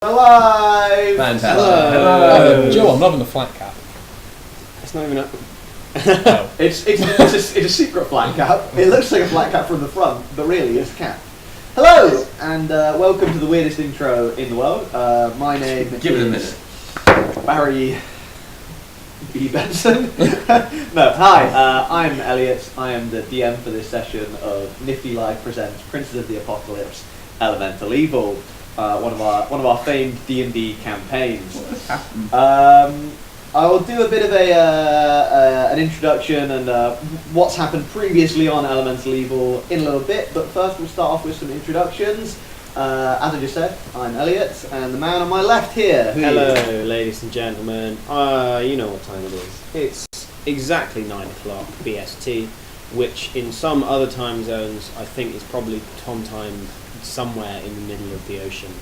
Alive! Fantastic. Hello. Joe, I'm loving the flat cap. It's not even a... Oh. It's a secret flat cap. It looks like a flat cap from the front, but really it's a cap. Hello, and welcome to the weirdest intro in the world. My name is Barry B. Benson. No, hi, I'm Elliot. I am the DM for this session of NifD Live presents Princes of the Apocalypse Elemental Evil, one of our famed D&D campaigns. I'll do a bit of an introduction and what's happened previously on Elemental Evil in a little bit, but first we'll start off with some introductions. As I just said, I'm Elliot, and the man on my left here, Hello, ladies and gentlemen. You know what time it is. It's exactly 9 o'clock BST, which in some other time zones I think is probably Tom time somewhere in the middle of the ocean.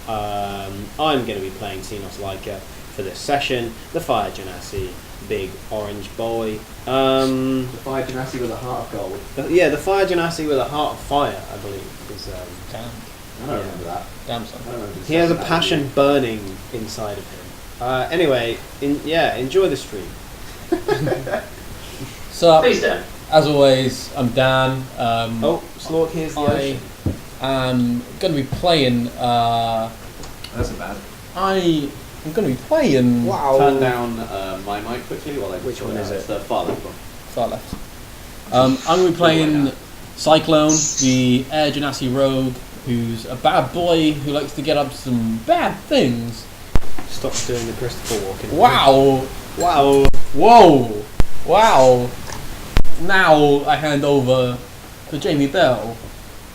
I'm going to be playing Xenos Leica for this session, the Fire Genasi, big orange boy. the Fire Genasi with a heart of gold. The Fire Genasi with a heart of fire, I believe. Is, Damn. I don't remember that. Damn son. I don't remember he has a that. passion burning inside of him. Anyway, enjoy the stream. So, Please Dan. as always, I'm Dan. Slork, here's the I ocean. am going to be playing. That's a bad. I'm going to be playing. Wow. Turn down my mic quickly while I... Which one is it? It's the far left one. Far left. I'm going to be playing Cyclone, the Air Genasi rogue, who's a bad boy who likes to get up some bad things. Stop doing the Christopher Walken. Wow! Wow. Whoa! Wow! Now I hand over to Jamie Bell.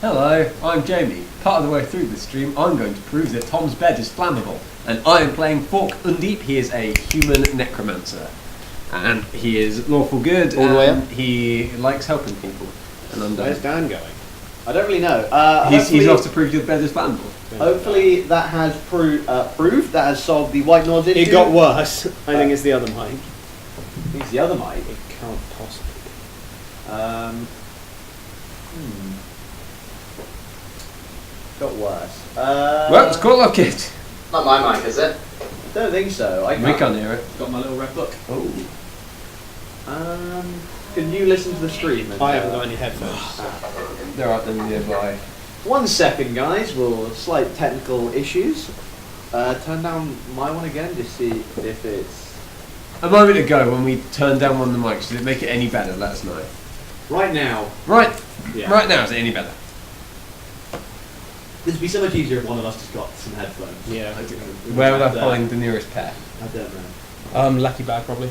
Hello, I'm Jamie. Part of the way through this stream, I'm going to prove that Tom's bed is flammable, and I am playing Fork Undeep. He is a human necromancer, and he is lawful good. All the way up? He likes helping people. And Where's Dan going? I don't really know. he's off to prove your bed is flammable. Hopefully that has proved, that has solved the white noise issue. It got worse. I think it's the other mic. It's the other mic. It can't possibly be. Got worse. Well, it's called off it. Not my mic, is it? I don't think so. We can't hear it. Got my little red book. Oh. Can you listen to the stream? And, I haven't got any headphones. They're out there nearby. 1 second, guys. We'll slight technical issues. Turn down my one again, just see if it's A moment ago, when we turned down one of the mics, did it make it any better? Let us know. right now. Right. Yeah. Right now, is it any better? This would be so much easier if one of us just got some headphones. Yeah. Where would I find the nearest pair? I don't know. Lucky bag probably.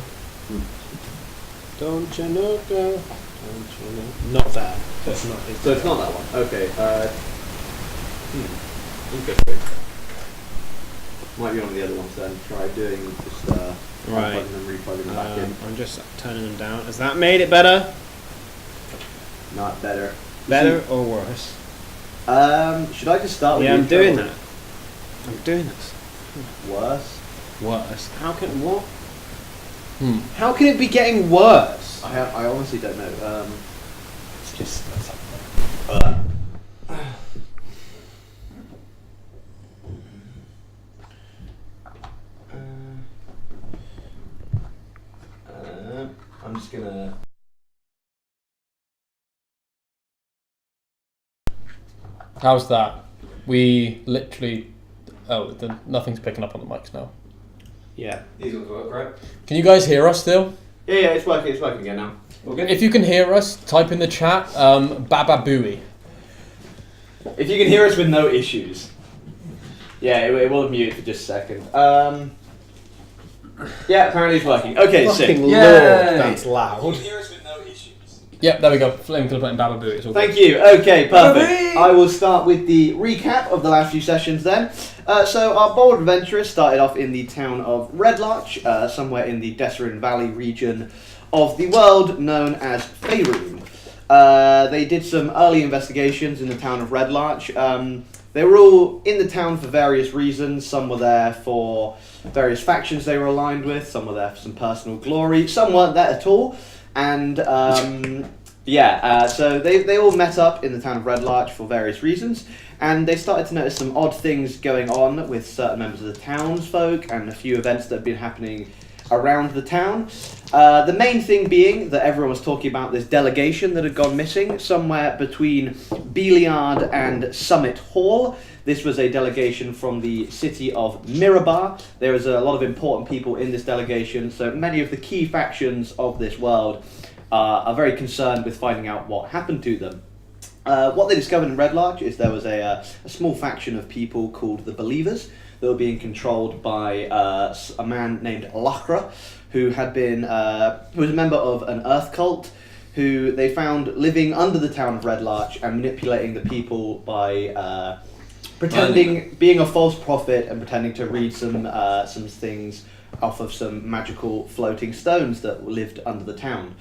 Don't you know, girl? Don't you know? Not that. That's not. So it's not that one. Okay. Interesting. Might be one of the other ones then. Try doing just Right. unplugging and replugging them back in. I'm just turning them down. Has that made it better? Not better. Better or worse? Should I just start with Yeah, the I'm doing intro? that. I'm doing this. Worse. Worse. How can what? How can it be getting worse? I honestly don't know. It's just. I'm just gonna. How's that? We literally. Nothing's picking up on the mics now. Yeah. These ones work, right? Can you guys hear us still? Yeah, it's working. It's working again now. Okay. If you can hear us, type in the chat. Baba Booey. If you can hear us with no issues. Yeah, it will mute for just a second. Yeah, apparently it's working. Okay, sick. Fucking lord, Yay. that's loud. hear us with no issues. Yep, there we go. Flame Club and Baba Booey. It's all Thank good. you. Okay, perfect. Hooray! I will start with the recap of the last few sessions then. So our bold adventurers started off in the town of Red Larch, somewhere in the Desserin Valley region of the world known as Faerun. They did some early investigations in the town of Red Larch. They were all in the town for various reasons. Some were there for various factions they were aligned with. Some were there for some personal glory. Some weren't there at all. And So they all met up in the town of Red Larch for various reasons, and they started to notice some odd things going on with certain members of the townsfolk and a few events that had been happening around the town. The main thing being that everyone was talking about this delegation that had gone missing somewhere between Beliard and Summit Hall. This was a delegation from the city of Mirabar. There was a lot of important people in this delegation, so many of the key factions of this world are very concerned with finding out what happened to them. What they discovered in Red Larch is there was a small faction of people called the Believers that were being controlled by a man named Lachra, who was a member of an earth cult, who they found living under the town of Red Larch and manipulating the people by being a false prophet and pretending to read some things off of some magical floating stones that lived under the town.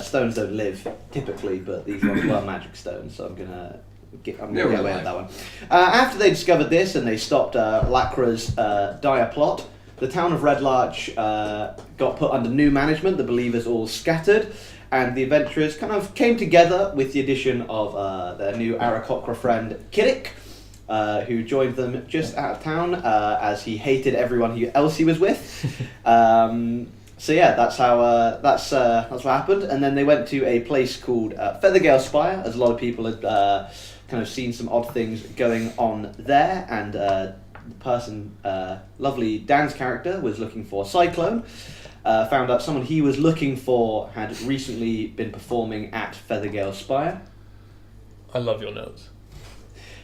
Stones don't live typically, but these ones were magic stones, so I'm gonna get away with that one. After they discovered this and they stopped Lacra's dire plot, the town of Red Larch got put under new management. The Believers all scattered, and the adventurers kind of came together with the addition of their new Aarakocra friend Kirik, who joined them just out of town as he hated everyone else he was with. So yeah, that's what happened. And then they went to a place called Feathergale Spire, as a lot of people had kind of seen some odd things going on there. And the person, lovely Dan's character, was looking for Cyclone. Found out someone he was looking for had recently been performing at Feathergale Spire. I love your notes.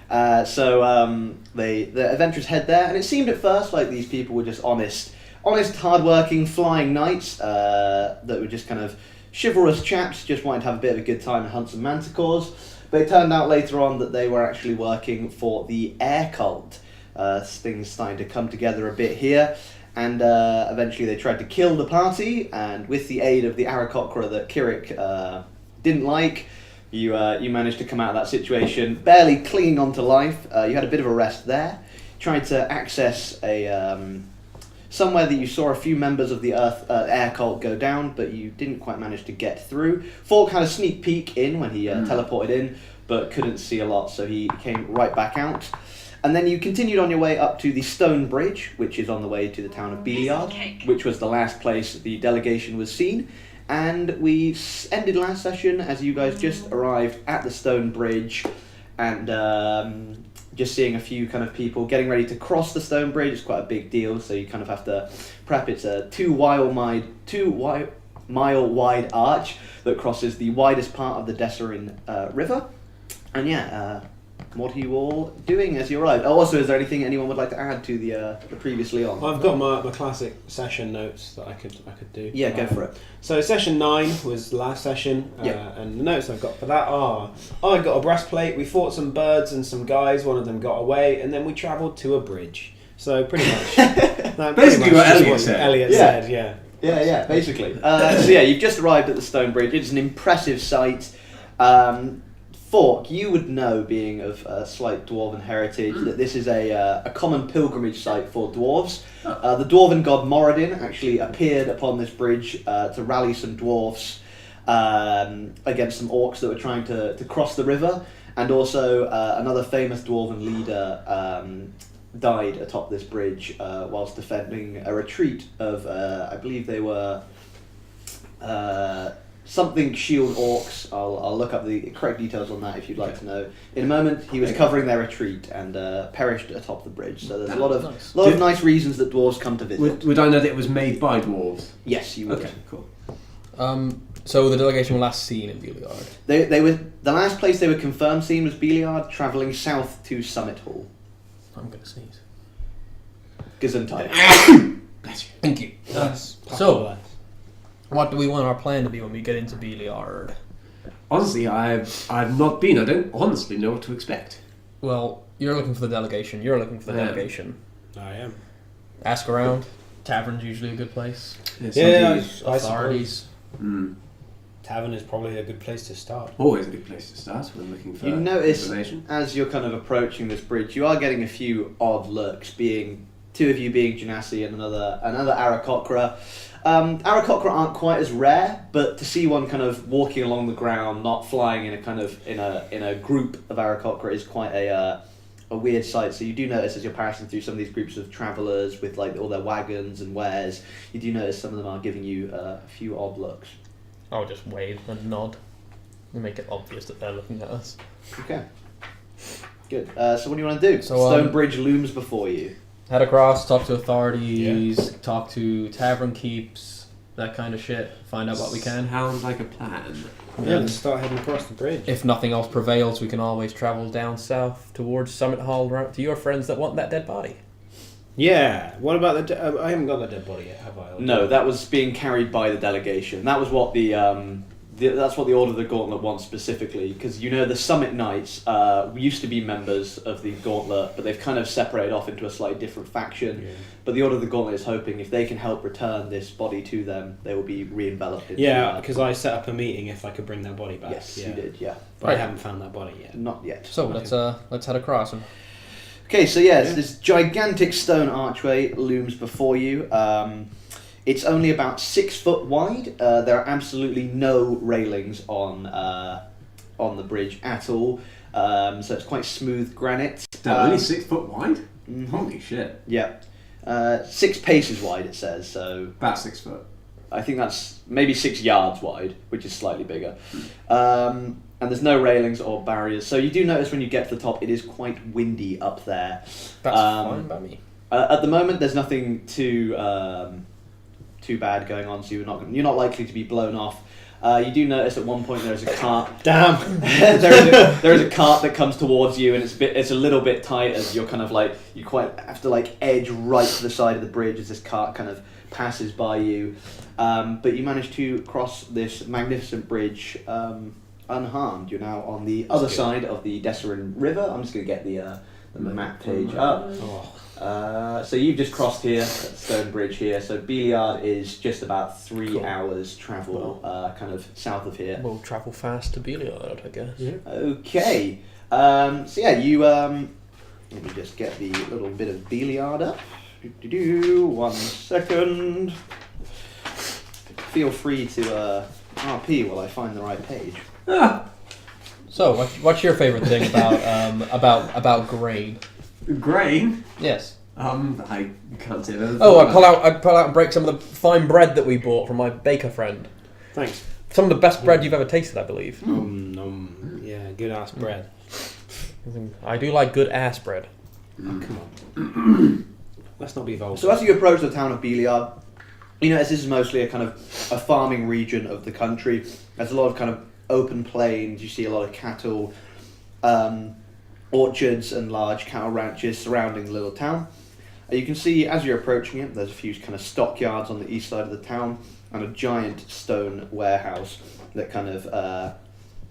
So the adventurers head there, and it seemed at first like these people were just honest, hard-working, flying knights that were just kind of chivalrous chaps, just wanting to have a bit of a good time and hunt some manticores. But it turned out later on that they were actually working for the air cult. Things starting to come together a bit here, and eventually they tried to kill the party, and with the aid of the Aarakocra that Kirik didn't like, you managed to come out of that situation barely clinging on to life. You had a bit of a rest there, tried to access a somewhere that you saw a few members of the air cult go down, but you didn't quite manage to get through. Falk had a sneak peek in when he teleported in, but couldn't see a lot, so he came right back out. And then you continued on your way up to the Stone Bridge, which is on the way to the town of Beliard, which was the last place the delegation was seen. And we ended last session as you guys just arrived at the Stone Bridge, and just seeing a few kind of people getting ready to cross the Stone Bridge. It's quite a big deal, so you kind of have to prep. It's a 2 mile wide arch that crosses the widest part of the Desserin River. And yeah, what are you all doing as you arrive? Also, is there anything anyone would like to add to the previously on? I've got my classic session notes that I could do. Yeah, go for it. So session 9 was the last session, and the notes I've got for that are: I got a breastplate, we fought some birds and some guys, one of them got away, and then we travelled to a bridge. So pretty much, basically what Elliot said. Yeah, basically. So yeah, you've just arrived at the Stone Bridge. It's an impressive sight. Fork, you would know, being of slight dwarven heritage, that this is a common pilgrimage site for dwarves. The dwarven god Moradin actually appeared upon this bridge to rally some dwarves against some orcs that were trying to cross the river, and also another famous dwarven leader died atop this bridge whilst defending a retreat of, I believe they were... something shield orcs. I'll look up the correct details on that if you'd like to know. In a moment, he was covering their retreat and perished atop the bridge. So there's a lot of nice reasons that dwarves come to visit. Would I know that it was made by dwarves? Yes, you would. Okay, cool. So the delegation were last seen in Beliard. They were the last place they were confirmed seen was Beliard, travelling south to Summit Hall. I'm going to sneeze. Gesundheit. Bless you. Thank you. So, what do we want our plan to be when we get into Beliard? Honestly, I've not been. I don't honestly know what to expect. Well, you're looking for the delegation. You're looking for the delegation. I am. Ask around. Tavern's usually a good place. Yeah, authorities. Tavern is probably a good place to start. Always a good place to start when looking for You notice, information. as you're kind of approaching this bridge, you are getting a few odd looks, being two of you being Genasi and another Aarakocra. Aarakocra aren't quite as rare, but to see one kind of walking along the ground, not flying in a kind of in a group of Aarakocra is quite a weird sight. So you do notice as you're passing through some of these groups of travellers with like all their wagons and wares, you do notice some of them are giving you a few odd looks. I'll just wave and nod and make it obvious that they're looking at us. Okay. Good. So what do you want to do? So, Stone Bridge looms before you. Head across, talk to authorities, talk to tavern keeps, that kind of shit. Find out what we can. Sounds like a plan. Yeah, let's start heading across the bridge. If nothing else prevails, we can always travel down south towards Summit Hall to your friends that want that dead body. Yeah. What about the? I haven't got that dead body yet, have I? No, that was being carried by the delegation. That was what that's what the Order of the Gauntlet wants specifically, because you know the Summit Knights used to be members of the Gauntlet, but they've kind of separated off into a slightly different faction. Yeah. But the Order of the Gauntlet is hoping if they can help return this body to them, they will be re-enveloped. Yeah, because I set up a meeting if I could bring that body back. Yes, you did. Yeah, but I haven't found that body yet. Not yet. So let's head across. Okay, so yes, this gigantic stone archway looms before you. It's only about 6 foot wide. There are absolutely no railings on the bridge at all. So it's quite smooth granite. Only 6 foot wide? Mm-hmm. Holy shit. Yeah. 6 paces wide, it says. So about 6 foot. I think that's maybe 6 yards wide, which is slightly bigger. And there's no railings or barriers. So you do notice when you get to the top, it is quite windy up there. That's fine by me. At the moment, there's nothing too bad going on, so you're not likely to be blown off. You do notice at one point there's a cart. Damn. there is a cart that comes towards you, and it's a little bit tight as you're kind of like you quite have to like edge right to the side of the bridge as this cart kind of passes by you. But you manage to cross this magnificent bridge unharmed. You're now on the other side of the Desserin River. I'm just going to get the map page up. So you've just crossed here, Stone Bridge here. So Beliard is just about 3 hours travel, kind of south of here. We'll travel fast to Beliard, I guess. Yeah. Okay. So yeah, you let me just get the little bit of Beliard up. 1 second. Feel free to RP while I find the right page. So, what's your favourite thing about grain? Grain? Yes. I can't say that. Oh, I pull out and break some of the fine bread that we bought from my baker friend. Thanks. Some of the best bread you've ever tasted, I believe. Yeah, good ass bread. I do like good ass bread. Oh, come on. Let's not be vulgar. So as you approach the town of Beliard, you know, this is mostly a kind of a farming region of the country. There's a lot of kind of open plains. You see a lot of cattle, orchards and large cattle ranches surrounding the little town. You can see as you're approaching it, there's a few kind of stockyards on the east side of the town and a giant stone warehouse that kind of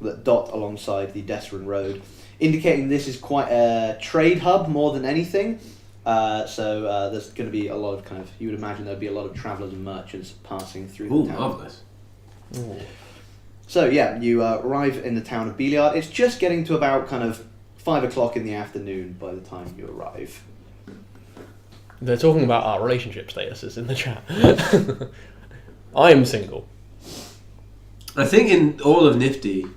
that dot alongside the Desserin Road, indicating this is quite a trade hub more than anything. So there's going to be a lot of kind of, you would imagine there'd be a lot of travellers and merchants passing through the town. Marvellous. So yeah, you arrive in the town of Beliard. It's just getting to about kind of 5 o'clock in the afternoon by the time you arrive. They're talking about our relationship statuses in the chat. I am single. I think in all of NifD...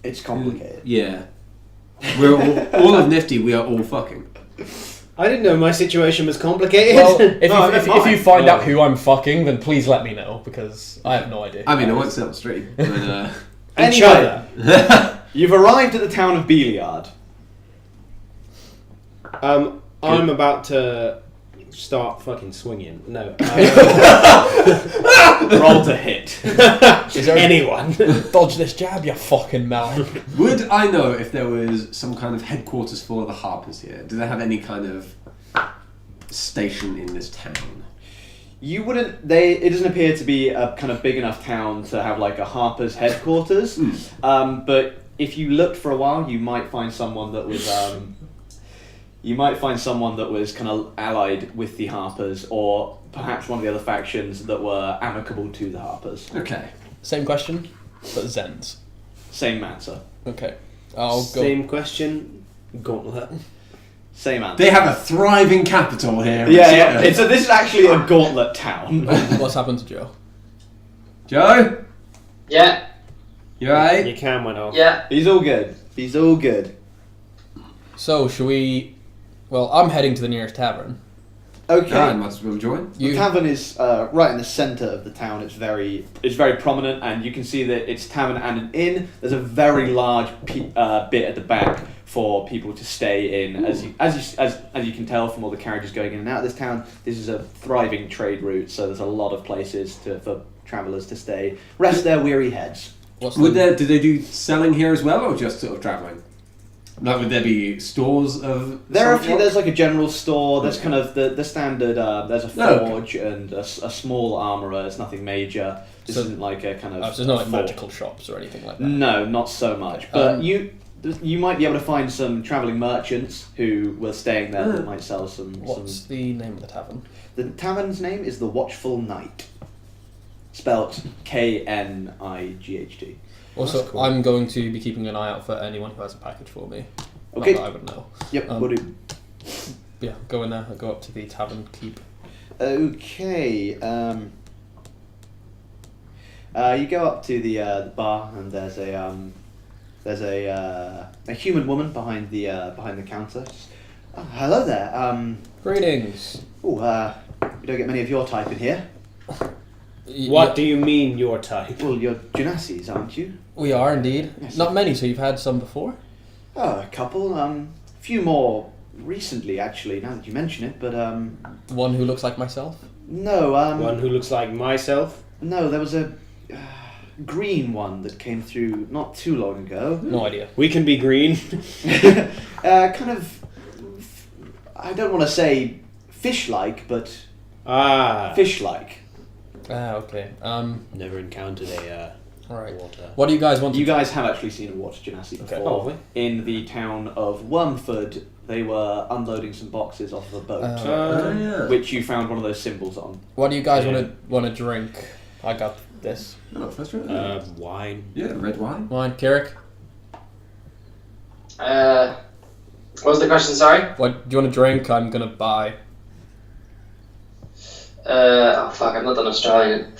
It's complicated. Yeah. We're all of NifD, we are all fucking. I didn't know my situation was complicated. Well, if you find out who I'm fucking, then please let me know, because I have no idea. I mean, I won't set the stream. But, anyway, you've arrived at the town of Beliard. I'm about to start fucking swinging. No. Roll to hit. Is there anyone? Dodge this jab, you fucking melon. Would I know if there was some kind of headquarters for the Harpers here? Do they have any kind of station in this town? You wouldn't. It doesn't appear to be a kind of big enough town to have like a Harper's headquarters. But if you looked for a while, you might find someone that was. You might find someone that was kind of allied with the Harpers, or perhaps one of the other factions that were amicable to the Harpers. Okay. Same question, but Zens. Same answer. Okay. I'll go. Same question. Gauntlet. Same answer. They have a thriving capital here. Yeah. This is actually a gauntlet town. What's happened to Joe? Joe? Yeah. You alright? Your cam went off. Yeah. He's all good. He's all good. So, should we... Well, I'm heading to the nearest tavern. Okay. I might as well join. The tavern is right in the centre of the town. It's very prominent, and you can see that it's tavern and an inn. There's a very large bit at the back for people to stay in. As you can tell from all the carriages going in and out of this town, this is a thriving trade route. So there's a lot of places for travellers to stay, rest their weary heads. Do they do selling here as well, or just sort of travelling? Like, would there be stores of? There are a few. There's like a general store. There's kind of the standard. There's a forge and a small armourer. It's nothing major. This isn't like a kind of. So there's no like magical shops or anything like that. No, not so much. But you might be able to find some travelling merchants who were staying there that might sell some. What's the name of the tavern? The tavern's name is the Watchful Knight, spelt Knight. Also, cool. I'm going to be keeping an eye out for anyone who has a package for me. Okay. Not that I would know. Yep, will do. Yeah, go in there. I'll go up to the tavern keep. Okay. You go up to the bar, and there's a human woman behind the counter. Oh, hello there. Greetings. We don't get many of your type in here. What do you mean your type? Well, you're Genassis, aren't you? We are indeed. Yes. Not many, so you've had some before? Oh, a couple. Few more recently, actually. Now that you mention it, but One who looks like myself? no. One who looks like myself? No, there was a green one that came through not too long ago. No idea. We can be green. Kind of. I don't want to say fish-like, but fish-like. Okay. Never encountered a Alright. water. What do you guys want to You guys have actually seen a water genasi Okay. before. Oh, have we? In the town of Wormford, they were unloading some boxes off of a boat, yeah. which you found one of those symbols on. What do you guys Yeah. want to drink? I got this. Oh, first round. Wine. Yeah, red wine. Wine. Carrick? What was the question? Sorry. What do you want to drink? I'm gonna buy. Oh fuck! I'm not an Australian.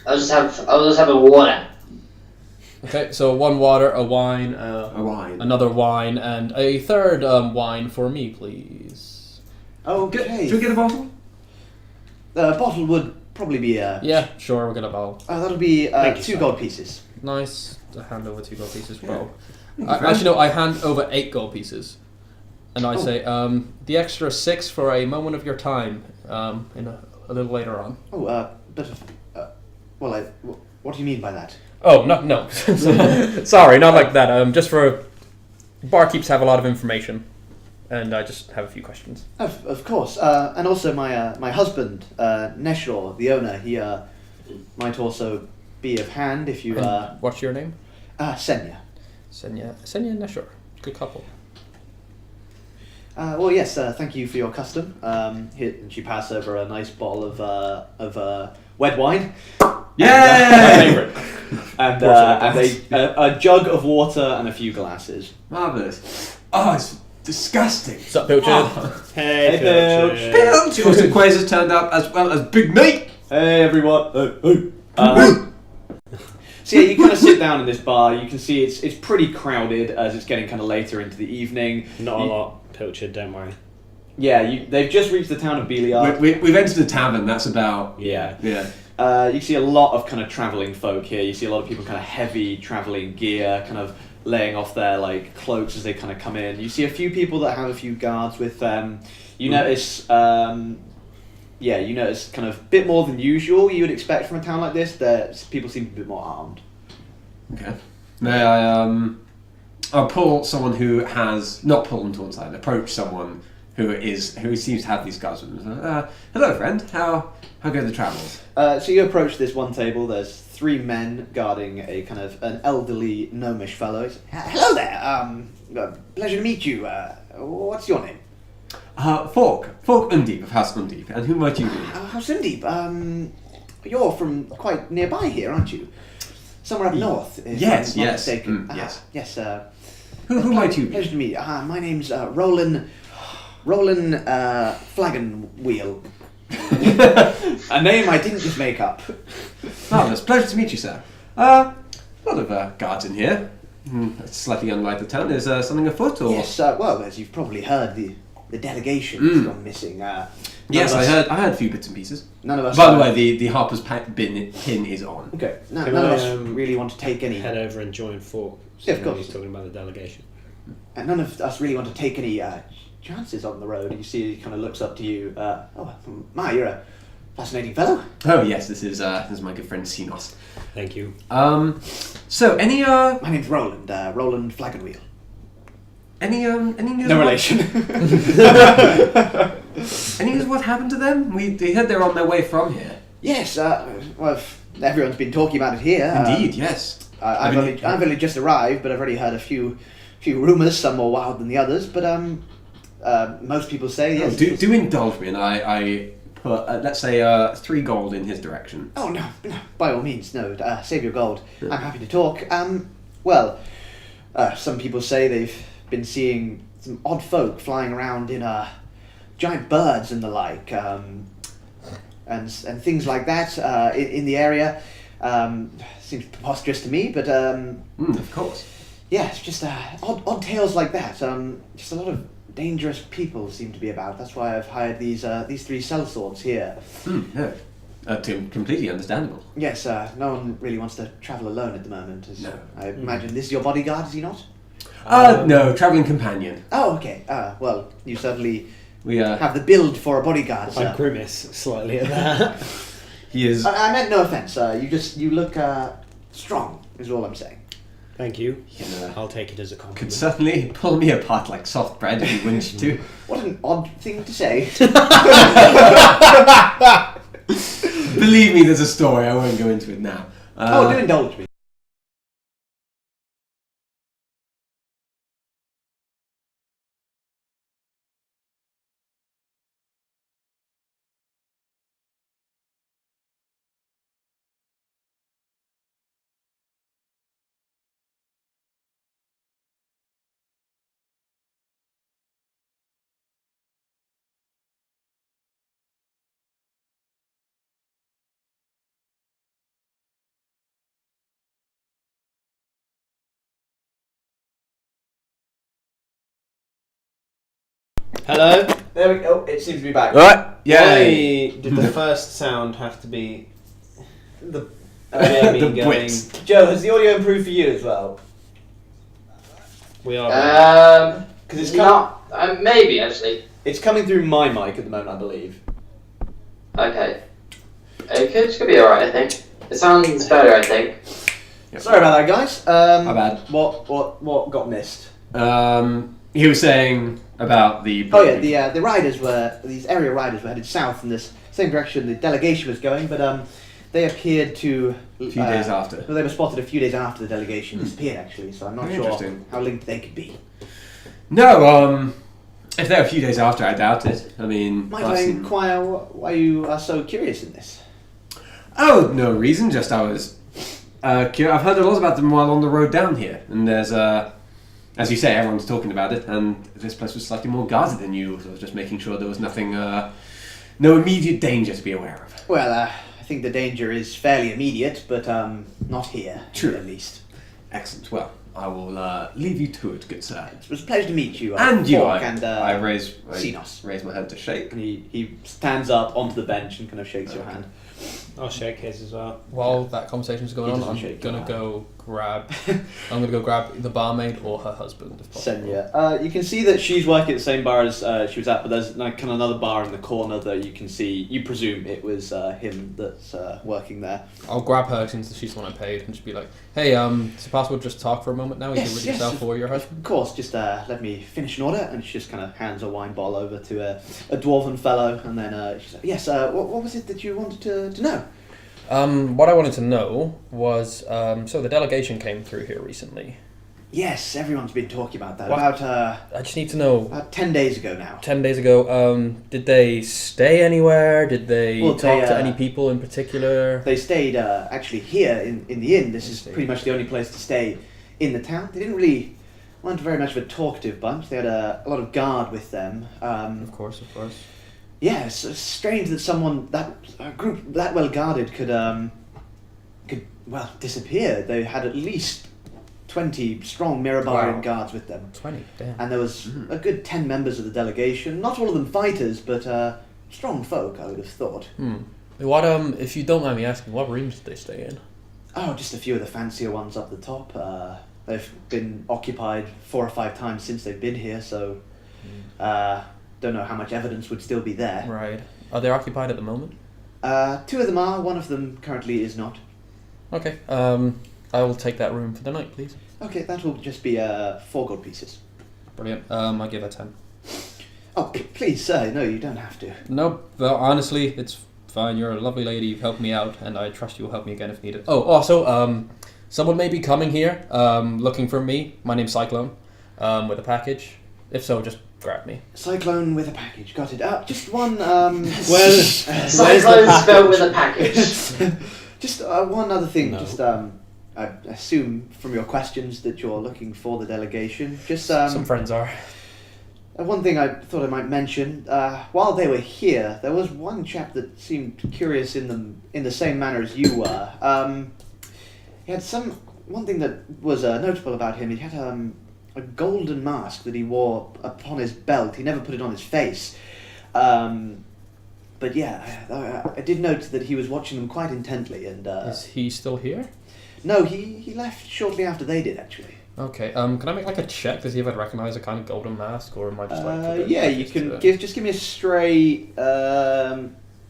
I'll just have a water. Okay, so one water, a wine, A wine. another wine, and a third wine for me, please. Okay. Should we get a bottle? The bottle would probably be Yeah, sure, we're gonna bowl. that'll be Thank you, 2 sir. gold pieces. Nice. I hand over 2 gold pieces, bro. you, Actually, no, I hand over 8 gold pieces. And I say, the extra 6 for a moment of your time, in a little later on. Bit of. What do you mean by that? Oh, no. Sorry, not like that. Just for... Barkeeps have a lot of information. And I just have a few questions. Of course. And also my husband, Neshor, the owner, he might also be of hand if you... What's your name? Senya. Senya Neshor. Good couple. Well, yes, thank you for your custom. Here, and she passed over a nice bottle of red wine. Yeah! My favourite. And a jug of water and a few glasses. Marvellous. Oh, it's disgusting. What's up, Pilchard? Oh. Hey, Pilch. Pilch! Also, Quaz has turned up as well as Big Meat. Hey, everyone. So yeah, you kind of sit down in this bar. You can see it's pretty crowded as it's getting kind of later into the evening. Not a lot, Pilchard, don't worry. Yeah, they've just reached the town of Beliard. We've entered the tavern, that's about... Yeah. Yeah. You see a lot of kind of travelling folk here. You see a lot of people kind of heavy travelling gear, kind of laying off their like cloaks as they kind of come in. You see a few people that have a few guards with them. You notice, you notice kind of a bit more than usual you would expect from a town like this. That people seem a bit more armed. Okay. May I'll pull someone who has... Not pull them to one side, approach someone who seems to have these guards with them. Hello, friend. How go the travels? So you approach this one table. There's 3 men guarding a kind of an elderly gnomish fellow. Hello there. Pleasure to meet you. What's your name? Fork Undeep of House Undeep. And who might you be? House Undeep. You're from quite nearby here, aren't you? Somewhere up north. If Yes, I'm not yes. mistaken. Yes. Yes. Who might you be? Pleasure to meet you. My name's Roland Flagonwheel. A name I didn't just make up. Marvellous. Pleasure to meet you, sir. A lot of guards in here. Slightly unlike the town. Is something afoot, or...? Yes, well, as you've probably heard, the delegation has gone missing. Yes, I heard a few bits and pieces. None of us... By the way, the Harper's pin is on. Okay. None Can of I, us really want to take any... Head over and join Fork. Yeah, of course. He's talking about the delegation. And none of us really want to take any chances on the road. You see, he kind of looks up to you. You're a fascinating fellow. Oh yes, this is my good friend Sinos. Thank you. So any My name's Roland. Roland Flagonwheel. Any news? No relation. Any news? What happened to them? We heard they're on their way from here. Yes. Well, everyone's been talking about it here. Indeed, yes. I've only just arrived, but I've already heard a few rumours. Some more wild than the others, but most people say yes. Do indulge me, and I put let's say 3 gold in his direction. Oh no, by all means, no. Save your gold. I'm happy to talk. Well, some people say they've been seeing some odd folk flying around in giant birds and the like, and things like that in the area. Seems preposterous to me, but Of course. yeah, it's just odd tales like that. Just a lot of dangerous people seem to be about. That's why I've hired these 3 sellswords here. No. Completely understandable. Yes, no one really wants to travel alone at the moment. No. I imagine this is your bodyguard, is he not? No, travelling companion. Oh, okay. Well, you certainly We have the build for a bodyguard, I sir. grimace slightly at that. He is. I meant no offence, sir. You look strong, is all I'm saying. Thank you. Yeah. I'll take it as a Could compliment. certainly pull me apart like soft bread if you wish to. What an odd thing to say. Believe me, there's a story. I won't go into it now. Do indulge me. Hello? There we go. It seems to be back. Right. Why did the first sound have to be The Jamie The going? Brits. Joe, has the audio improved for you as well? We are. Because it's Not. Maybe actually. it's coming through my mic at the moment, I believe. Okay. Okay, it's gonna be alright, I think. It sounds better, I think. Yep. Sorry about that, guys. My bad. What got missed? He was saying about the. Oh yeah, the riders these area riders were headed south in this same direction the delegation was going, but they appeared to A few days after. Well, they were spotted a few days after the delegation disappeared, actually. So I'm not Very sure interesting. how linked they could be. No, if they're a few days after, I doubt it. I mean. Might I inquire why you are so curious in this? Oh, no reason. Just I was. I've heard a lot about them while on the road down here, and there's as you say, everyone's talking about it, and this place was slightly more guarded than you. So I was just making sure there was nothing, no immediate danger to be aware of. Well, I think the danger is fairly immediate, but not here, True. at least. Excellent. Well, I will leave you to it, good sir. It was a pleasure to meet you. And you, Fork I raise Sinos. my hand to shake. And he stands up onto the bench and kind of shakes your hand. I'll shake his as well. While that conversation's going He on, doesn't I'm shake gonna your go grab. I'm gonna go grab the barmaid or her husband if possible. Senya. You can see that she's working at the same bar as she was at, but there's like kind of another bar in the corner that you can see. You presume it was him that's working there. I'll grab her since she's the one I paid and just be like, "Hey, is it possible to just talk for a moment now? You can rid yourself or your husband." Of course, just let me finish an order, and she just kind of hands a wine bottle over to a dwarven fellow, and then she's like, "Yes, what was it that you wanted to know?" What I wanted to know was, so the delegation came through here recently. Yes, everyone's been talking about that. What? About I just need to know. about 10 days ago now. 10 days ago, did they stay anywhere? Did they Well, talk they, to any people in particular? They stayed actually here in the inn. This is see. pretty much the only place to stay in the town. They didn't really weren't very much of a talkative bunch. They had a lot of guard with them. Of course. Yeah, it's strange that a group that well guarded could disappear. They had at least 20 strong Mirabarian guards with them. 20, damn. And there was a good 10 members of the delegation. Not all of them fighters, but strong folk, I would have thought. What, if you don't mind me asking, what rooms did they stay in? Oh, just a few of the fancier ones up the top. They've been occupied 4 or 5 times since they've been here, so don't know how much evidence would still be there. Right. Are they occupied at the moment? 2 of them are, one of them currently is not. Okay, I will take that room for the night, please. Okay, that will just be 4 gold pieces. Brilliant. I'll give it 10. Oh, please, sir, no, you don't have to. No, well, honestly, it's fine. You're a lovely lady. You've helped me out, and I trust you'll help me again if needed. Oh, also, someone may be coming here, looking for me. My name's Cyclone, with a package. If so, just grab me. Cyclone with a package, got it. Just one, Cyclone spelled with a package. Just one other thing, No. just, I assume from your questions that you're looking for the delegation. Just, Some friends are. one thing I thought I might mention, while they were here, there was one chap that seemed curious in the same manner as you were. He had one thing that was notable about him. He had a golden mask that he wore upon his belt. He never put it on his face. But yeah, I did note that he was watching them quite intently. And Is he still here? no, he left shortly after they did, actually. Okay, can I make like a check to see if I'd recognize a kind of golden mask, or am I just like... Yeah, you can just give me a straight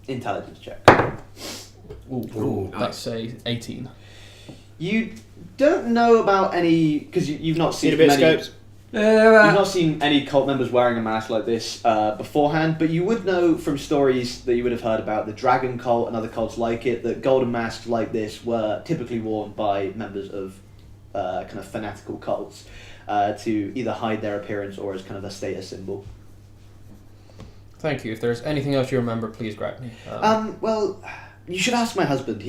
intelligence check. Ooh, that's a 18. You don't know about any, because you've not seen Need a bit of many. scopes. You've not seen any cult members wearing a mask like this beforehand, but you would know from stories that you would have heard about the Dragon Cult and other cults like it that golden masks like this were typically worn by members of kind of fanatical cults to either hide their appearance or as kind of a status symbol. Thank you. If there's anything else you remember, please grab me. Well, you should ask my husband.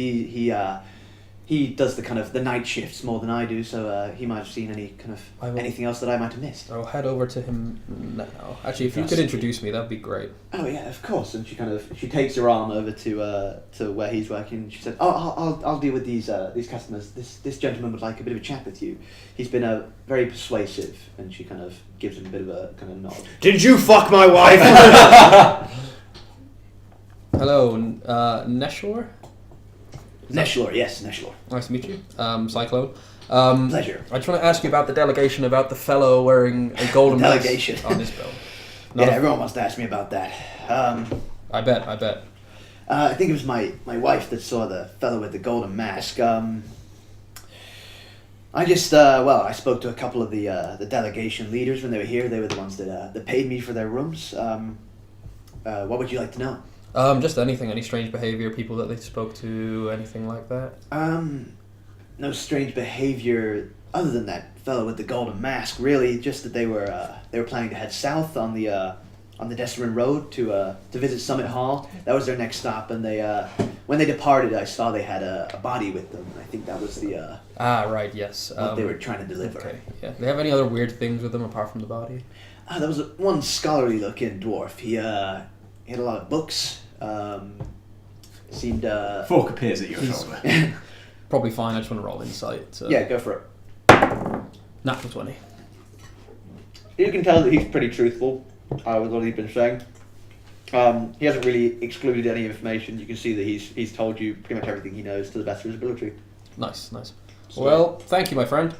He does the kind of the night shifts more than I do, so he might have seen any kind of anything else that I might have missed. I'll head over to him now. Actually, if you could introduce me, that'd be great. Oh yeah, of course. And she takes her arm over to where he's working. She said, "Oh, I'll deal with these customers. This gentleman would like a bit of a chat with you. He's been very persuasive." And she kind of gives him a bit of a kind of nod. Did you fuck my wife? Hello, Neshor? Neshlor, yes, Neshlor. Nice to meet you. Cyclone. Pleasure. I just want to ask you about the delegation, about the fellow wearing a golden mask Delegation. on his belt. Yeah, everyone wants to ask me about that. I bet. I think it was my wife that saw the fellow with the golden mask. I just, I spoke to a couple of the delegation leaders when they were here. They were the ones that paid me for their rooms. What would you like to know? Just anything, any strange behavior, people that they spoke to, anything like that? No strange behavior other than that fellow with the golden mask, really. Just that they were planning to head south on the Desserin Road to visit Summit Hall. That was their next stop, and they when they departed, I saw they had a body with them. I think that was the right, yes. what they were trying to deliver. Okay, yeah. Do they have any other weird things with them apart from the body? There was one scholarly-looking dwarf. He had a lot of books. Seemed Fork appears at your shoulder. Probably fine. I just want to roll insight. So. Yeah, go for it. Natural 20. You can tell that he's pretty truthful with what he's been saying. He hasn't really excluded any information. You can see that he's told you pretty much everything he knows to the best of his ability. Nice. Well, thank you, my friend.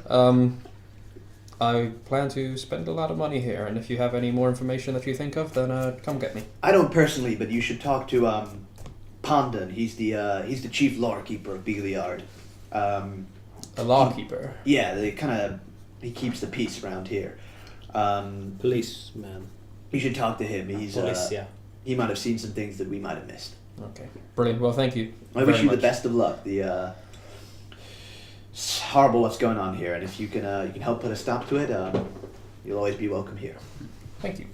I plan to spend a lot of money here, and if you have any more information that you think of, then come get me. I don't personally, but you should talk to Pandan. He's the chief lawkeeper of Beeliard. A lawkeeper? Yeah, he keeps the peace around here. Policeman. You should talk to him. He's Police, yeah. He might have seen some things that we might have missed. Okay, brilliant. Well, thank you. I wish you the best of luck. It's horrible what's going on here, and if you can help put a stop to it, you'll always be welcome here. Thank you.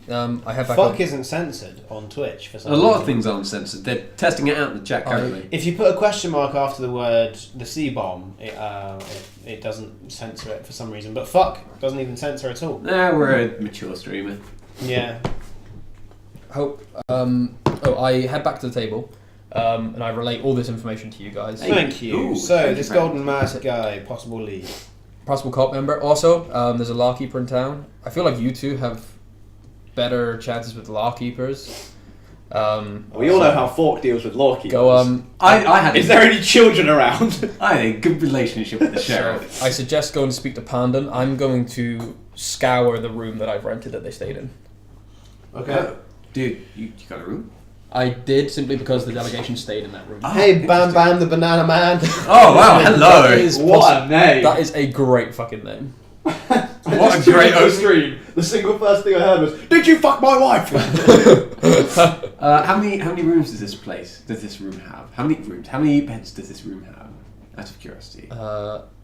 I have back Fuck up. isn't censored on Twitch for some A lot of reason. things aren't censored. They're testing it out in the chat currently. If you put a question mark after the word the C-bomb, it doesn't censor it for some reason. But fuck doesn't even censor at all. Nah, we're a mature streamer. Yeah. Hope. I head back to the table, and I relate all this information to you guys. Thank you. Ooh, So thank this you very golden mask guy, possible lead. Possible cult member. Also, there's a law keeper in town. I feel like you two have better chances with law keepers. We all know how Fork deals with law keepers. Go. I had Is there any children around? I had a good relationship with the sheriff. I suggest going to speak to Pandan. I'm going to scour the room that I've rented that they stayed in. Okay. Oh, dude, you got a room? I did simply because the delegation stayed in that room. Hey, Bam Bam the Banana Man. Oh wow, hello! That is What a name! That is a great fucking name. What a great stream. The single first thing I heard was, "Did you fuck my wife?" How many rooms does this room have? How many rooms? How many beds does this room have? Out of curiosity.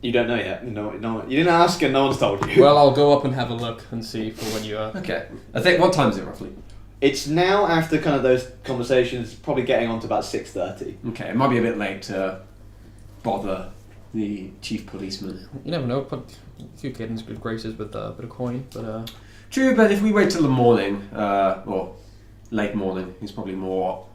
You don't know yet. No, you didn't ask, and no one's told you. Well, I'll go up and have a look and see for when you are. Okay. I think what time is it roughly? It's now after kind of those conversations, probably getting on to about 6:30. Okay, it might be a bit late to bother the chief policeman. You never know. Put a few kids in good graces with a bit of coin, but True, but if we wait till the morning, or late morning, he's probably more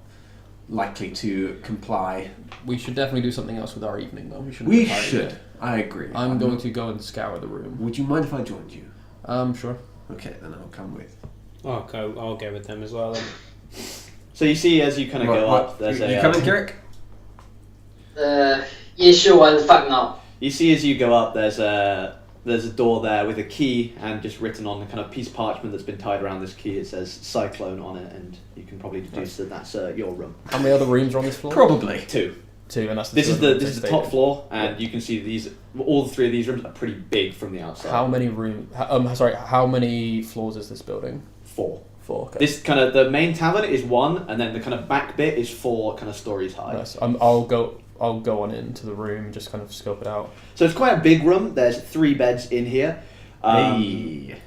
likely to comply. we should definitely do something else with our evening, though. We shouldn't. We party should. yet. I agree. I'm going to go and scour the room. Would you mind if I joined you? Sure. Okay, then I'll come with. I'll go with them as well then. So you see, as you kind of go up, there's you a. coming, Kirik? Yeah, sure, why the fuck not? You see, as you go up, there's a door there with a key, and just written on a kind of piece of parchment that's been tied around this key. It says Cyclone on it, and you can probably deduce that that's your room. How many other rooms are on this floor? Probably. Two. Two, and that's the This two is other the rooms this is they the top stayed in. floor, and you can see all three of these rooms are pretty big from the outside. How many rooms? How many floors is this building? 4. 4. Okay. This kind of the main tavern is 1, and then the kind of back bit is 4 kind of stories high. Nice. I'll go on into the room and just kind of scope it out. So it's quite a big room. There's 3 beds in here. Hey.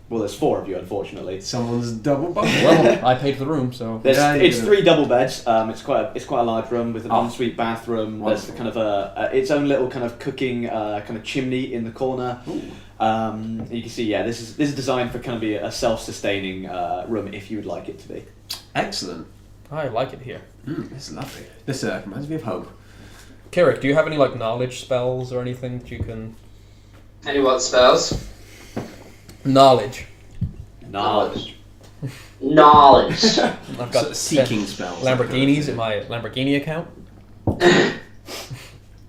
Well, there's 4 of you, unfortunately. Someone's double bunk. Well, I paid for the room, so. It's 3 double beds. It's quite a large room with an Oh. ensuite bathroom. Wonderful. There's kind of its own little kind of cooking kind of chimney in the corner. You can see, this is designed for kind of be a self-sustaining room if you would like it to be. Excellent. I like it here. This is lovely. This reminds me of home. Kirik, do you have any like knowledge spells or anything that you can? Any what spells? Knowledge. Knowledge. Knowledge. I've got Seeking spells. Lamborghinis in my Lamborghini account. That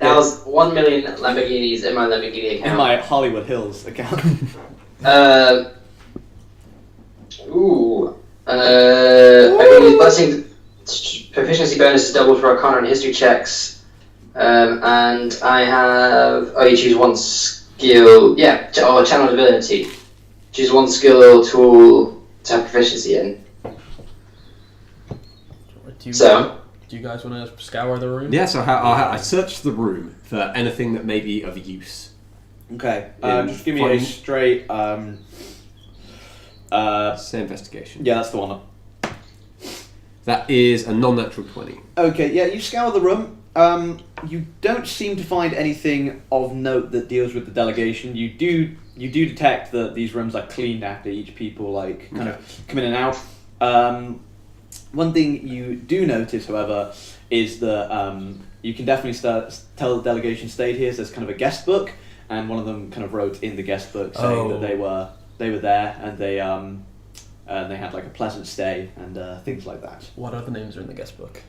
was 1 million Lamborghinis in my Lamborghini account. In my Hollywood Hills account. I can use blessing. Proficiency bonus is doubled for Arcana and History checks. And I have. Oh, you choose one skill. Yeah, or Channel Divinity. Choose one skill tool to have proficiency in. Do you guys want to scour the room? Yeah, so I searched the room for anything that may be of use. Okay. Yeah, Just give me fine. a straight. Say investigation. Yeah, that's the one. That is a non-natural 20. Okay, yeah, you scour the room. You don't seem to find anything of note that deals with the delegation. You do detect that these rooms are cleaned after each people kind of come in and out. One thing you do notice, however, is that you can definitely tell the delegation stayed here. So there's kind of a guest book, and one of them kind of wrote in the guest book saying that they were there and they had like a pleasant stay and things like that. What other names are in the guest book?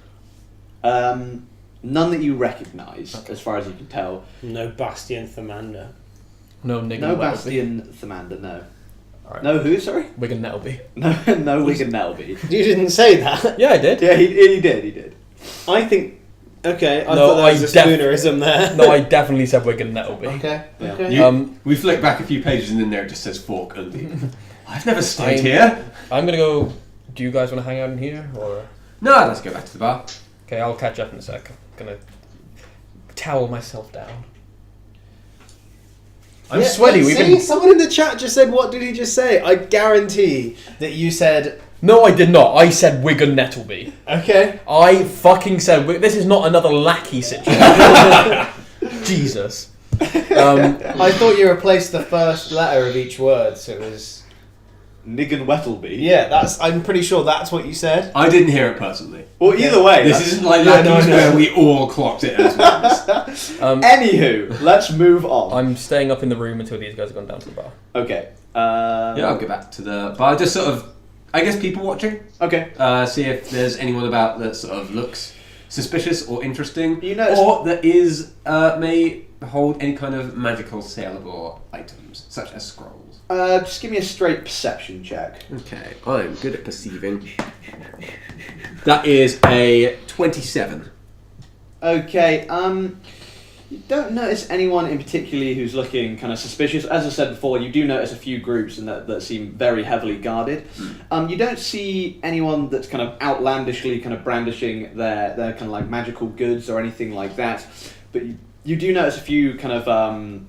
None that you recognise, as far as you can tell. No Bastian Thermander. No Nigga No Nettleby. Bastian Thermander, no. All right. No who, sorry? Wigan Nettleby. No Wigan Nettleby. You didn't say that. Yeah, I did. Yeah, he did. I think. Okay, I No, thought there was I a spoonerism there. No, I definitely said Wigan Nettleby. Okay. Yeah. Okay. We flick back a few pages and in there it just says Fork only. I've never stayed I'm- here. I'm gonna go. Do you guys want to hang out in here, or? No, let's go back to the bar. Okay, I'll catch up in a sec. I'm gonna towel myself down. I'm sweaty. We've See, been... someone in the chat just said, "What did he just say?" I guarantee that you said. No, I did not. I said Wigan Nettleby. Okay. I fucking said this is not another lackey situation. Jesus. I thought you replaced the first letter of each word, so it was. Niggan Wettleby. Yeah, I'm pretty sure that's what you said. I didn't hear it personally. Well, either way. This isn't like Lackeys where we all clocked it as once. Anywho, let's move on. I'm staying up in the room until these guys have gone down to the bar. Okay. Yeah, I'll get back to the bar. Just sort of, I guess, people watching. Okay. See if there's anyone about that sort of looks suspicious or interesting, You notice- or that is may hold any kind of magical saleable items, such as scrolls. Just give me a straight perception check. Okay, I'm good at perceiving. That is a 27. Okay, you don't notice anyone in particularly who's looking kind of suspicious. As I said before, you do notice a few groups and that seem very heavily guarded. You don't see anyone that's kind of outlandishly kind of brandishing their kind of like magical goods or anything like that. But you do notice a few kind of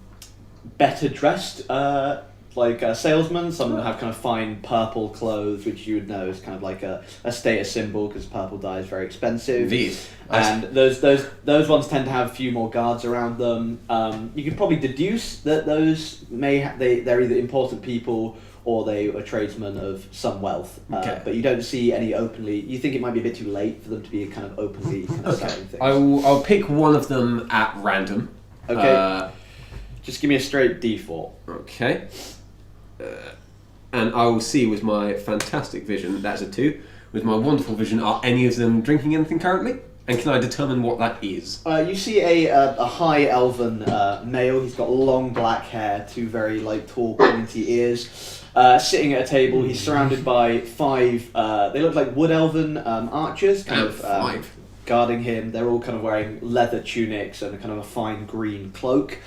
better dressed salesmen. Some of them have kind of fine purple clothes, which you would know is kind of like a status symbol because purple dye is very expensive. Indeed. And those ones tend to have a few more guards around them. You could probably deduce that those they're either important people or they are tradesmen of some wealth. Okay. But you don't see any openly. You think it might be a bit too late for them to be kind of openly kind of selling things. I'll pick one of them at random. Okay. Just give me a straight D4. Okay. And I will see with my fantastic vision, that's a 2, with my wonderful vision, are any of them drinking anything currently? And can I determine what that is? You see a high elven male. He's got long black hair, 2 very tall pointy ears, sitting at a table. He's surrounded by 5. They look like wood elven archers, kind of 5. guarding him. They're all kind of wearing leather tunics and kind of a fine green cloak.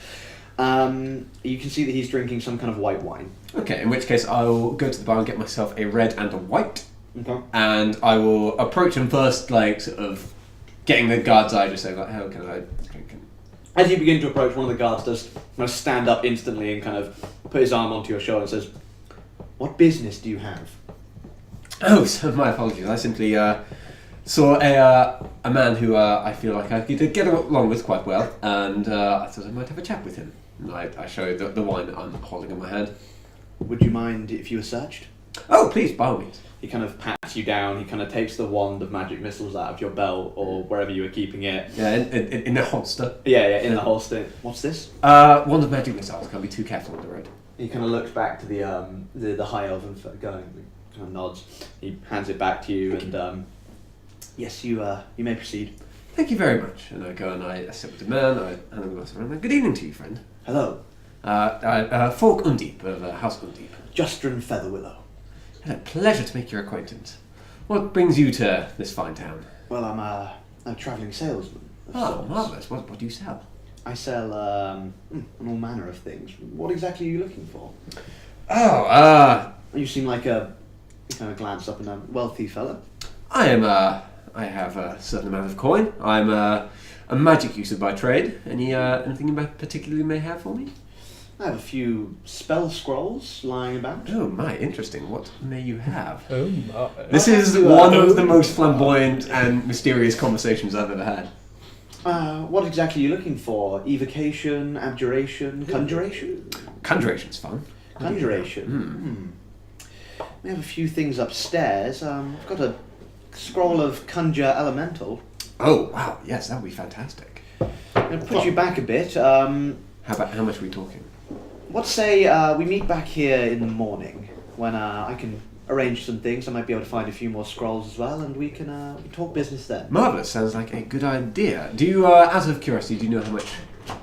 You can see that he's drinking some kind of white wine. Okay, in which case I will go to the bar and get myself a red and a white. Okay. And I will approach him first, sort of getting the guard's eye, just say, how can I drink? As you begin to approach, one of the guards does kind of stand up instantly and kind of put his arm onto your shoulder and says, "What business do you have?" Oh, so my apologies. I simply saw a man who I feel like I could get along with quite well, and I thought I might have a chat with him. And I show the wine that I'm holding in my hand. Would you mind if you were searched? Oh, please, by all means. He kind of pats you down. He kind of takes the wand of magic missiles out of your belt or wherever you were keeping it. Yeah, in a holster. Yeah, in the holster. What's this? Wand of magic missiles. Can't be too careful on the road. He kind of looks back to the high elven going, kind of nods. He hands it back to you, and yes, you may proceed. Thank you very much. And I go and I sit with the man. I hand him a glass around. Good evening to you, friend. Hello, Fork Undeep of House Undeep. Justron Featherwillow. Hello, pleasure to make your acquaintance. What brings you to this fine town? Well, I'm a travelling salesman. Oh, marvellous. What do you sell? I sell all manner of things. What exactly are you looking for? Oh, You seem like you kind of glance up and down, wealthy fella. I have a certain amount of coin. I'm a magic user by trade. Anything you particularly may have for me? I have a few spell scrolls lying about. Oh my, interesting. What may you have? Oh my. This is one of the most flamboyant and mysterious conversations I've ever had. What exactly are you looking for? Evocation, abjuration, conjuration? Conjuration's fun. Conjuration. We have a few things upstairs. I've got a scroll of conjure elemental. Oh wow, yes, that would be fantastic. I'll put you back a bit. How much are we talking? What say we meet back here in the morning when I can arrange some things. I might be able to find a few more scrolls as well, and we can talk business then. Marvellous, sounds like a good idea. Do you, out of curiosity, do you know how much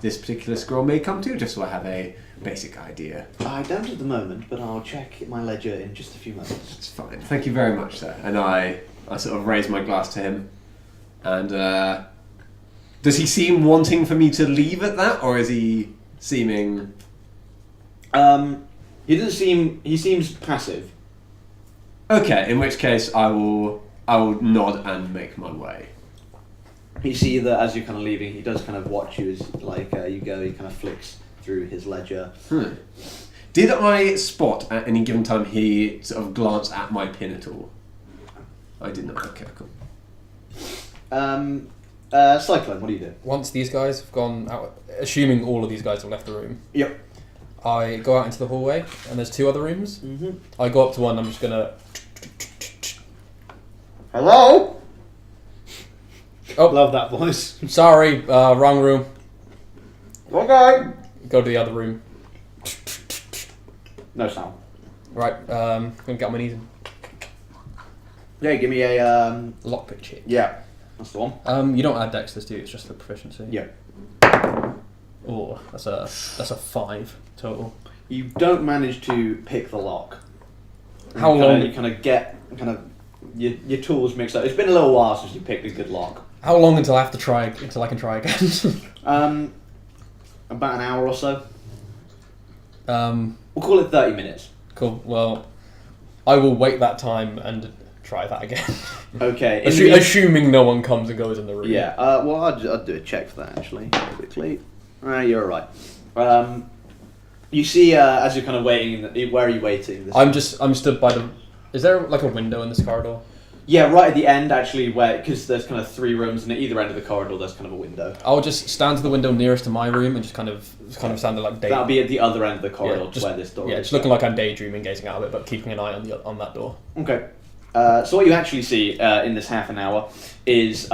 this particular scroll may come to, just so I have a basic idea? I don't at the moment, but I'll check my ledger in just a few moments. That's fine. Thank you very much, sir. And I sort of raise my glass to him, and does he seem wanting for me to leave at that, or is he seeming... He seems passive. Okay, in which case I will nod and make my way. You see that as you're kind of leaving, he does kind of watch you as you go. He kind of flicks through his ledger. Did I spot at any given time he sort of glanced at my pin at all? I did not. Okay, cool. Cyclone, what do you do? Once these guys have gone out, assuming all of these guys have left the room, Yep. I go out into the hallway, and there's 2 other rooms. Mm-hmm. I go up to one, I'm just gonna... Hello? Oh, Love that voice. sorry, wrong room. Okay. Go to the other room. No sound. Right, gonna get on my knees and... Yeah, give me a Lockpick check. Yeah, that's the one. You don't add dex to this, do you? It's just the proficiency. Yeah. Oh, that's a 5 total. You don't manage to pick the lock. How long? You kind of get your tools mixed up. It's been a little while since you picked a good lock. How long until I can try again? About an hour or so. We'll call it 30 minutes. Cool. Well, I will wait that time and try that again. Okay. Assuming no one comes and goes in the room. Yeah. Well, I'd do a check for that actually, quickly. You're alright. You see, as you're kind of waiting, where are you waiting? I'm stood by the. Is there like a window in this corridor? Yeah, right at the end, actually, because there's kind of 3 rooms, and at either end of the corridor, there's kind of a window. I'll just stand to the window nearest to my room and just kind of stand there like daydreaming. That'll be at the other end of the corridor, just, where this door is. Yeah, just looking like I'm daydreaming, gazing out of it, but keeping an eye on that door. Okay. So what you actually see in this half an hour is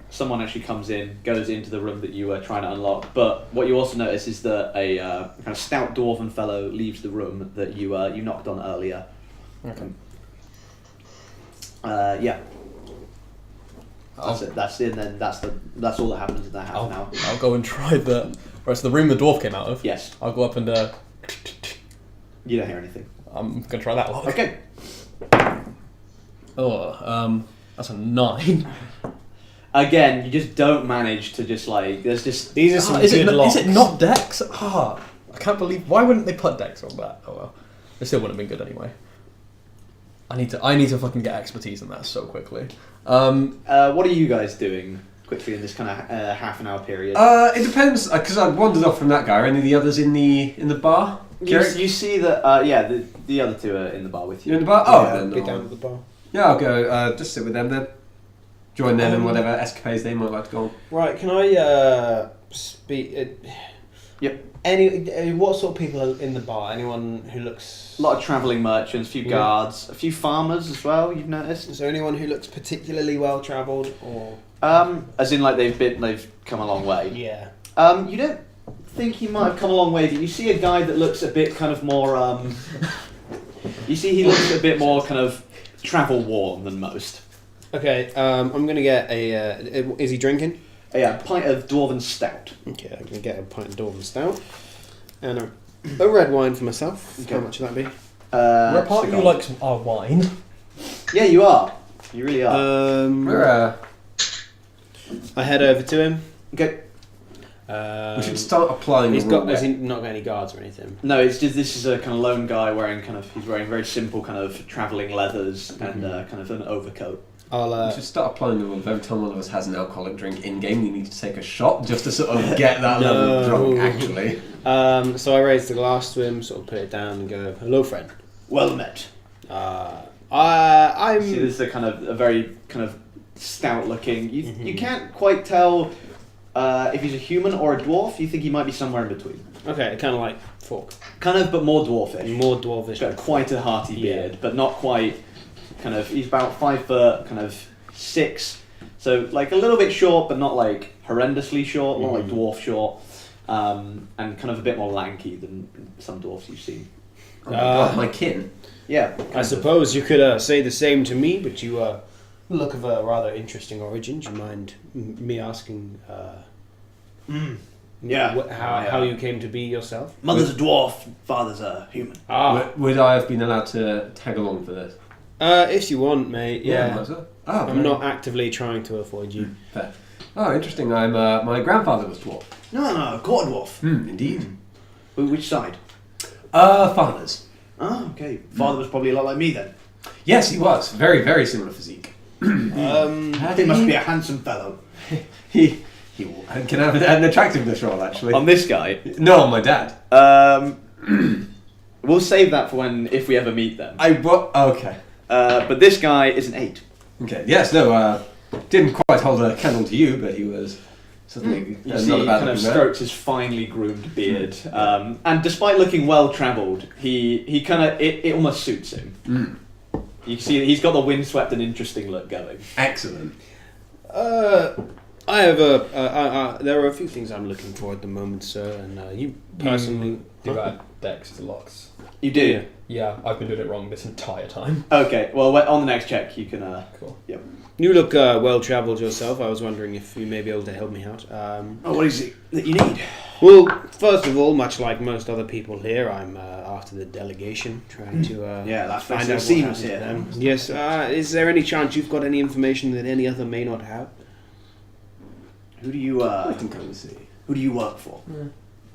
someone actually comes in, goes into the room that you were trying to unlock. But what you also notice is that a kind of stout dwarven fellow leaves the room that you knocked on earlier. Okay. Yeah. That's it. That's it. And then that's all that happens in that half an hour. I'll go and try the rest of the room the dwarf came out of. Yes. I'll go up and. You don't hear anything. I'm gonna try that lock. Okay. Oh, that's a 9. Again, you just don't manage to just like. There's just These are some is good locks. it not Dex? I can't believe. Why wouldn't they put Dex on that? Oh well, it still wouldn't have been good anyway. I need to fucking get expertise in that so quickly. What are you guys doing quickly in this kind of half an hour period? It depends, because I wandered off from that guy. Are any of the others in the bar? You see that? The other 2 are in the bar with you. You're in the bar? Oh, then Get down to the bar. yeah, I'll go. Just sit with them then. Join them in whatever escapades they might like to go on. Right, can I speak? Yep. What sort of people are in the bar? Anyone who looks... A lot of travelling merchants, a few guards, a few farmers as well. You've noticed. Is there anyone who looks particularly well travelled, or? As in like they've come a long way. Yeah. You don't think he might have come a long way. You see a guy that looks a bit kind of more. You see, he looks a bit more kind of travel worn than most. Okay. I'm gonna get a. Is he drinking? A pint of dwarven stout. Okay, I'm gonna get a pint of Dwarven Stout and a red wine for myself. Okay. How much would that be? What part of you likes our wine? Yeah, you are. You really are. I head over to him. Okay. We should start applying. Has he not got any guards or anything? No, it's just this is a kind of lone guy he's wearing very simple kind of travelling leathers and kind of an overcoat. We should start applying the rule of every time one of us has an alcoholic drink in game, we need to take a shot just to sort of get that level of drunk. Actually. So I raise the glass to him, sort of put it down, and go, "Hello, friend. Well met." I'm. See, this is a very kind of stout looking. You can't quite tell if he's a human or a dwarf. You think he might be somewhere in between. Okay, kind of like Fork. Kind of, but more dwarfish. More dwarfish. He's got quite a hearty beard, but not quite. Kind of, he's about 5 foot, kind of 6. So like a little bit short, but not like horrendously short, not like dwarf short, and kind of a bit more lanky than some dwarfs you've seen. Oh my god, my kin. Yeah. I suppose you could say the same to me, but you look of a rather interesting origin. Do you mind me asking? Yeah. How you came to be yourself? Mother's a dwarf, father's a human. Would I have been allowed to tag along for this? If you want, mate. Yeah. I'm not actively trying to avoid you. Fair. Oh, interesting. My grandfather was dwarf. No, quarter dwarf. Indeed. Which side? Father's. Oh, okay. Father was probably a lot like me then. Yes, he was. Very, very similar physique. He must be a handsome fellow. He can have an attractiveness roll, actually. On this guy? No, on my dad. We'll save that for if we ever meet them. Okay. But this guy is an 8. Okay, yes, no, didn't quite hold a candle to you, but he was certainly You see, not a he bad kind of looking man. strokes his finely groomed beard. And despite looking well travelled, he kind of, it almost suits him. Mm. You can see that he's got the windswept and interesting look going. Excellent. I have there are a few things I'm looking for at the moment, sir, and you personally... Do add Dex to locks. You do? Yeah, I've been doing it wrong this entire time. Okay, well, on the next check, you can... Cool. Yep. You look well-travelled yourself. I was wondering if you may be able to help me out. What is it that you need? Well, first of all, much like most other people here, I'm after the delegation, trying to that's find what out seems what happened to here. them. Yes, is there any chance you've got any information that any other may not have? Who do you, I can come and see. who do you work for?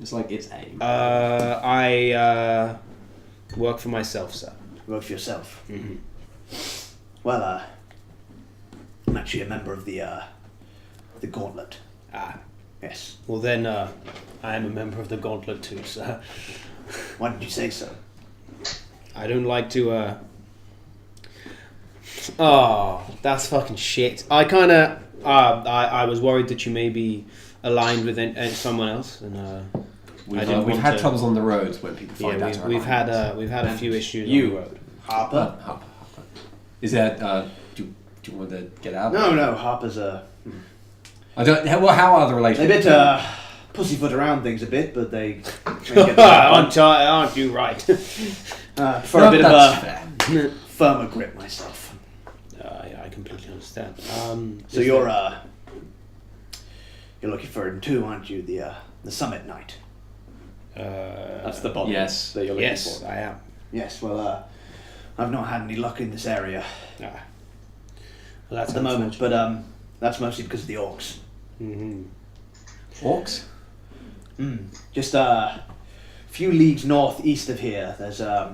It's like it's aim. I work for myself, sir. You work for yourself? Mm-hmm. Well, I'm actually a member of the Gauntlet. Ah, Yes. well then, I am a member of the Gauntlet too, sir. Why did you say so? I don't like to, Oh, that's fucking shit. I kinda, I was worried that you may be aligned with someone else, and We've had troubles on the roads when people find out. we've had a few issues on the road. Harper? Harper. Is that? Do you want to get out? No, Harper's I don't. Well, how are the they relations? bit pussyfoot around things a bit, but they get Aren't you right? for a bit of a firmer grip myself. I completely understand. So you're looking for him too, aren't you? The summit night. That's the body Yes. that you're looking Yes, for. I am. Yes. Well, I've not had any luck in this area Well, that's at the moment, but that's mostly because of the orcs. Mm-hmm. Orcs? Just a few leagues northeast of here, there's a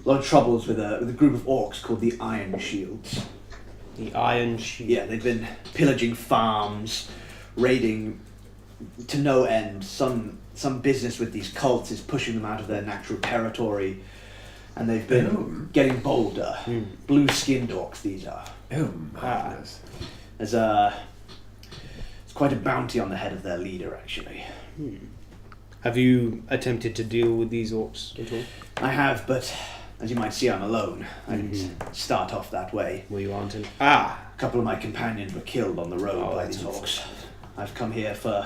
lot of troubles with a group of orcs called the Iron Shields. The Iron Shield. Yeah, they've been pillaging farms, raiding to no end. Some business with these cults is pushing them out of their natural territory, and they've been getting bolder. Blue-skinned orcs, these are. Oh, marvelous. There's it's quite a bounty on the head of their leader, actually. Have you attempted to deal with these orcs at all? I have, but as you might see, I'm alone. I didn't start off that way. Well, you aren't. A couple of my companions were killed on the road by that's these orcs. I've come here for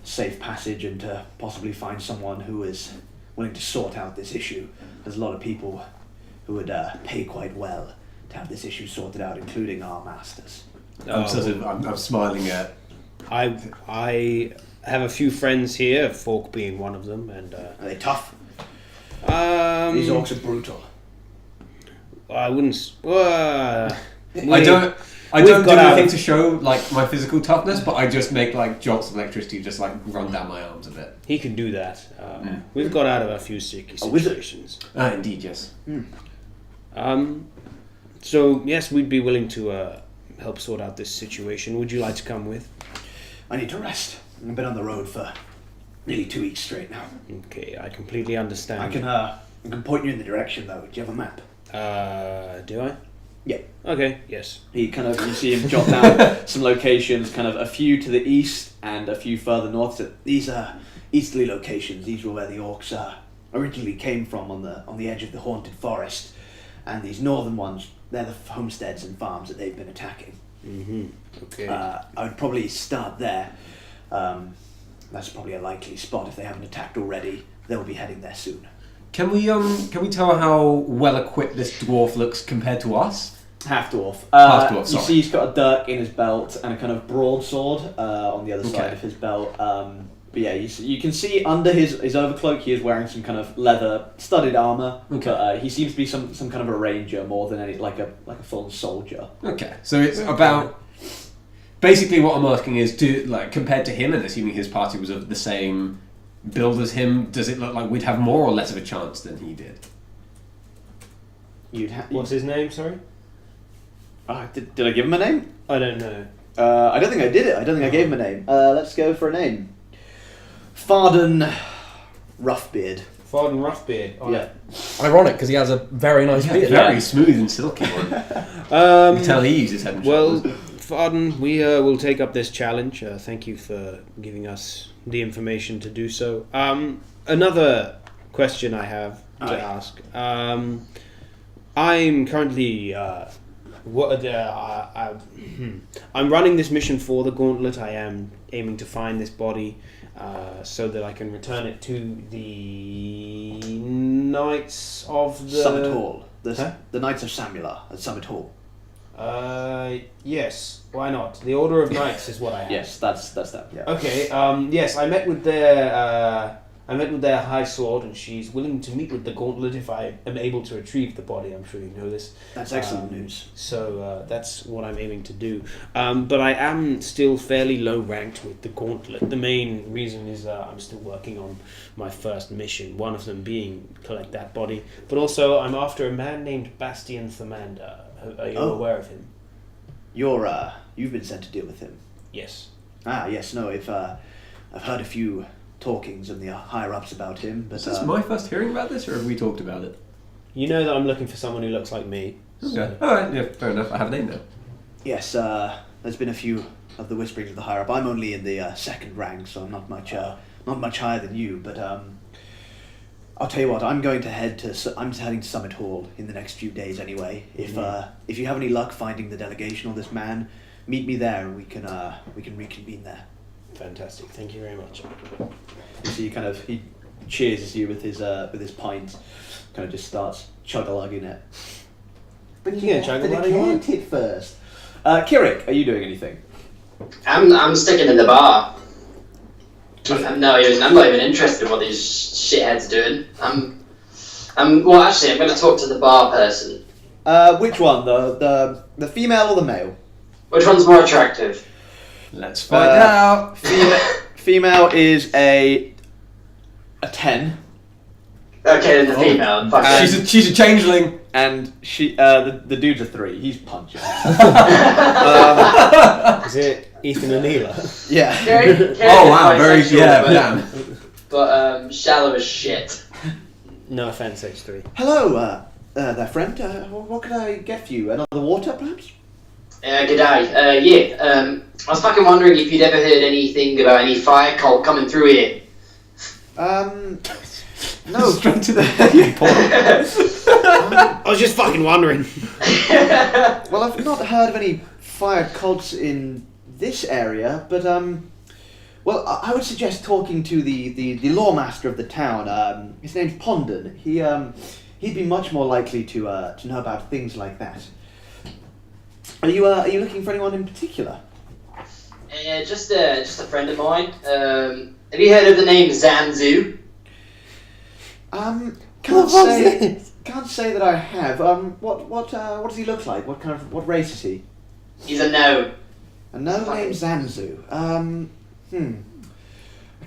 safe passage and to possibly find someone who is willing to sort out this issue. There's a lot of people who would pay quite well to have this issue sorted out, including our masters. I'm smiling at. I have a few friends here, Fork being one of them, and Are they tough? these These orcs are brutal. I wouldn't. I don't We've do got anything out- to show like my physical toughness, but I just make like jolts of electricity just like run down my arms a bit. He can do that. We've got out of a few sticky A wizard. situations. Indeed, yes. So yes, we'd be willing to help sort out this situation. Would you like to come with? I need to rest. I've been on the road for nearly 2 weeks straight now. Okay, I completely understand. I can point you in the direction though. Do you have a map? Do I? Yeah. Okay. Yes. You see him jot down some locations, kind of a few to the east and a few further north. So these are easterly locations. These were where the orcs originally came from, on the edge of the haunted forest. And these northern ones, they're the homesteads and farms that they've been attacking. Mm-hmm. Okay. I would probably start there. That's probably a likely spot. If they haven't attacked already, they'll be heading there soon. Can we tell how well equipped this dwarf looks compared to us? Half dwarf. Half dwarf, You sorry. see, he's got a dirk in his belt and a kind of broadsword on the other side of his belt. But yeah, you can see under his overcloak he is wearing some kind of leather studded armor. Okay. But he seems to be some kind of a ranger more than like a full soldier. Okay, so it's about basically what I'm asking is compared to him, and assuming his party was of the same build as him, does it look like we'd have more or less of a chance than he did? What's his name? Sorry. Did I give him a name? I don't know. I don't think I did it. I don't think I gave him a name. Let's go for a name. Farden Roughbeard. Farden Roughbeard. Yeah. Ironic, because he has a very nice beard. Very smooth and silky one. You can tell he uses Head and Well, Shoulders. Farden, we will take up this challenge. Thank you for giving us the information to do so. Another question I have to ask. I'm currently I'm running this mission for the Gauntlet. I am aiming to find this body so that I can return it to the Knights of the Summit Hall. The Knights of Samula at Summit Hall. Yes. Why not? The Order of Knights is what I have. Yes, that's that. Yeah. Okay. Yes, I met with their High Sword, and she's willing to meet with the Gauntlet if I am able to retrieve the body. I'm sure you know this. That's excellent news. So that's what I'm aiming to do. But I am still fairly low ranked with the Gauntlet. The main reason is I'm still working on my first mission. One of them being collect that body, but also I'm after a man named Bastian Thamander. Are you aware of him? You've been sent to deal with him. Yes. Ah, yes. No, I've heard a few talkings in the higher ups about him. But Is this my first hearing about this, or have we talked about it? You know that I'm looking for someone who looks like me. Okay. Alright, yeah, fair enough. I have a name now. yes, there's been a few of the whisperings of the higher up. I'm only in the second rank, so I'm not much higher than you. But I'll tell you what. I'm heading to Summit Hall in the next few days anyway. If you have any luck finding the delegation or this man, meet me there and we can reconvene there. Fantastic. Thank you very much. You see, he cheers you with his pint, kind of just starts chug-a-lugging it. But you have to decant it first. Kirik, are you doing anything? I'm sticking in the bar. I'm not even interested in what these shitheads are doing. I'm going to talk to the bar person. Which one, the female or the male? Which one's more attractive? Let's find out. Female is a 10. Okay, then the female. Fuck it. She's a changeling. And she the dude's a 3. He's punching. Is it Ethan and Neela? Yeah. Oh wow, very yeah. But shallow as shit. No offense, H3. Hello, there, friend. What can I get for you? Another water, perhaps? G'day. I was fucking wondering if you'd ever heard anything about any fire cult coming through here. No. Straight to the I was just fucking wondering. Well, I've not heard of any fire cults in this area, but well, I would suggest talking to the lawmaster of the town. His name's Pondon. He'd be much more likely to know about things like that. Are you looking for anyone in particular? Just a friend of mine. Have you heard of the name Zanzu? Can't say that I have. What does he look like? What race is he? He's a gnome. A gnome named Zanzu. I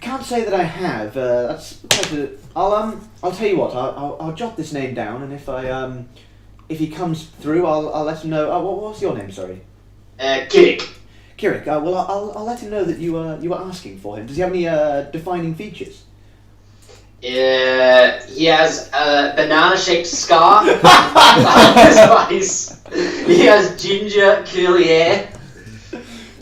can't say that I have. I'll tell you what. I'll jot this name down, and if he comes through, I'll let him know. What's your name? Sorry. Kirik. Kirik. Well, I'll let him know that you were asking for him. Does he have any defining features? He has a banana-shaped scar on his face. He has ginger, curly hair,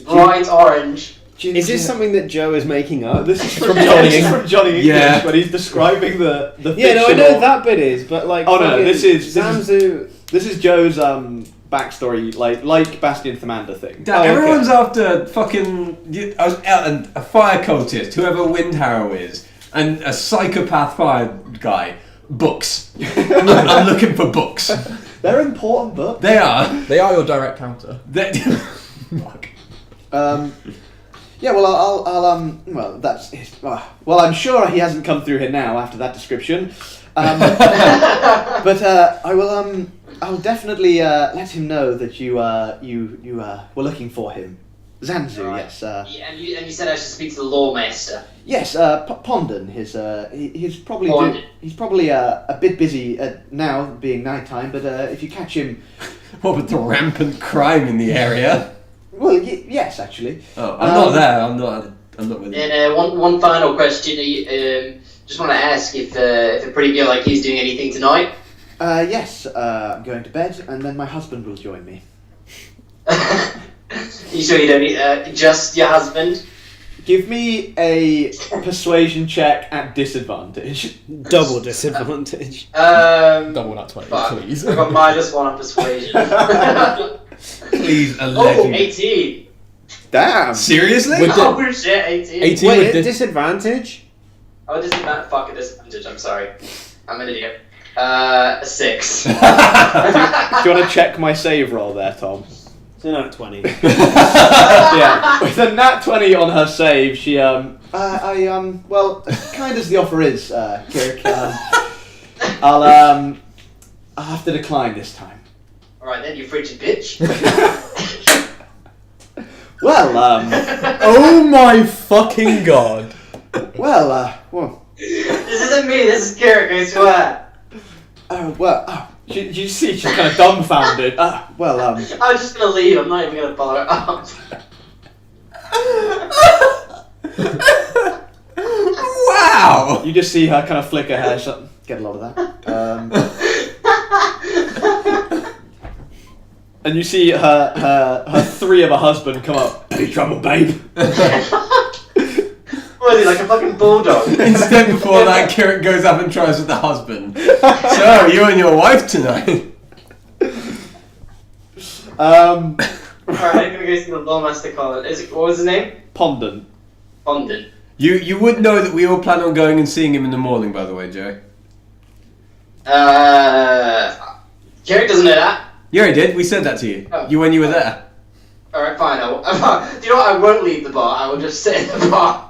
bright orange. Is this something that Joe is making up? This is from Johnny English, Yeah. when he's describing the Yeah, no, I know that bit is, but like. Oh no, this is Zanzu. This is Joe's backstory, like Bastian Thamander thing. Dad, everyone's after fucking a fire cultist, whoever Windharrow is, and a psychopath fire guy. Books. I'm looking for books. They're important books. They are. They are your direct counter. Fuck. Yeah, well, well, that's his, well, I'm sure he hasn't come through here now after that description. But I will, I'll definitely let him know that you were looking for him. Zanzu, Right. yes. Yeah, and you said I should speak to the lawmaster. Yes, Pondon. He's probably Pondon. he's probably a bit busy now, being nighttime. But if you catch him, What with the rampant crime in the area? Well, yes, actually. Oh, I'm not there. I'm not with you. And one final question. Just want to ask if a pretty girl like you's doing anything tonight. Yes. I'm going to bed, and then my husband will join me. You sure you don't need just your husband? Give me a persuasion check at disadvantage. Double disadvantage. Double that 20, Fuck. please. I've got -1 on persuasion. Please, a Oh, legend. 18. Damn. Seriously? With Oh shit, 18. 18 Wait, with disadvantage? Oh, disadvantage. I'm sorry. I'm an idiot. A 6. Do you want to check my save roll there, Tom? It's a nat 20. Yeah. With a nat 20 on her save, she well, kind as the offer is, Kirik, I'll have to decline this time. Alright then, you frigid bitch. Well, Oh my fucking god. well. This isn't me, this is Kirik, I swear. You see, she's kind of dumbfounded. I was just gonna leave, I'm not even gonna follow it up. Wow! You just see her kind of flick her hair. So, get a lot of that. And you see her three of her husband come up. Any trouble, babe? What is he, like a fucking bulldog? Instead, before that, Kirik goes up and tries with the husband. So, you and your wife tonight? Alright, I'm gonna go see the Lawmaster Colin. What was his name? Pondon. Fondant. You would know that we all plan on going and seeing him in the morning, by the way, Joe. Kirik doesn't know that. Yeah, he did. We said that to you. Oh. When you were there. Alright, fine. Do you know what? I won't leave the bar. I will just sit in the bar.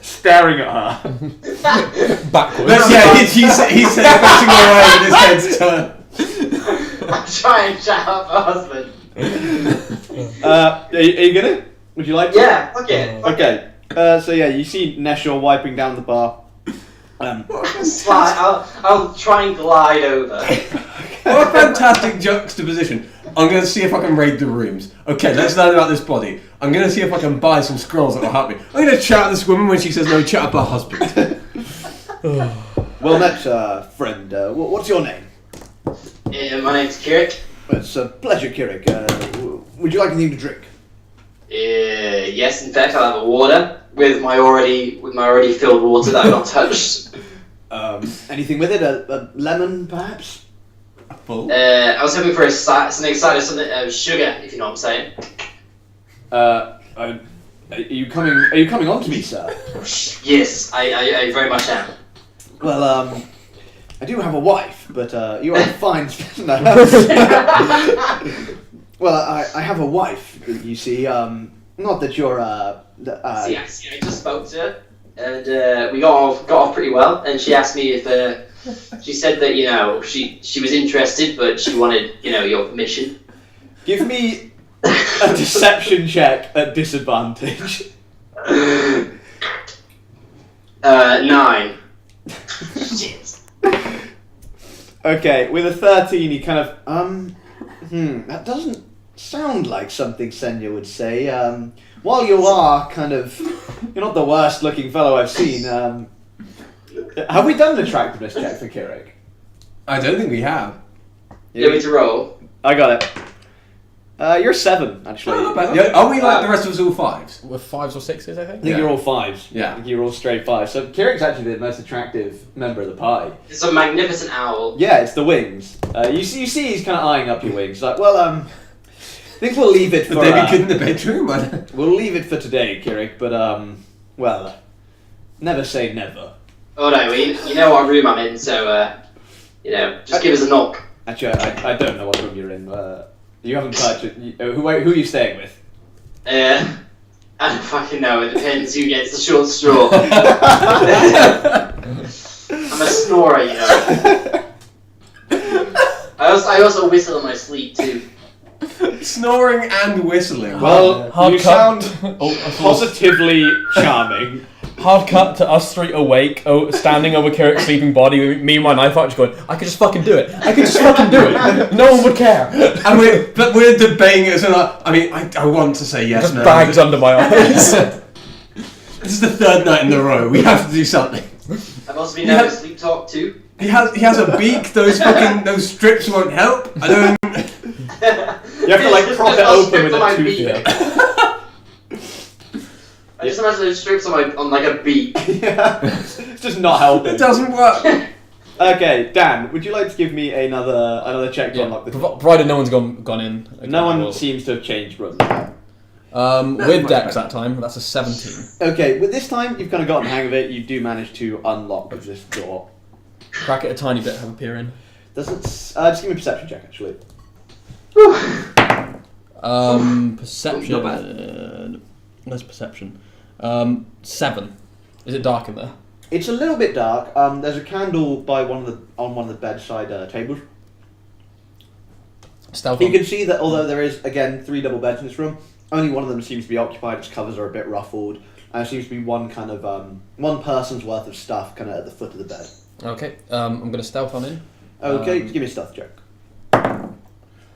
Staring at her. Backwards. But yeah, he's facing away with his head's turned. I'll try and chat up my husband. Are you gonna? Would you like to? Yeah, okay. Okay. So yeah, you see Neshor wiping down the bar. Slide. I'll try and glide over. What a fantastic juxtaposition. I'm going to see if I can raid the rooms. Okay, let's learn about this body. I'm going to see if I can buy some scrolls that will help me. I'm going to chat with this woman when she says no, chat up her husband. Well met, friend. What's your name? My name's Kirik. It's a pleasure, Kirik. Would you like anything to drink? Yes, in fact, I'll have a water with my already filled water that I've not touched. Anything with it? A lemon, perhaps? Full. I was hoping for something sugar, if you know what I'm saying. Are you coming on to me, sir? Yes, I very much am. Well, I do have a wife, but you are a fine. No. Well, I have a wife. You see, not that you're See, I just spoke to her, and we got off pretty well. And she asked me if she said that she was interested, but she wanted your permission. Give me a deception check at disadvantage. 9. Shit. Okay, with a 13, he kind of that doesn't sound like something Senya would say. While you are you're not the worst looking fellow I've seen. Have we done an attractiveness check for Kirik? I don't think we have. You want me to roll? I got it. You're 7, actually. Oh, not bad. Yeah, are we like the rest of us all 5s? With 5s or 6s, I think. I think you're all 5s. Yeah. I think you're all straight 5s. So Kirik's actually the most attractive member of the party. It's a magnificent owl. Yeah, it's the wings. You see he's kind of eyeing up your wings. Like, well, I think we'll leave it for... Would they be good in the bedroom? We'll leave it for today, Kirik, but, well, never say never. Oh no, you know what room I'm in, so, just give us a knock. Actually, I don't know what room you're in. You haven't touched it. Who are you staying with? I don't fucking know, it depends who gets the short straw. I'm a snorer, I also whistle in my sleep, too. Snoring and whistling. Well, Hard you cut. sound positively charming. Hard cut to us three awake, standing over Kirik's sleeping body, me and my knife out, just going, I could just fucking do it. I could just fucking do it. No one would care. And we're debating it, so I want to say yes, Just no. bags under my eyes. This is the third night in a row. We have to do something. I've also been having sleep talk too. He has a beak. Those strips won't help. I don't. You have to like prop it open with a tooth. Yeah. I just imagine those strips on like a beak. Yeah. It's just not helping. It doesn't work. Okay, Dan, would you like to give me another check to unlock the door? Provided no one's gone in. Okay, No one seems to have changed rooms. With Dex that time, that's a 17. Okay, with this time you've kind of gotten the hang of it. You do manage to unlock this door. Crack it a tiny bit, have a peer in. Doesn't just give me a perception check actually. Perception. Where's perception? 7. Is it dark in there? It's a little bit dark. There's a candle by one of the bedside tables. Stealth. You can see that although there is again 3 double beds in this room, only one of them seems to be occupied. Its covers are a bit ruffled, and there seems to be one person's worth of stuff kind of at the foot of the bed. Okay, I'm going to stealth on in. Okay, give me a stealth check.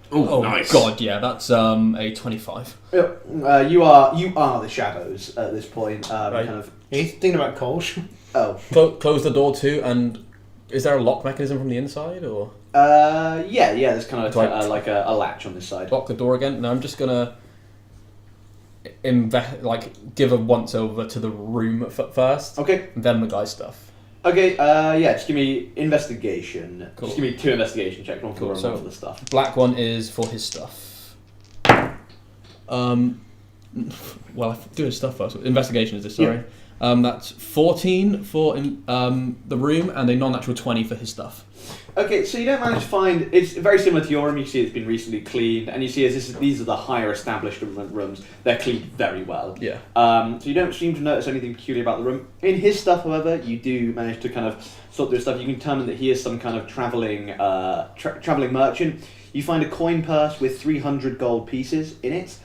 Oh, nice. God, yeah, that's a 25. You are the shadows at this point. Right. Kind of. He's thinking about Kolsch. Oh. Close the door too, and is there a lock mechanism from the inside, or? Yeah. There's kind of like a latch on this side. Lock the door again. No, I'm just gonna give a once over to the room first. Okay. And then the guy's stuff. Okay. Just give me investigation. Cool. Just give me 2 investigation checks. One for the room, So one for the stuff. Black one is for his stuff. Well, I do his stuff first. Investigation is this? Sorry. Yeah. That's 14 for the room and a non-natural 20 for his stuff. Okay, so you don't manage to find. It's very similar to your room. You see, it's been recently cleaned, and you see these are the higher established rooms. They're cleaned very well. Yeah. So you don't seem to notice anything peculiar about the room. In his stuff, however, you do manage to kind of sort through stuff. You can determine that he is some kind of traveling merchant. You find a coin purse with 300 gold pieces in it,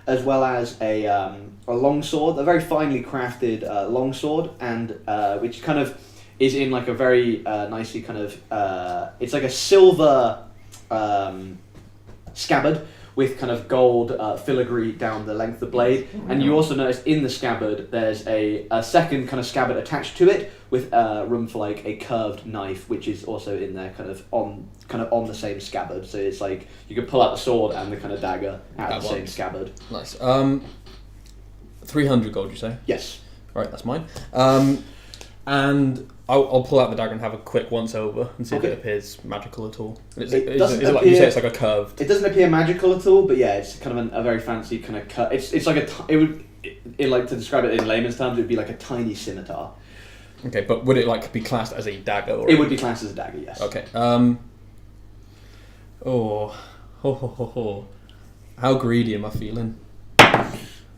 as well as a longsword, a very finely crafted longsword, and which kind of is in like a very nicely kind of it's like a silver scabbard with kind of gold filigree down the length of the blade, and you also notice in the scabbard there's a second kind of scabbard attached to it with room for like a curved knife, which is also in there kind of on the same scabbard. So it's like you could pull out the sword and the kind of dagger out of the same scabbard. Nice. 300 gold, you say? Yes. Right, that's mine. And I'll pull out the dagger and have a quick once over and see if it appears magical at all. Is it like you say? It's like a curved. It doesn't appear magical at all, but yeah, it's kind of a very fancy kind of cut. It's like to describe it in layman's terms, it would be like a tiny scimitar. Okay, but would it like be classed as a dagger? Or it would be classed as a dagger, yes. Okay. How greedy am I feeling?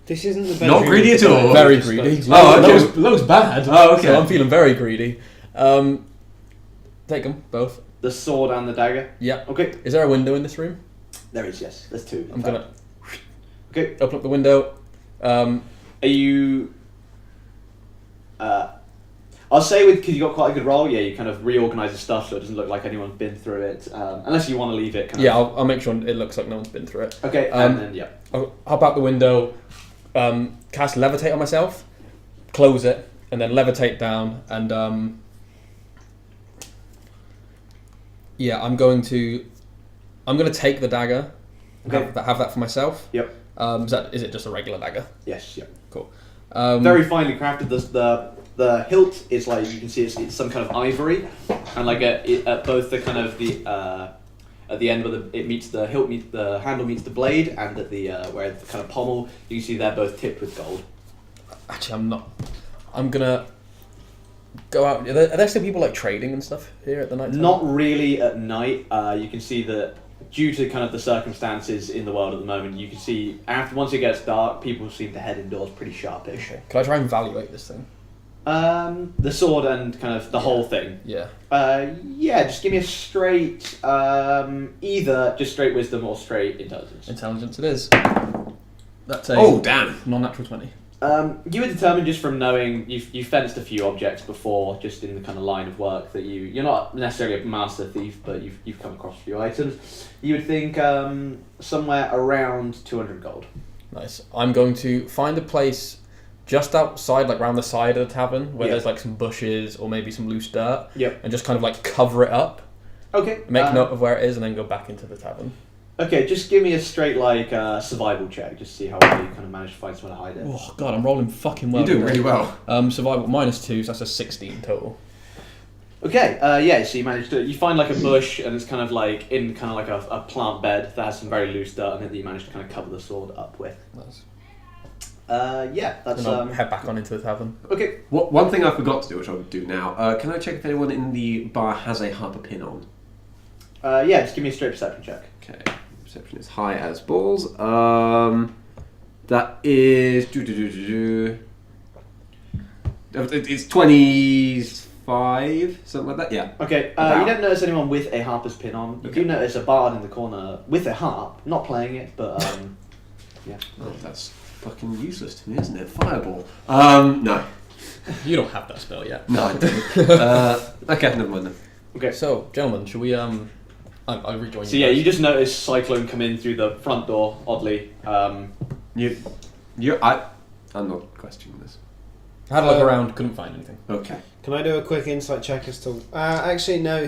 This isn't the best. Not greedy at all. Very greedy. Oh, okay. Looks bad. Oh, okay. So I'm feeling very greedy. Take them both. The sword and the dagger. Yeah. Okay. Is there a window in this room? There is, yes. There's 2. I'm gonna. Okay. Open up the window. Are you? I'll say because you got quite a good roll. Yeah, you kind of reorganise the stuff so it doesn't look like anyone's been through it. Unless you want to leave it. I'll make sure it looks like no one's been through it. Okay. And then yeah. I'll hop out the window. Cast levitate on myself, close it, and then levitate down, and I'm going to take the dagger, Okay. have that for myself. Yep. Is it just a regular dagger? Yes. Yep. Cool. Very finely crafted. The hilt is like you can see it's some kind of ivory, and like at both the kind of the at the end where the handle meets the blade, and at the where the kind of pommel, you can see they're both tipped with gold. Actually, I'm gonna go out. Are there still people like trading and stuff here at the night time? Not really at night. You can see that due to kind of the circumstances in the world at the moment, you can see once it gets dark, people seem to head indoors pretty sharpish. Okay. Can I try and evaluate this thing? The sword and kind of the whole thing. Yeah. Just give me a straight, either just straight wisdom or straight intelligence. Intelligence it is. That's a Oh, damn. non-natural 20. You were determined just from knowing you fenced a few objects before, just in the kind of line of work that you're not necessarily a master thief, but you've come across a few items. You would think somewhere around 200 gold. Nice. I'm going to find a place just outside, like around the side of the tavern, where there's like some bushes or maybe some loose dirt, and just kind of like cover it up. Okay. Make note of where it is, and then go back into the tavern. Okay, just give me a straight survival check, just see how well you kind of manage to find somewhere to hide it. Oh god, I'm rolling fucking well. You're doing really well. Survival -2, so that's a 16 total. Okay, so you find like a bush, and it's kind of like in kind of like a plant bed that has some very loose dirt on it that you manage to kind of cover the sword up with. Nice. That's. And I'll head back on into the tavern. Okay. One thing I forgot to do, which I'll do now. Can I check if anyone in the bar has a harper pin on? Just give me a straight perception check. Okay, perception is high as balls. That is It's 25, something like that. Yeah. Okay. You don't notice anyone with a harper's pin on. You do notice a bard in the corner with a harp, not playing it, but yeah. Oh, that's fucking useless to me, isn't it? Fireball. No. You don't have that spell yet. No, I don't. Okay, never mind then. Okay. So, gentlemen, should we I'll rejoin you. So you just notice Cyclone come in through the front door. Oddly. I'm not questioning this. Had a look around, couldn't find anything. Okay. Can I do a quick insight check as to... actually, no.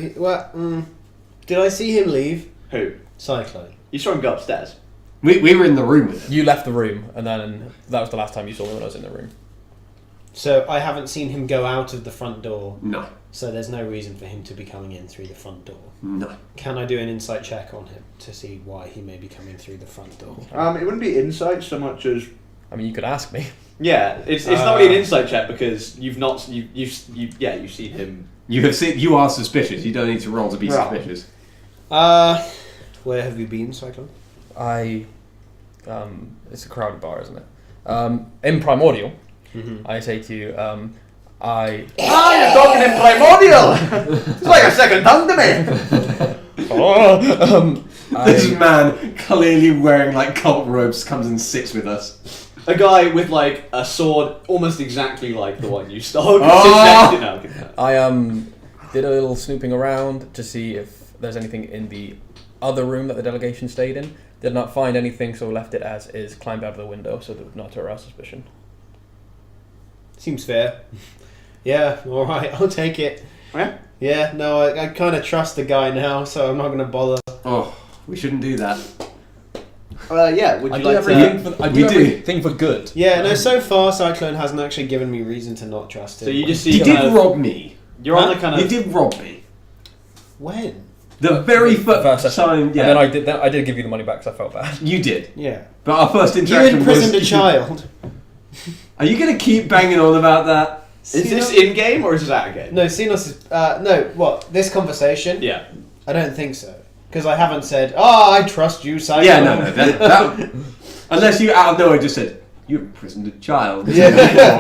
Did I see him leave? Who? Cyclone. You saw him go upstairs. We were in the room with him. You left the room, and then that was the last time you saw me when I was in the room. So I haven't seen him go out of the front door. No. So there's no reason for him to be coming in through the front door. No. Can I do an insight check on him to see why he may be coming through the front door? It wouldn't be insight so much as. I mean, you could ask me. Yeah, it's not really an insight check because you've seen him. You are suspicious. You don't need to roll to be suspicious. Where have you been, Cyclone? It's a crowded bar, isn't it? In Primordial, I say to you, you're talking in Primordial! It's like a second tongue to me! This man, clearly wearing like cult robes, comes and sits with us. A guy with like a sword almost exactly like the one you stole. I did a little snooping around to see if there's anything in the other room that the delegation stayed in. Did not find anything, so left it as is, climbed out of the window so that not to arouse suspicion. Seems fair. Yeah, alright, I'll take it. Yeah? Yeah, no, I kind of trust the guy now, so I'm not going to bother. Oh, we shouldn't do that. Would you like to... I do everything for good. Yeah, no, so far Cyclone hasn't actually given me reason to not trust him. So you just see... You did rob me. You're on the kind of... You did rob me. When? The very first time, yeah. And then I did give you the money back because I felt bad. You did. Yeah. But our first You interaction imprisoned a child. Are you going to keep banging on about that? Is this in-game or is this out-of-game? No, Xenos is... This conversation? Yeah. I don't think so. Because I haven't said, I trust you, Cyclone. Yeah, no. That, unless you out of nowhere just said, you imprisoned a child. Yeah.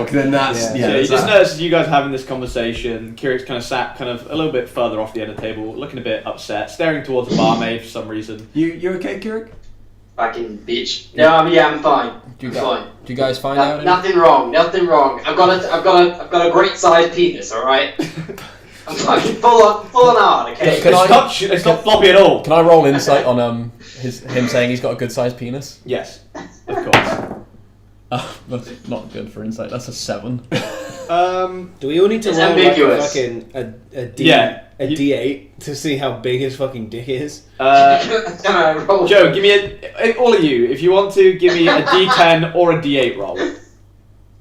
Then that's... Yeah, you just notice you guys having this conversation. Kirik's kind of sat kind of a little bit further off the end of the table, looking a bit upset, staring towards a barmaid for some reason. You okay, Kirik? Fucking bitch. No, I'm fine. Fine. Do you guys find out? Nothing wrong. I've got a great sized penis. All right. I'm fucking full on hard. Okay. It's not floppy at all. Can I roll insight on him saying he's got a good sized penis? Yes, of course. That's not good for insight. That's a 7. Do we all need to roll ambiguous. like a D8 to see how big his fucking dick is? Joe, give me all of you, if you want to, give me a D10 or a D8 roll.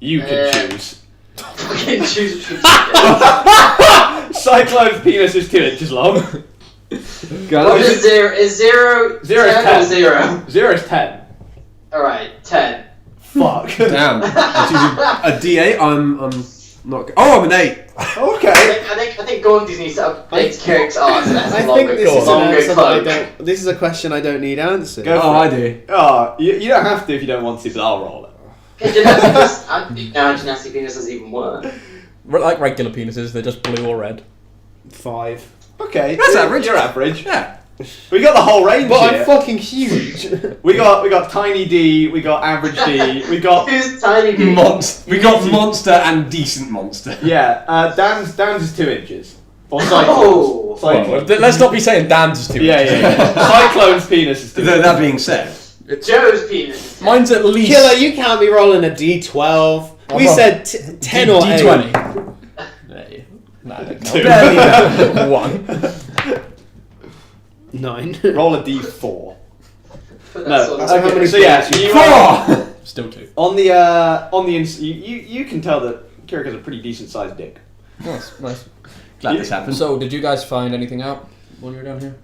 You can choose. Fucking choose. Cyclone's penis is 2 inches long. What is zero? Is zero 0 is 10 10. or 0? 0 is 10. Alright, 10. Fuck. Damn. A D8, I'm not... Oh, I'm an 8. Okay. I think Gordon needs to update Kirik's art. So that's I think this is an longer answer cloak. that this is a question I don't need answered. Go for I it. do. Oh, you don't have to if you don't want to, but I'll roll it. Gymnastic penis is even worse. Like regular penises, they're just blue or red. 5. Okay. That's average. You're average. Yeah. We got the whole range But here. I'm fucking huge. We got tiny D, we got average D, we got Who's tiny D? We got monster and decent monster. Dan's is 2 inches. Or Oh. Cyclone. Well, let's not be saying Dan's is too. Yeah. Cyclone's penis is 2 inches. That being said, Joe's penis. Mine's at least Killer, you can't be rolling a D12. We Oh. said 10 or 8. D20. Hey, no, Two. barely that. 1. 9. Roll a D4. But No, that's how many so yeah, points you, 4! Still 2. on the you can tell that Kirik has a pretty decent sized dick. Nice. Glad this happened. So, did you guys find anything out when you were down here?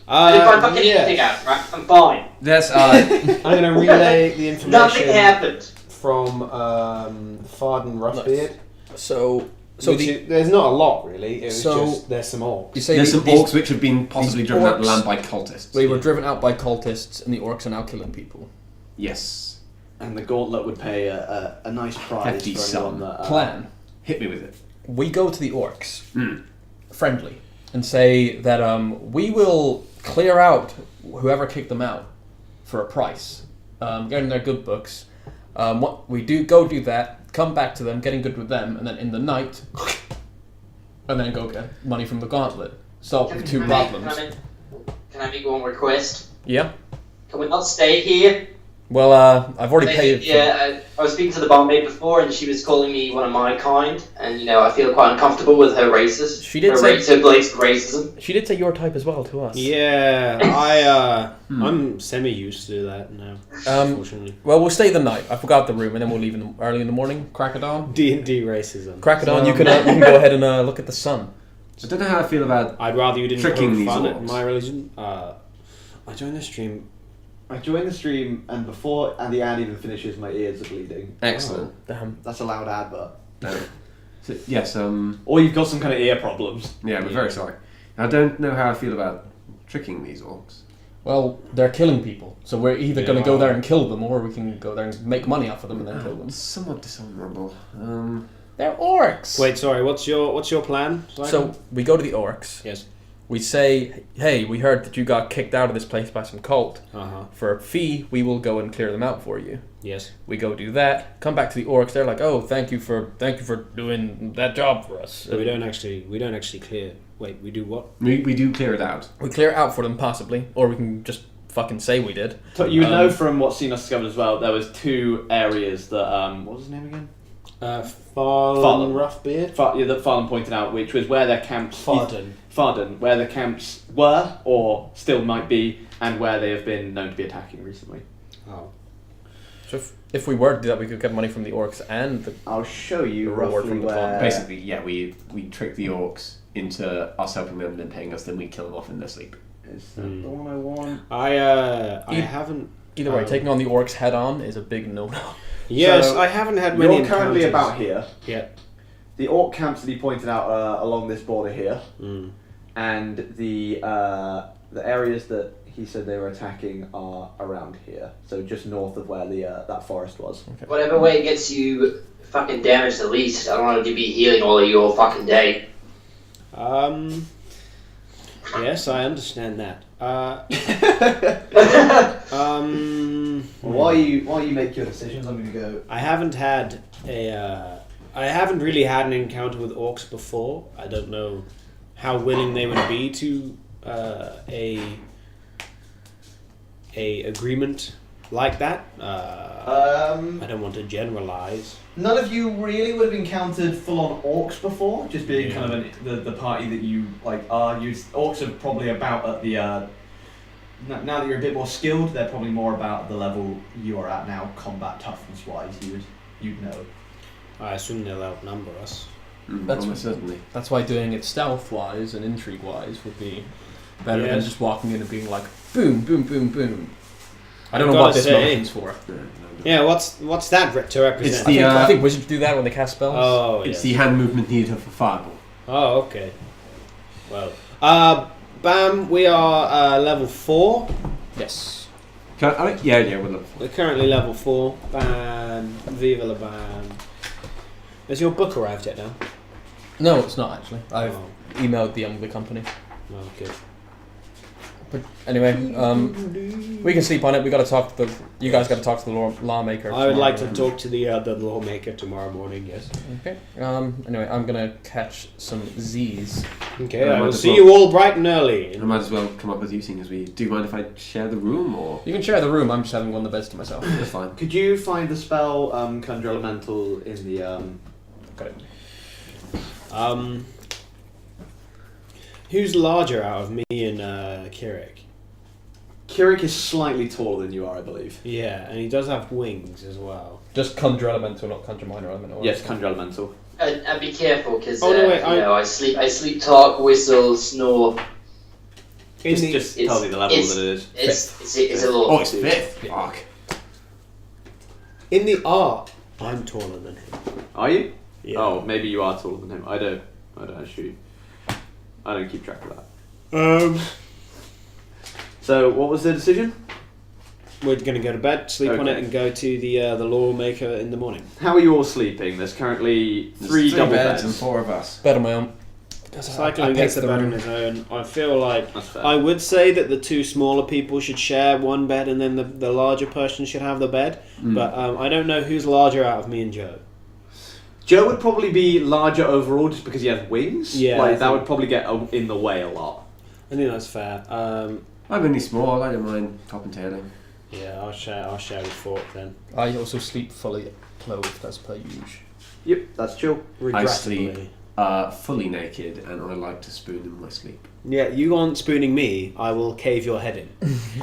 I didn't find fucking anything out, right? I'm fine. That's I'm going to relay the information Nothing happened. from Farden Roughbeard. So There's not a lot really. It was So- just there's some orcs. you say There's some these- orcs which have been possibly these driven out of the orcs- land by cultists. They were driven out by cultists, and the orcs are now killing people. Yes. And the gauntlet would pay a nice prize Hefty for anyone sum. that Plan: Hit me with it. we go to the orcs, Mm. friendly, and say that we will clear out whoever kicked them out for a price, getting their good books. What we do that. Come back to them, getting good with them, and then in the night, and then go get money from the gauntlet. Solve the 2 problems. Can I make one request? Yeah. Can we not stay here? Well, I've already paid. Yeah, I was speaking to the barmaid before, and she was calling me one of my kind, and I feel quite uncomfortable with her races. She did her say- her blatant racism. She did say your type as well to us. Yeah, I'm semi used to that now. Unfortunately, Well, we'll stay the night. I forgot the room, and then we'll leave early in the morning. Crack of dawn. D&D racism. Crack of dawn. You can go ahead and look at the sun. I don't know how I feel about I'd rather you didn't Tricking poke these fun at orcs. my religion. I joined the stream. I joined the stream, and before the ad even finishes, my ears are bleeding. excellent. Damn. That's a loud advert. No. So, yes, Or you've got some kind of ear problems. yeah, we're very sorry. I don't know how I feel about tricking these orcs. Well, they're killing people, so we're either going to go Yeah. there and kill them, or we can go there and make money off of them and then kill them. It's somewhat dishonorable. They're orcs. Wait, sorry. What's your plan? So we go to the orcs. yes. We say, "Hey, we heard that you got kicked out of this place by some cult. For a fee, we will go and clear them out for you." Yes. We go do that. Come back to the orcs. They're like, "Oh, thank you for doing that job for us." So we don't actually clear. Wait, we do what? We do clear it out. We clear it out for them possibly, or we can just fucking say we did. So you would know from what Cenos discovered as well, there was 2 areas that, what was his name again? Farden Roughbeard. That Farlan pointed out, which was where their camps... Farden, where the camps were, or still might be, and where they have been known to be attacking recently. Oh. So if we were to do that, we could get money from the orcs and the. I'll show you The reward roughly from the where... farm. Basically, yeah, we trick the orcs into us helping them and then paying us, then we kill them off in their sleep. Is that the one I want? I haven't. Either way, taking on the orcs head on is a big no-no. Yes, So, I haven't had many. You're currently encounters. about here. Yeah. The orc camps that he pointed out are along this border here, Mm. and the areas that he said they were attacking are around here, so just north of where the that forest was. Whatever way gets you fucking damaged the least. I don't want to be healing all of you all fucking day. Yes, I understand that. While you make your decisions, I'm going to go. I haven't really had an encounter with orcs before. I don't know how willing they would be to a agreement like that. I don't want to generalize. None of you really would have encountered full-on orcs before, just being Yeah. kind of the party that you are. Orcs are probably about at the. Now that you're a bit more skilled, they're probably more about the level you are at now, combat toughness wise. You'd know. I assume they'll outnumber us. That's Almost certainly. That's why doing it stealth-wise and intrigue-wise would be better than Yes. just walking in and being like, boom, boom, boom, boom. I don't I've know what gotta this say- motion's for. Yeah, what's that to represent? It's I the- think wizards do that when they cast spells. Oh, It's yes. the hand movement needed for fireball. Oh, okay. Well, Bam, we are level 4. Yes. Yeah, we're level 4. We're currently level 4. Bam, viva la bam. Has your book arrived yet now? No, it's not actually. I've Oh, emailed the company. well, good. But anyway, we can sleep on it. We got to talk to the. You guys got to talk to the lawmaker. I would like to talk to the lawmaker tomorrow morning. Yes. Okay. Anyway, I'm gonna catch some Z's. Okay. I will see you all bright and early. I might as well come up with you, seeing as we. Do you mind if I share the room, or? You can share the room. I'm just having one of the beds to myself. That's fine. Could you find the spell Conjure Elemental in the Got it. Who's larger out of me and Kirik? Kirik is slightly taller than you are, I believe. Yeah, and he does have wings as well. Just conjure elemental, not conjure minor elemental. Yes, Conjure Elemental. And be careful, because I sleep, talk, whistle, snore. Just tell me the level that it is. It's a little. Oh, it's 5th. Fuck. In the art, I'm taller than him. Are you? Yeah. Oh, maybe you are taller than him. I don't actually. I don't keep track of that. So, what was the decision? We're going to go to bed, sleep on it, and go to the lawmaker in the morning. How are you all sleeping? There's currently three double beds and 4 of us. Bed on my own. Cyclone gets the bed on his own. I feel like That's fair. I would say that the 2 smaller people should share one bed, and then the larger person should have the bed. But I don't know who's larger out of me and Joe. Joe would probably be larger overall just because he has wings. Yeah, like that would probably get in the way a lot. I think that's fair. I'm only small. I don't mind top and tailing. Yeah, I'll share with Fork then. I also sleep fully clothed as per usual. Yep, that's chill. I sleep fully naked, and I like to spoon in my sleep. Yeah, you aren't spooning me. I will cave your head in.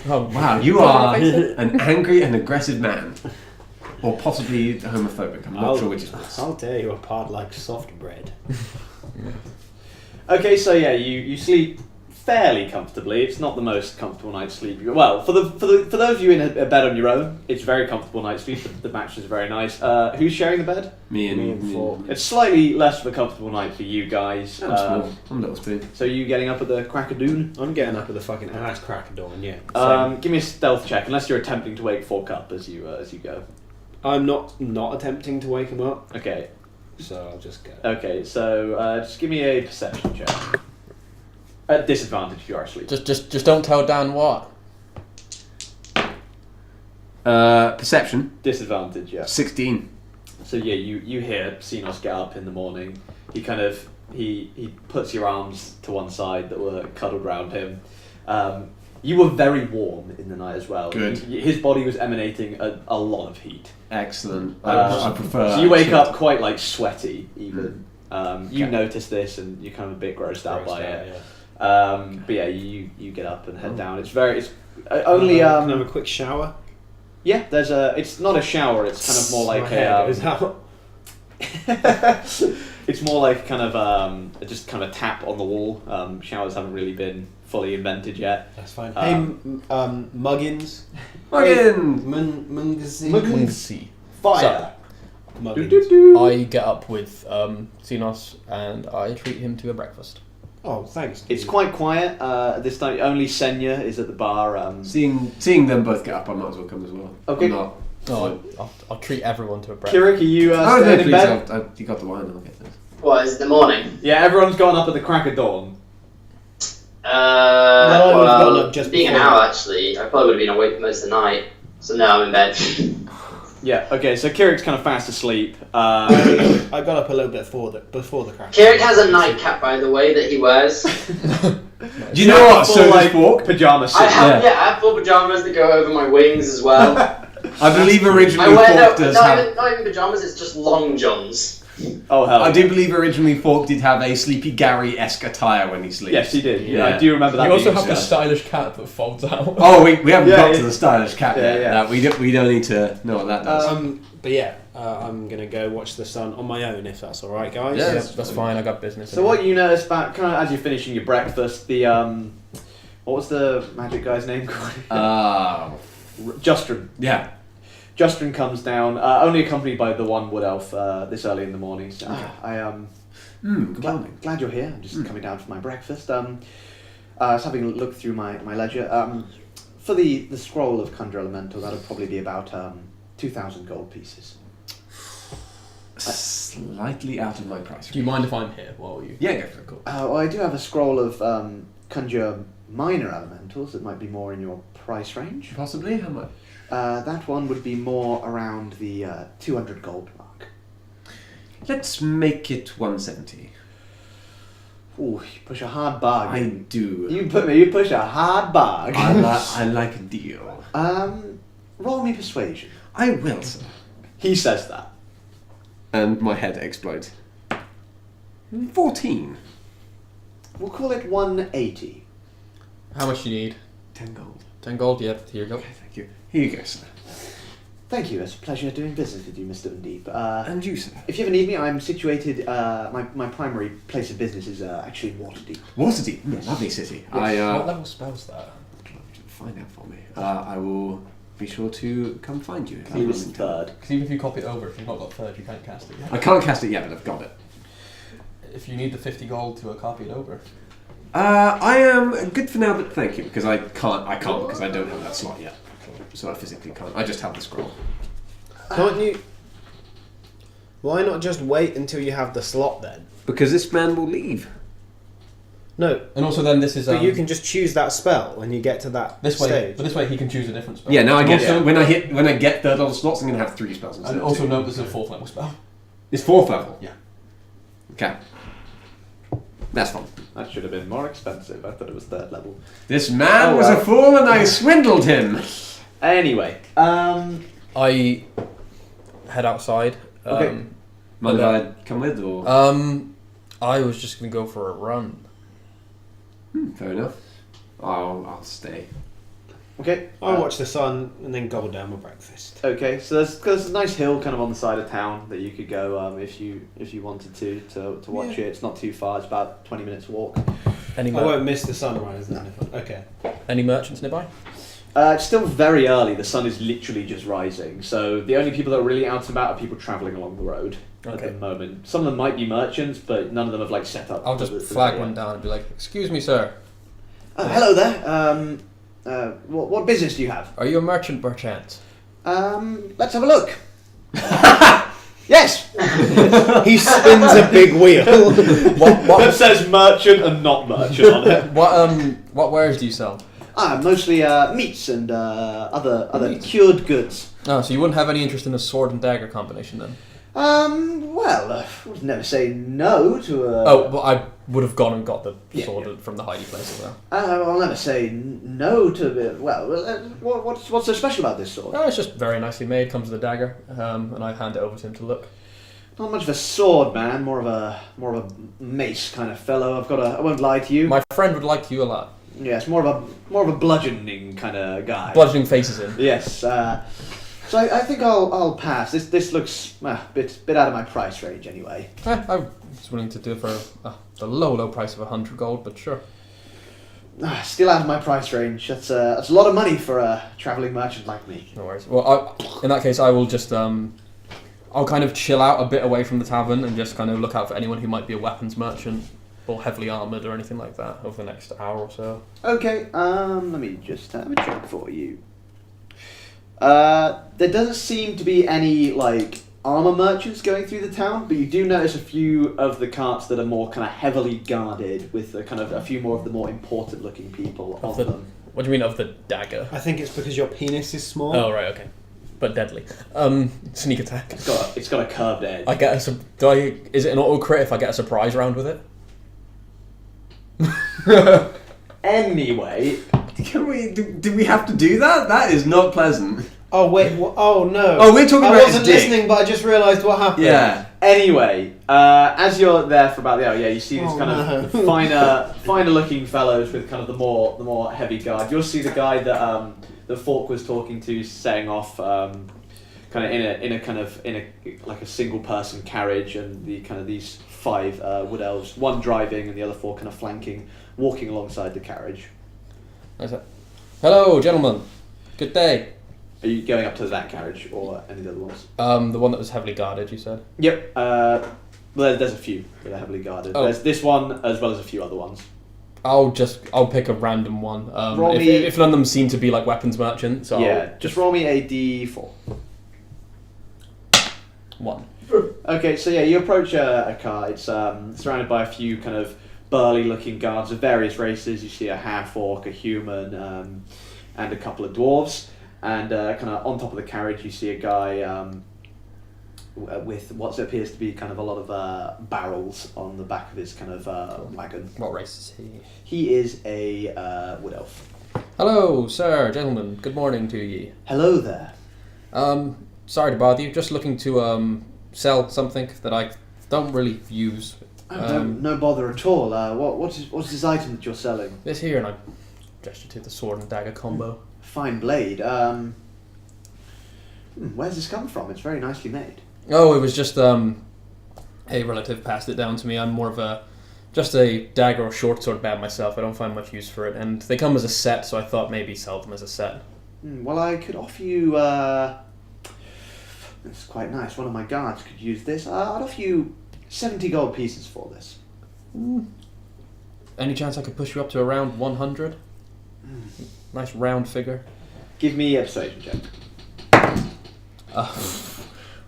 Oh Wow, you are an angry and aggressive man. Or possibly homophobic. I'm not sure which is worse. I'll tear you apart like soft bread. Okay, so yeah, you sleep fairly comfortably. It's not the most comfortable night's sleep. Well, for those of you in a bed on your own, it's a very comfortable night's sleep. The mattress is very nice. Who's sharing the bed? Me and Fork. It's slightly less of a comfortable night for you guys. I'm small. I'm a little spoon. So you getting up at the crack of dawn? I'm getting up at the fucking ass crack of dawn. Yeah. Give me a stealth check, unless you're attempting to wake Fork up as you go. I'm not attempting to wake him up, Okay. so I'll just go. Okay. So just give me a perception check. At disadvantage if you are asleep. Just don't tell Dan what. Perception. Disadvantage, yeah. 16. So yeah, you hear Xenos get up in the morning. He kind of he puts your arms to one side that were cuddled around him. You were very warm in the night as well. Good. His body was emanating a lot of heat. Excellent. I prefer. So you wake up quite like sweaty even. You Okay. notice this and you're kind of a bit grossed out by it. But yeah, you get up and head down. It's only Can I have a quick shower? yeah. There's it's not a shower. It's kind of more like My hair goes out. it's more like kind of just kind of tap on the wall. Showers haven't really been fully invented yet. That's fine. Muggins! Muggins. Muncie. Fire. Muggins. I get up with Xenos and I treat him to a breakfast. Oh, thanks. It's quite quiet this time. Only Senya is at the bar. Seeing them both get up, I might as well come as well. Okay. I'm not. No, I'll treat everyone to a breakfast. Kirik, are you Oh, no, staying in please. bed? You got the wine. I'll get this. What, is it the morning? Yeah, everyone's gone up at the crack of dawn. No, I would've gone up just being an before. hour actually, I probably would have been awake most of the night. So now I'm in bed. Yeah. Okay. So Kirik's kind of fast asleep. I got up a little bit before the crack. Kirik has a nightcap, by the way, that he wears. Do you know what? Full, So does like, Fork. pajama suit. I have full pajamas that go over my wings as well. I believe originally I wear Fork does have. not even pajamas, it's just long johns. Oh hell. I do believe originally Fork did have a Sleepy Gary-esque attire when he sleeps. Yes, he did. Yeah. I do remember that. You also being have the discussed. stylish cap that folds out. Oh, we haven't Yeah, got yeah. to the stylish cap yet. Yeah. No, we don't need to know what that does. But yeah, I'm gonna go watch the sun on my own if that's all right, guys. Yeah. Yeah, that's fine. I got business. So what you notice about kind of as you're finishing your breakfast, the what was the magic guy's name called? Justrin. Yeah. Justrin comes down, only accompanied by the one wood elf this early in the morning. So, Good morning. glad you're here. I'm just coming down for my breakfast. I was having a look through my ledger. For the scroll of Conjure Elemental, that'll probably be about 2,000 gold pieces. Slightly out of my price. Do you mind if I'm here while you? Yeah, go for it. Cool. Well, I do have a scroll of Conjure minor elementals that might be more in your price range. Possibly. How much? That one would be more around the 200 gold mark. Let's make it 170. Ooh, you push a hard bargain. I do. You push a hard bargain. I like a deal. Roll me persuasion. I will, sir. He says that. And my head explodes. 14. We'll call it 180. How much do you need? 10 gold. 10 gold, yeah, here you go. Okay, thank you. Here you go, sir. Thank you. It's a pleasure doing business with you, Mr. Undeep. And you, sir. If you ever need me, I'm situated. My primary place of business is actually in Waterdeep. Waterdeep, lovely city. What level spell's that? Find out for me. I will be sure to come find you. He was third. Because even if you copy it over, if you've not got third, you can't cast it yet. I can't cast it yet, but I've got it. If you need the 50 gold to copy it over. I am good for now, but thank you, because I can't because I don't have that slot yet. So I physically can't. I just have the scroll. Can't you? Why not just wait until you have the slot then? Because this man will leave. No. And also then this is... But you can just choose that spell when you get to that this way, stage. But this way he can choose a different spell. Yeah, now I get also, when I get third level slots, I'm going to have 3 spells instead And of also 2. note this is a 4th level spell. It's 4th level? Yeah. Okay. That's fine. That should have been more expensive. I thought it was 3rd level. This man was a fool and I swindled him. Anyway, I head outside. Okay. Mind if I come with, or? I was just going to go for a run. Fair enough. I'll stay. Okay. I'll watch the sun and then gobble down my breakfast. Okay, so there's a nice hill kind of on the side of town that you could go if you wanted to watch it. It's not too far. It's about 20 minutes walk. Any I won't miss the sunrise then. Okay. Any merchants nearby? It's still very early. The sun is literally just rising. So the only people that are really out and about are people travelling along the road at the moment. Some of them might be merchants, but none of them have set up. I'll just flag one down and be like, "Excuse me, sir. Hello there. What business do you have? Are you a merchant perchance?" Let's have a look. Yes. He spins a big wheel. That says merchant and not merchant on it. What wares do you sell? Mostly meats and other Meats. cured goods. Oh, so you wouldn't have any interest in a sword and dagger combination then? I would never say no to a... Oh, well, I would have gone and got the Yeah, sword from the hidey place as well. I'll never say no to the... what's so special about this sword? Oh, it's just very nicely made, comes with a dagger, and I hand it over to him to look. Not much of a sword, man. More of a mace kind of fellow. I won't lie to you. My friend would like you a lot. Yes, more of a bludgeoning kind of guy. Bludgeoning faces in. Yes. So I think I'll pass. This looks a bit out of my price range anyway. I was willing to do it for the low price of 100 gold, but sure. Still out of my price range. That's a lot of money for a travelling merchant like me. No worries. Well, in that case, I will just I'll kind of chill out a bit away from the tavern and just kind of look out for anyone who might be a weapons merchant or heavily armoured or anything like that over the next hour or so. Okay. Let me just have a check for you. There doesn't seem to be any armor merchants going through the town, but you do notice a few of the carts that are more kind of heavily guarded with a few more of the more important looking people on them. What do you mean of the dagger? I think it's because your penis is small. Oh right, okay, but deadly. Sneak attack. It's got a curved edge. I get is it an auto crit if I get a surprise round with it? Anyway, Do we have to do that? That is not pleasant. Oh wait! Oh no! Oh, we're talking I about wasn't his dick. listening, but I just realised what happened. Yeah. Anyway, as you're there for about the hour, you see these of finer looking fellows with kind of the more heavy guard. You'll see the guy that the Fork was talking to setting off kind of in a single person carriage, and these 5 wood elves, one driving and the other 4 kind of flanking, walking alongside the carriage. Hello, gentlemen. Good day. Are you going up to that carriage or any of the other ones? The one that was heavily guarded, you said? Yep. There's a few that are heavily guarded. Oh. There's this one as well as a few other ones. I'll pick a random one. If none of them seem to be weapons merchants, just roll me a d4. 1. Okay, so you approach a car. It's surrounded by a few kind of burly-looking guards of various races. You see a half-orc, a human, and a couple of dwarves. And kind of on top of the carriage, you see a guy with what appears to be kind of a lot of barrels on the back of his kind of wagon. What race is he? He is a wood elf. Hello, sir, gentlemen. Good morning to ye. Hello there. Sorry to bother you. Just looking to sell something that I don't really use. No bother at all. What's this item that you're selling? This here, and I gesture to the sword and dagger combo. Fine blade. Where's this come from? It's very nicely made. Oh, it was just a relative passed it down to me. I'm more of just a dagger or short sword bad myself. I don't find much use for it, and they come as a set, so I thought maybe sell them as a set. Well, I could offer you. It's quite nice. One of my guards could use this. I'd offer you 70 gold pieces for this. Any chance I could push you up to around 100? Nice round figure. Give me a persuasion check.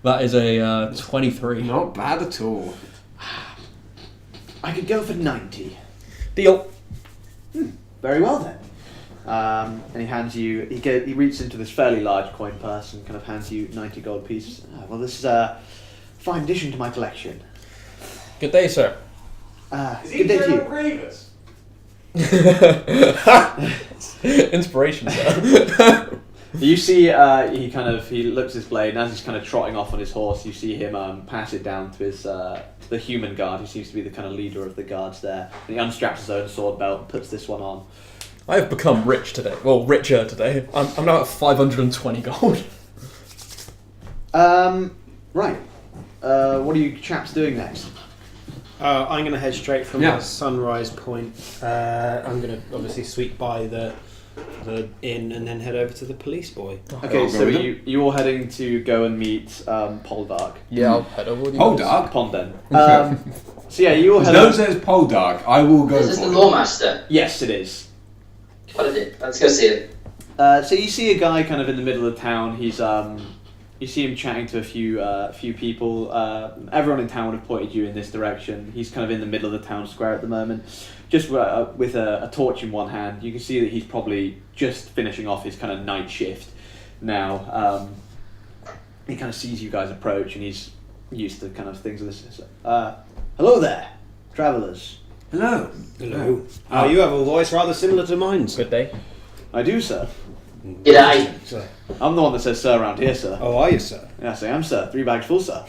That is a 23. Not bad at all. I could go for 90. Deal. Very well then. And he hands you. He reaches into this fairly large coin purse and kind of hands you 90 gold pieces. Well, this is a fine addition to my collection. Good day, sir. Good day to you. Inspiration, sir. You see, he looks his blade, and as he's kind of trotting off on his horse, you see him pass it down to his the human guard, who seems to be the kind of leader of the guards there. And he unstraps his own sword belt and puts this one on. I have become rich today. Well, richer today. I'm now at 520 gold. Right. What are you chaps doing next? I'm going to head straight from the sunrise point. I'm going to obviously sweep by the inn and then head over to the police boy. Okay, so you all heading to go and meet Poldark. Yeah, I'll head over with you. Poldark? Ponden. So yeah, you all head No over. says Poldark. I will go Is this for the it. lawmaster? Yes, it is. What is it? Let's go see it. So you see a guy kind of in the middle of town. He's you see him chatting to a few people. Everyone in town would have pointed you in this direction. He's kind of in the middle of the town square at the moment, just with a torch in one hand. You can see that he's probably just finishing off his kind of night shift now. He kind of sees you guys approach, and he's used to kind of things like this. Hello there, travellers. Hello. Hello. You have a voice rather similar to mine, sir. Good day. I do, sir. G'day. Sir. I'm the one that says sir around here, sir. Oh, are you, sir? Yes, I am, sir. 3 bags full, sir.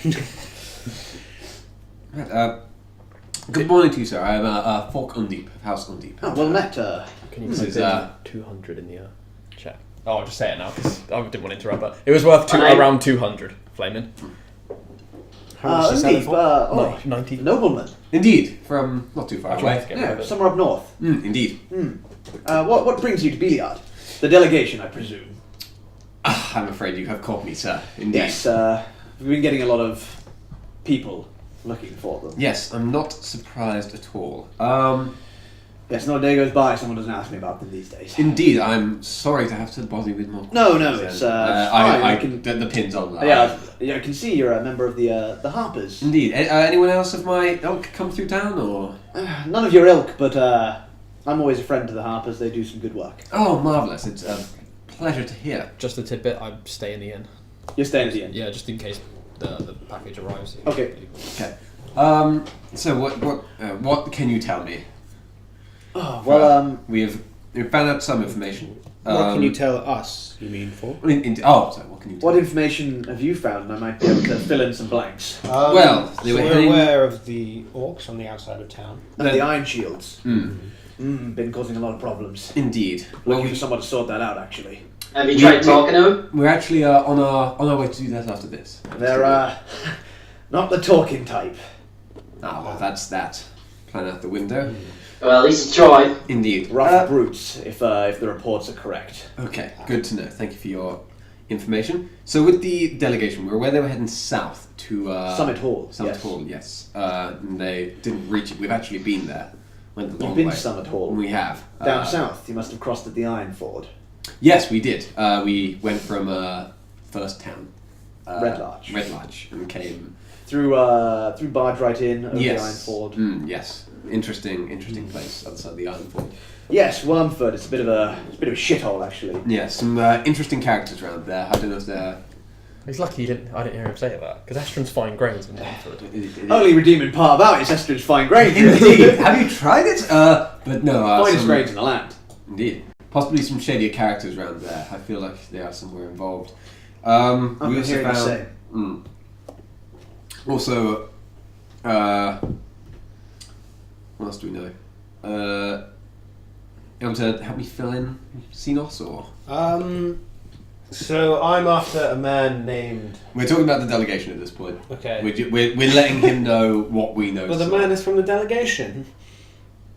Good morning to you, sir. I am Fork Undeep, House Undeep. Oh, well met. Can you This put is, 200 in the chat? Oh, I'll just say it now because I didn't want to interrupt. But it was worth around 200. Flaming. How much is it Undeep, No, 90. nobleman. Indeed, from not too far I'll try away. to get rid of it. Somewhere up north. Indeed. What brings you to Biliard? The delegation, I presume. I'm afraid you have caught me, sir. Indeed. Yes, we've been getting a lot of people looking for them. Yes, I'm not surprised at all. Yes, not a day goes by someone doesn't ask me about them these days. Indeed, I'm sorry to have to bother you with more No, questions. it's I fine. can the pins on that. Yeah, I can see you're a member of the Harpers. Indeed. Anyone else of my ilk come through town, or? None of your ilk, but I'm always a friend to the Harpers. They do some good work. Oh, marvellous. It's a pleasure to hear. Just a tidbit. I stay in the inn. You're staying at the end. Yeah, just in case the package arrives. Okay. Okay. So what can you tell me? Oh, well, We've found out some information. What can you tell us, you mean, for? Sorry, what can you tell what me? information have you found? And I might be able to fill in some blanks. Well, they so were we're heading- aware of the orcs on the outside of town. And the Iron Shields. Mm, Been causing a lot of problems. indeed. Well, Looking for someone to sort that out, actually. Have you tried talking to him? we're actually on our way to do that after this. They're not the talking type. Well, that's that. Plan out the window. Well, at least you tried. Indeed. Rough brutes, if the reports are correct. Okay, good to know. Thank you for your information. So with the delegation, we were aware they were heading south to Summit Hall. Summit yes. Hall, yes. And they didn't reach it. We've actually been there. Went the long You've been way. to Summit Hall. We have. Down south, you must have crossed at the Iron Ford. Yes, we did. We went from first town, Red Larch. Red Larch, and came. Through barge right in over yes. the Iron Ford. Yes. interesting place other side of the island for. Yes, Wormford. It's a bit of a shithole actually. Yeah, some interesting characters around there. I don't know if they're. He's lucky I didn't hear him say that, because Estron's fine grains in Wormford. Only redeeming part about it is Estron's fine grains. Indeed. Have you tried it? But no. Finest grains in the land. Indeed. Possibly some shadier characters around there. I feel like they are somewhere involved. We also found. Also, what else do we know? You want to help me fill in Xenos or? So I'm after a man named. We're talking about the delegation at this point. Okay. We're letting him know what we know. Well, the man is from the delegation.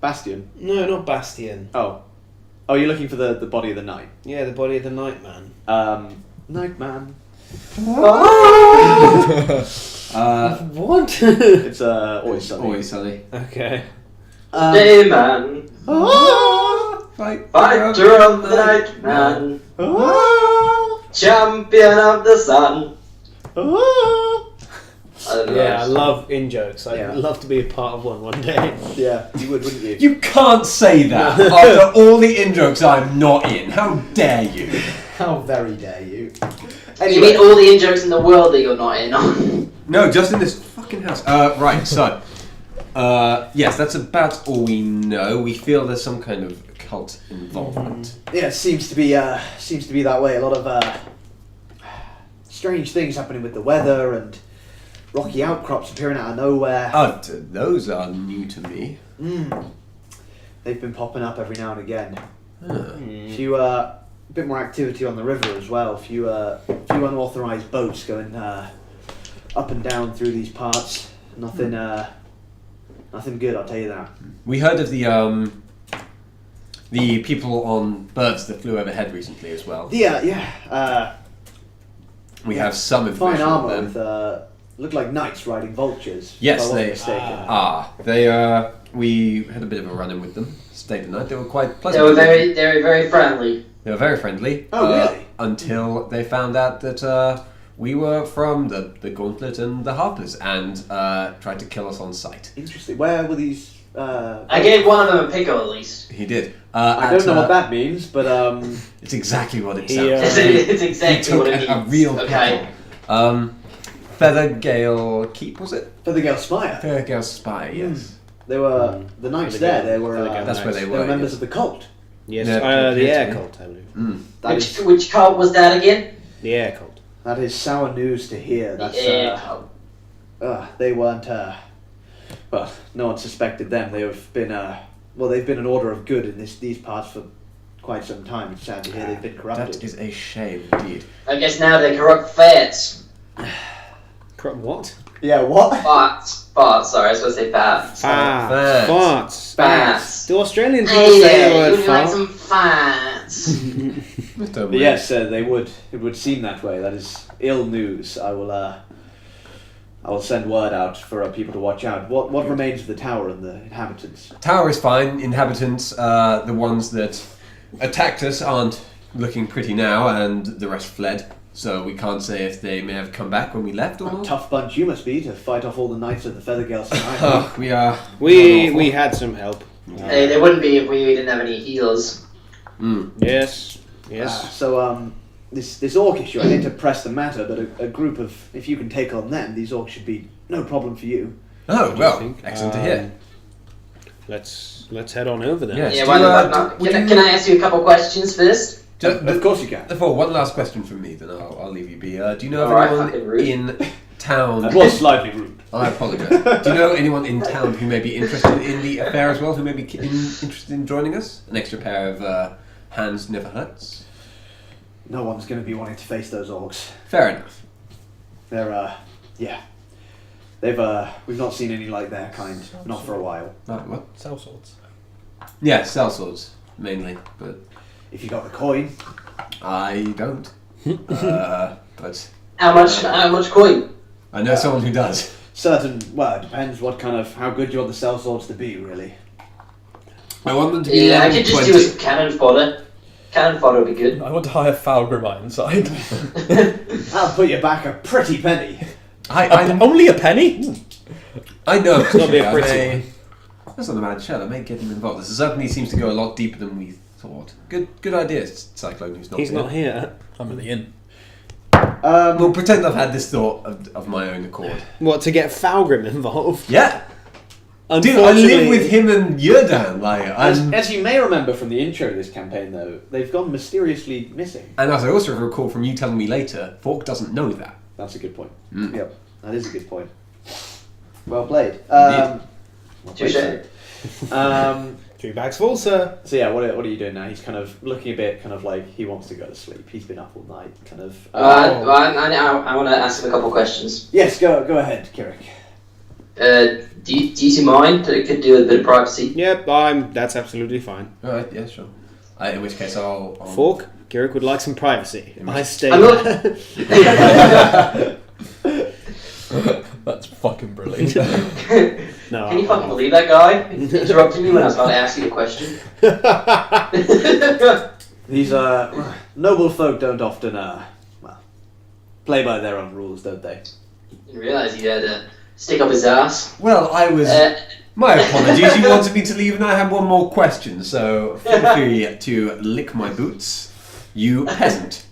Bastion. No, not Bastion. Oh, you're looking for the body of the knight. Yeah, the body of the night man. Nightman. What? It's always sunny. Always sunny. Okay. Dayman, fighter of the night man, champion of the sun. I don't know. Yeah, I love in-jokes. I'd Yeah. love to be a part of one day. Yeah, you would, wouldn't you? You can't say that after all the in-jokes I'm not in. How dare you? How very dare you? You mean all the in-jokes in the world that you're not in on? No, just in this fucking house. Right, so... yes, that's about all we know. We feel there's some kind of cult involvement. Yeah, it seems to be that way. A lot of strange things happening with the weather and rocky outcrops appearing out of nowhere. Those are new to me. They've been popping up every now and again. Huh. A bit more activity on the river as well. A few unauthorized boats going up and down through these parts. Nothing good, I'll tell you that. We heard of the people on birds that flew overhead recently as well. We have some fine information on armor them. with look like knights riding vultures. Yes, if I wasn't they mistaken. They we had a bit of a run-in with them. Stayed the night. They were quite They pleasant. were very friendly. They were very friendly. Oh, really? Until they found out that we were from the Gauntlet and the Harpers and tried to kill us on sight. Interesting. Where were these? I gave one of them a pickle at least. He did. I don't know what that means, but It's exactly what it Yeah. sounds. It's He exactly took what it a means. real Okay. pickle. Feathergale Keep, was it? Feathergale Spire. Feathergale Spire, yes. They were the knights there. They were. Feathergale That's where they They were. were members yes. of the cult. Yes, Yeah, the air yeah. cult, I believe. That is Which cult was that again? The air cult. that is sour news to hear. That's The air cult. they weren't. Well, no one suspected them. They've been they've been an order of good in these parts for quite some time. It's sad to hear they've been corrupted. That is a shame indeed. I guess now they corrupt fats. What? Yeah. What? Farts, sorry, I was supposed to say fats. Fats. Farts. Fats. Do Australian people Hey say the there, word would you like fart? some fats? But yes, they would. It would seem that way. That is ill news. I will send word out for people to watch out. What remains of the tower and the inhabitants? Tower is fine. Inhabitants, the ones that attacked us aren't looking pretty now, and the rest fled. So we can't say if they may have come back when we left or A not. tough bunch you must be to fight off all the knights of the Feathergale Spire. We are. We had some help. Hey, they wouldn't be if we didn't have any heals. Yes. This orc issue, I hate to press the matter, but a group of, if you can take on them, these orcs should be no problem for you. Oh well, think? excellent to hear. Let's head on over then. Yes. Yeah, do why you, not? would Can I ask you a couple questions first? Of course you can. Therefore, one last question from me, then I'll leave you be. Do you know of Alright, anyone fucking rude. in town? That was slightly rude. I apologise. Do you know anyone in town who may be interested in the affair as well, who may be interested in joining us? An extra pair of hands never hurts. No one's going to be wanting to face those orcs. Fair enough. They're, we've not seen any like their kind, not for a while. Right, what? Cell swords. Yeah, sellswords, mainly, but If you got the coin, I don't. But How much coin? I know someone who does. it depends how good you want the cell swords to be, really. I want them to be Yeah, I level could just 20. do some cannon fodder. Cannon fodder would be good. I want to hire Falgrim inside. That'll put you back a pretty penny. I Only a penny? I know. It's not be a Yeah, pretty That's not a bad show. That may get him involved. This certainly seems to go a lot deeper than we thought. Good idea, Cyclone. He's not here. I'm at the inn. We'll pretend I've had this thought of my own accord. What, to get Falgrim involved? Yeah. Dude, I live with him and Yurdan. Like, as you may remember from the intro of this campaign, though, they've gone mysteriously missing. And as I also recall from you telling me later, Fork doesn't know that. That's a good point. Mm. Yep, that is a good point. Well played. Touché. 3 bags full, sir. So yeah, what are you doing now? He's kind of looking a bit kind of like he wants to go to sleep. He's been up all night, kind of. I want to ask him a couple of questions. Yes, go ahead, Kirik. Do you mind? I could do a bit of privacy. Yep, that's absolutely fine. Alright, yeah, sure. In which case I'll... Fork, Kirik would like some privacy. I stay I'm not- That's fucking brilliant. No, Can you fucking believe that guy interrupting me when I was about to ask you a question? These noble folk don't often play by their own rules, don't they? Didn't realise he had to stick up his ass. Well, I was... My apologies, you wanted me to leave and I had one more question, so feel free to lick my boots, you peasant.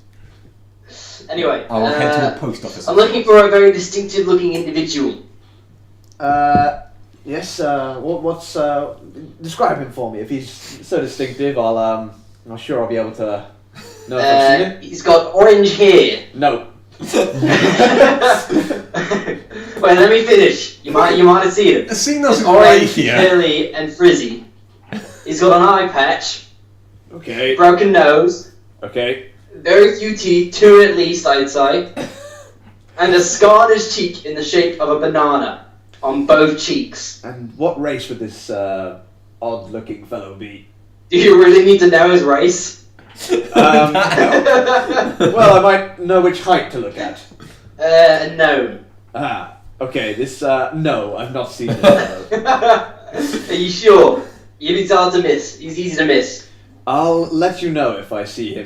Anyway, I'll head to the post office. I'm looking for a very distinctive looking individual. Yes. What's describe him for me? If he's so distinctive, I'm sure I'll be able to know if I've seen him. He's got orange hair. No. Wait, let me finish. You might have seen him. The scene doesn't Orange, right here. curly, and frizzy. He's got an eye patch, Okay. broken nose, Okay. very few teeth, 2 at least, I'd say, and a scarred cheek in the shape of a banana on both cheeks. And what race would this odd-looking fellow be? Do you really need to know his race? Well, I might know which height to look at. No. Ah. Okay. This. No, I've not seen this fellow. Are you sure? It's hard to miss. He's easy to miss. I'll let you know if I see him.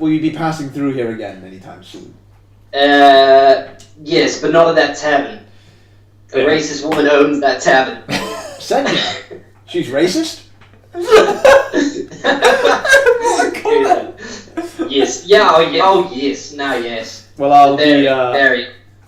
Will you be passing through here again anytime soon? Yes, but not at that tavern. A racist woman owns that tavern. Senja? She's racist? Yes. Yeah. Oh, yes. Now, yes. Well,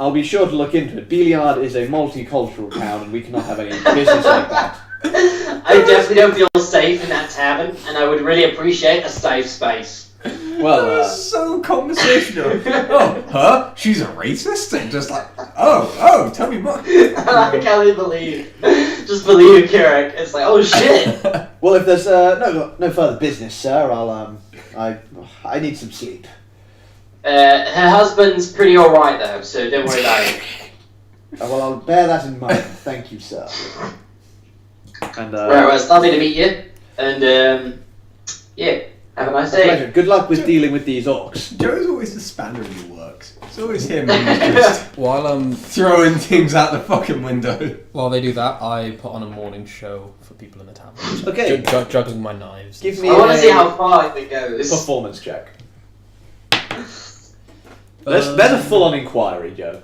I'll be sure to look into it. Beliard is a multicultural town, and we cannot have any business like that. I definitely don't feel safe in that tavern, and I would really appreciate a safe space. Well, so conversational. Oh, her? She's a racist? And just like, oh, tell me more. I can't even believe. Just believe Kirik. It's like, oh shit. well, if there's no further business, sir, I need some sleep. Her husband's pretty alright though, so don't worry about it. Well, I'll bear that in mind. Thank you, sir. And Well, it's lovely to meet you, and yeah, have a nice day. pleasure. Good luck with dealing with these orcs. Joe's always the spanner in the works. It's always him who's just While throwing things out the fucking window. while they do that, I put on a morning show for people in the tavern. Okay. Juggling my knives. Give me I want a to see how far it goes. performance check. There's a full-on inquiry, Joe.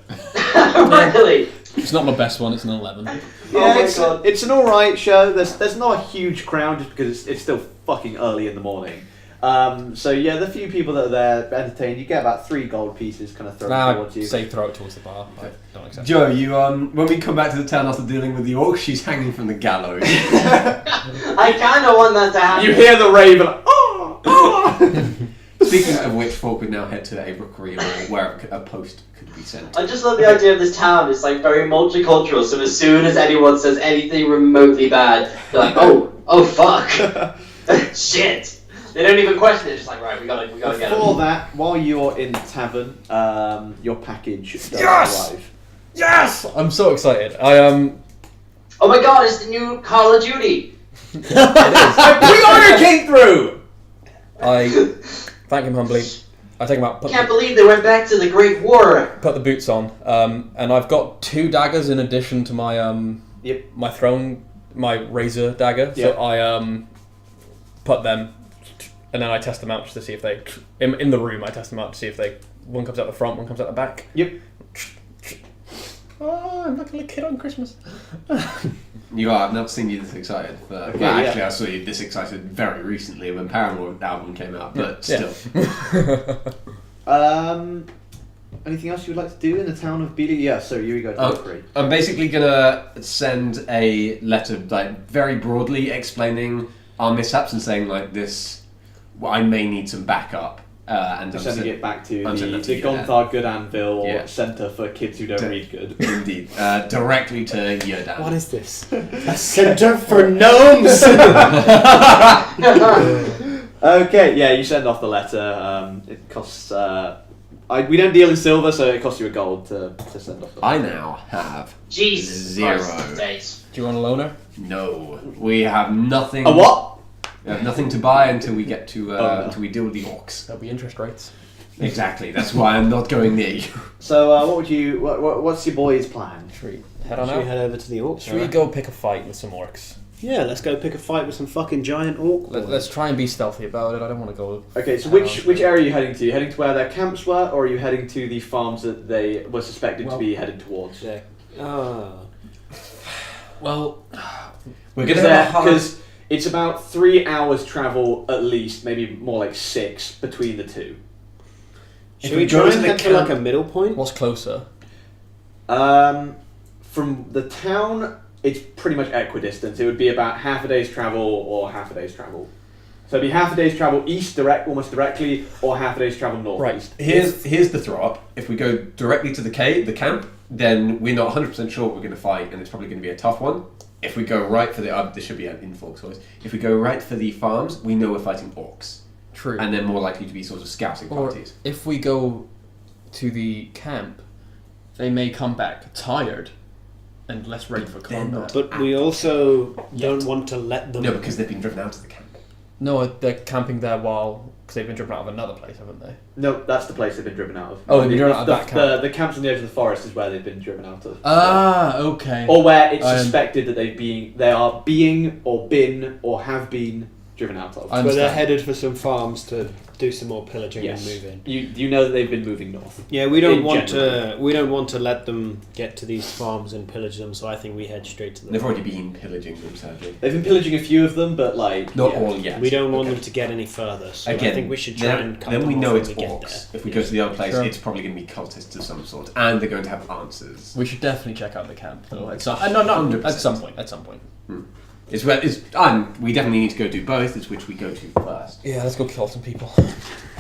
Really? It's not my best one. It's an 11. Yeah, my God. it's an alright show. There's not a huge crowd just because it's still fucking early in the morning. So yeah, the few people that are there entertained, you get about 3 gold pieces kind of thrown towards you. Say throw it towards the bar. I don't accept. Joe, you when we come back to the town after dealing with the orc, she's hanging from the gallows. I kind of want that to happen. You hear the raven. Oh! Speaking of which, Fork would now head to a rookery or where a post could be sent. I just love the idea of this town. It's like very multicultural. So as soon as anyone says anything remotely bad, they're like, oh fuck, shit. They don't even question it. Just like, right, we gotta get Before it. that, while you're in the tavern, your package does Yes! arrive. Yes! I'm so excited. Oh my god, it's the new Call of Duty. My pre-order came through. I thank him humbly. I take him out. Can't believe they went back to the Great War. Put the boots on, and I've got 2 daggers in addition to my my throne, my razor dagger. So Yep. I put them, and then I test them out just to see if they in the room. I test them out to see if one comes out the front, one comes out the back. Yep. Oh, I'm like a little kid on Christmas. You are. I've never seen you this excited. But Okay, actually, I saw you this excited very recently when Paramore album came out. But still. Anything else you would like to do in the town of Beeley? Yeah, so you go to free. I'm basically gonna send a letter, like very broadly explaining our mishaps and saying like this. Well, I may need some backup. And sending it back to the Gonthar Good Anvil Centre for Kids Who Don't Read Good. Indeed. Directly to Yodan. What is this? A centre for gnomes! Okay, yeah, you send off the letter. It costs... we don't deal in silver, so it costs you a gold to send off the letter. I now have Jesus 0. Christ, days. Do you want a loaner? No. We have nothing... A what? We have nothing to buy until we get to no. until we deal with the orcs. There'll be interest rates. Exactly. That's why I'm not going near you. So, what would you... what's your boys' plan? Should we head on Should we out? head over to the orcs? Should we go pick a fight with some orcs? Yeah, let's go pick a fight with some fucking giant orc. Let's try and be stealthy about it. I don't want to go... Okay, so which area are you heading to? Are you heading to where their camps were, or are you heading to the farms that they were suspected to be headed towards? Yeah. Oh. Well... We're going to have a hard... Because it's about 3 hours travel at least, maybe more like 6 between the two. Should we try and head to like a middle point? What's closer? From the town, it's pretty much equidistant. It would be about half a day's travel or half a day's travel. So it'd be half a day's travel east, almost directly, or half a day's travel northeast. Right. Here's the throw up. If we go directly to the camp, then we're not 100% sure what we're going to fight, and it's probably going to be a tough one. If we go right for the... this should be an influx voice. If we go right for the farms, we know we're fighting orcs. True. And they're more likely to be sort of scouting parties. If we go to the camp, they may come back tired and less ready for combat. But we also don't want to let them... No, because they've been driven out of the camp. No, they're camping there because they've been driven out of another place, haven't they? No, that's the place they've been driven out of. Oh, they've been driven out of that camp. The camps on the edge of the forest is where they've been driven out of. Ah, okay. Or where it's suspected that they are being or been or have been driven out of. Where they're headed for some farms to do some more pillaging Yes. and moving. You know that they've been moving north. Yeah, we don't want to let them get to these farms and pillage them, so I think we head straight to them. They've already been pillaging them, sadly. They've been pillaging a few of them, but like not all yet. We don't want them to get any further, so Again, I think we should try and cut then them we off know when it's we get orcs. there. If we go to the other place, Sure. it's probably going to be cultists of some sort, and they're going to have answers. We should definitely check out the camp, though. At some point. We definitely need to go do both. It's which we go to first. Yeah, let's go kill some people.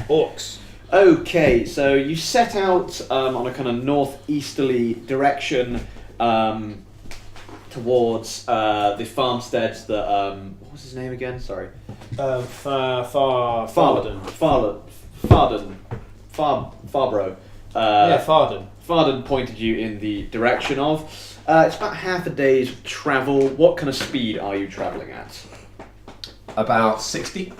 Orcs. Okay, so you set out on a kind of northeasterly direction towards the farmsteads that what was his name again? Sorry. Farbro. Farden. Farden pointed you in the direction of. It's about half a day's travel. What kind of speed are you travelling at? About 60.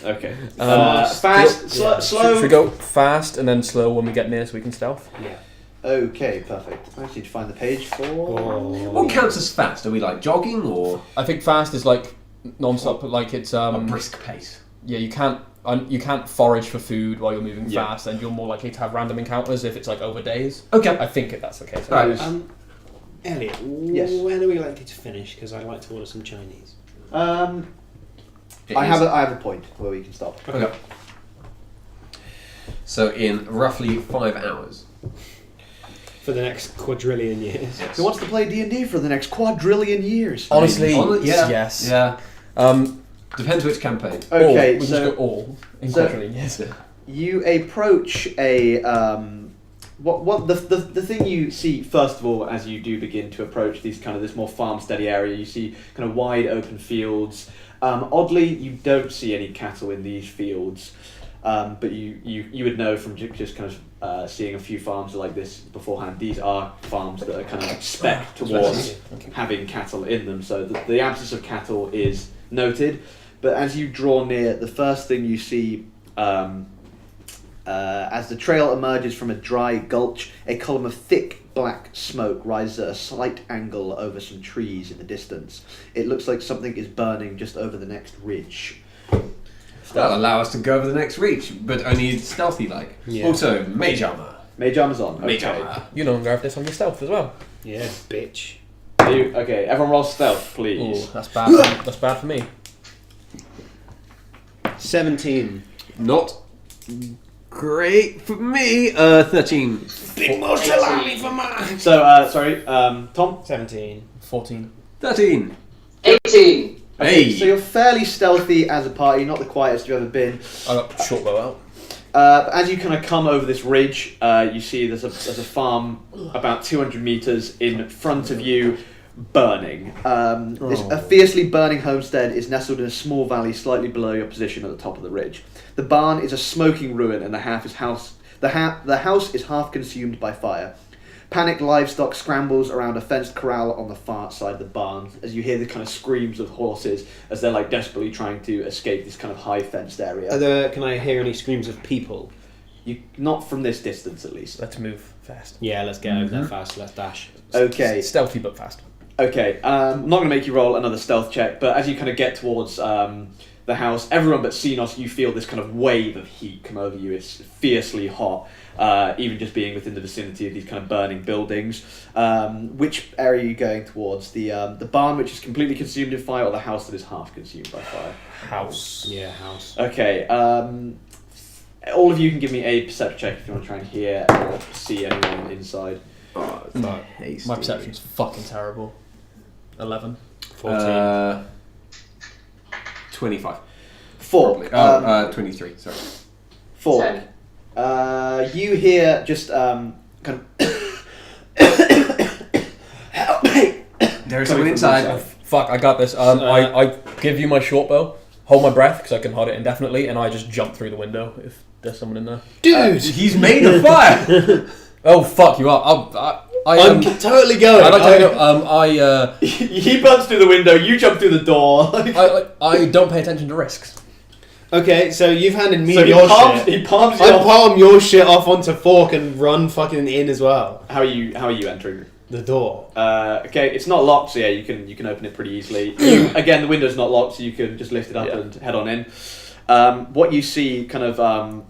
Okay. Fast, slow. Should we go fast and then slow when we get near so we can stealth? Yeah. Okay, perfect. I just need to find the page for... What counts as fast? Are we like jogging or I think fast is like non-stop, like it's a brisk pace? Yeah, you can't forage for food while you're moving fast, and you're more likely to have random encounters if it's like over days. Okay. I think that's the case. Right. Elliot, Yes. when are we likely to finish? Because I'd like to order some Chinese. I have a point where we can stop. Okay. So in roughly 5 hours. For the next quadrillion years. Yes. Who wants to play D&D for the next quadrillion years? Honestly, yeah. yes. Yeah. Depends which campaign. Okay, we so just go all in so- quadrillion, yes. you approach a what the thing you see first of all as you do begin to approach these kind of this more farmsteady area. You see kind of wide open fields. Oddly, you don't see any cattle in these fields, but you would know from just kind of seeing a few farms like this beforehand. These are farms that are kind of spec towards having cattle in them. So the absence of cattle is noted. But as you draw near, the first thing you see, as the trail emerges from a dry gulch, a column of thick black smoke rises at a slight angle over some trees in the distance. It looks like something is burning just over the next ridge. That'll allow us to go over the next reach, but only stealthy-like. Yeah. Also, mage armor. Mage armor's on. Mage Okay. armor. You don't grab this on your stealth as well. Yeah, bitch. you. Okay, everyone roll stealth, please. Ooh, that's bad. That's bad for me. 17. Not great for me. 13. Big more salami for mine. So, sorry, Tom? 17. 14. 13. 18. Okay, Hey. so you're fairly stealthy as a party, not the quietest you've ever been. I got short bow out. But as you kind of come over this ridge, you see there's a farm about 200 meters in front of you, burning. A fiercely burning homestead is nestled in a small valley slightly below your position at the top of the ridge. The barn is a smoking ruin, and the house is half consumed by fire. Panicked livestock scrambles around a fenced corral on the far side of the barn as you hear the kind of screams of horses as they're like desperately trying to escape this kind of high fenced area. Can I hear any screams of people? Not from this distance, at least. Let's move fast. Yeah, let's get over there fast. Let's dash. Okay. Stealthy but fast. Okay. I'm not going to make you roll another stealth check, but as you kind of get towards the house, everyone but Xenos, you feel this kind of wave of heat come over you. It's fiercely hot, even just being within the vicinity of these kind of burning buildings. Which area are you going towards? The barn, which is completely consumed in fire, or the house that is half consumed by fire? House. Yeah, house. Okay. All of you can give me a perception check if you want to try and hear or see anyone inside. Oh, My perception's fucking terrible. 11. 14. 25. 4. Probably. 23, sorry. 4. 10. You hear just kind of help me. There Coming is someone from inside. Fuck, I got this. I give you my short bow, hold my breath because I can hold it indefinitely, and I just jump through the window if there's someone in there. Dude! He's made of fire! Oh fuck you up! I'm totally going. I'd like to know, He bumps through the window. You jump through the door. I don't pay attention to risks. Okay, so you've handed me So your shit. he palms you I off. palm your shit off onto Fork and run fucking in as well. How are you entering? The door. Okay, it's not locked, so yeah, you can open it pretty easily. Again, the window's not locked, so you can just lift it up and head on in. What you see, kind of.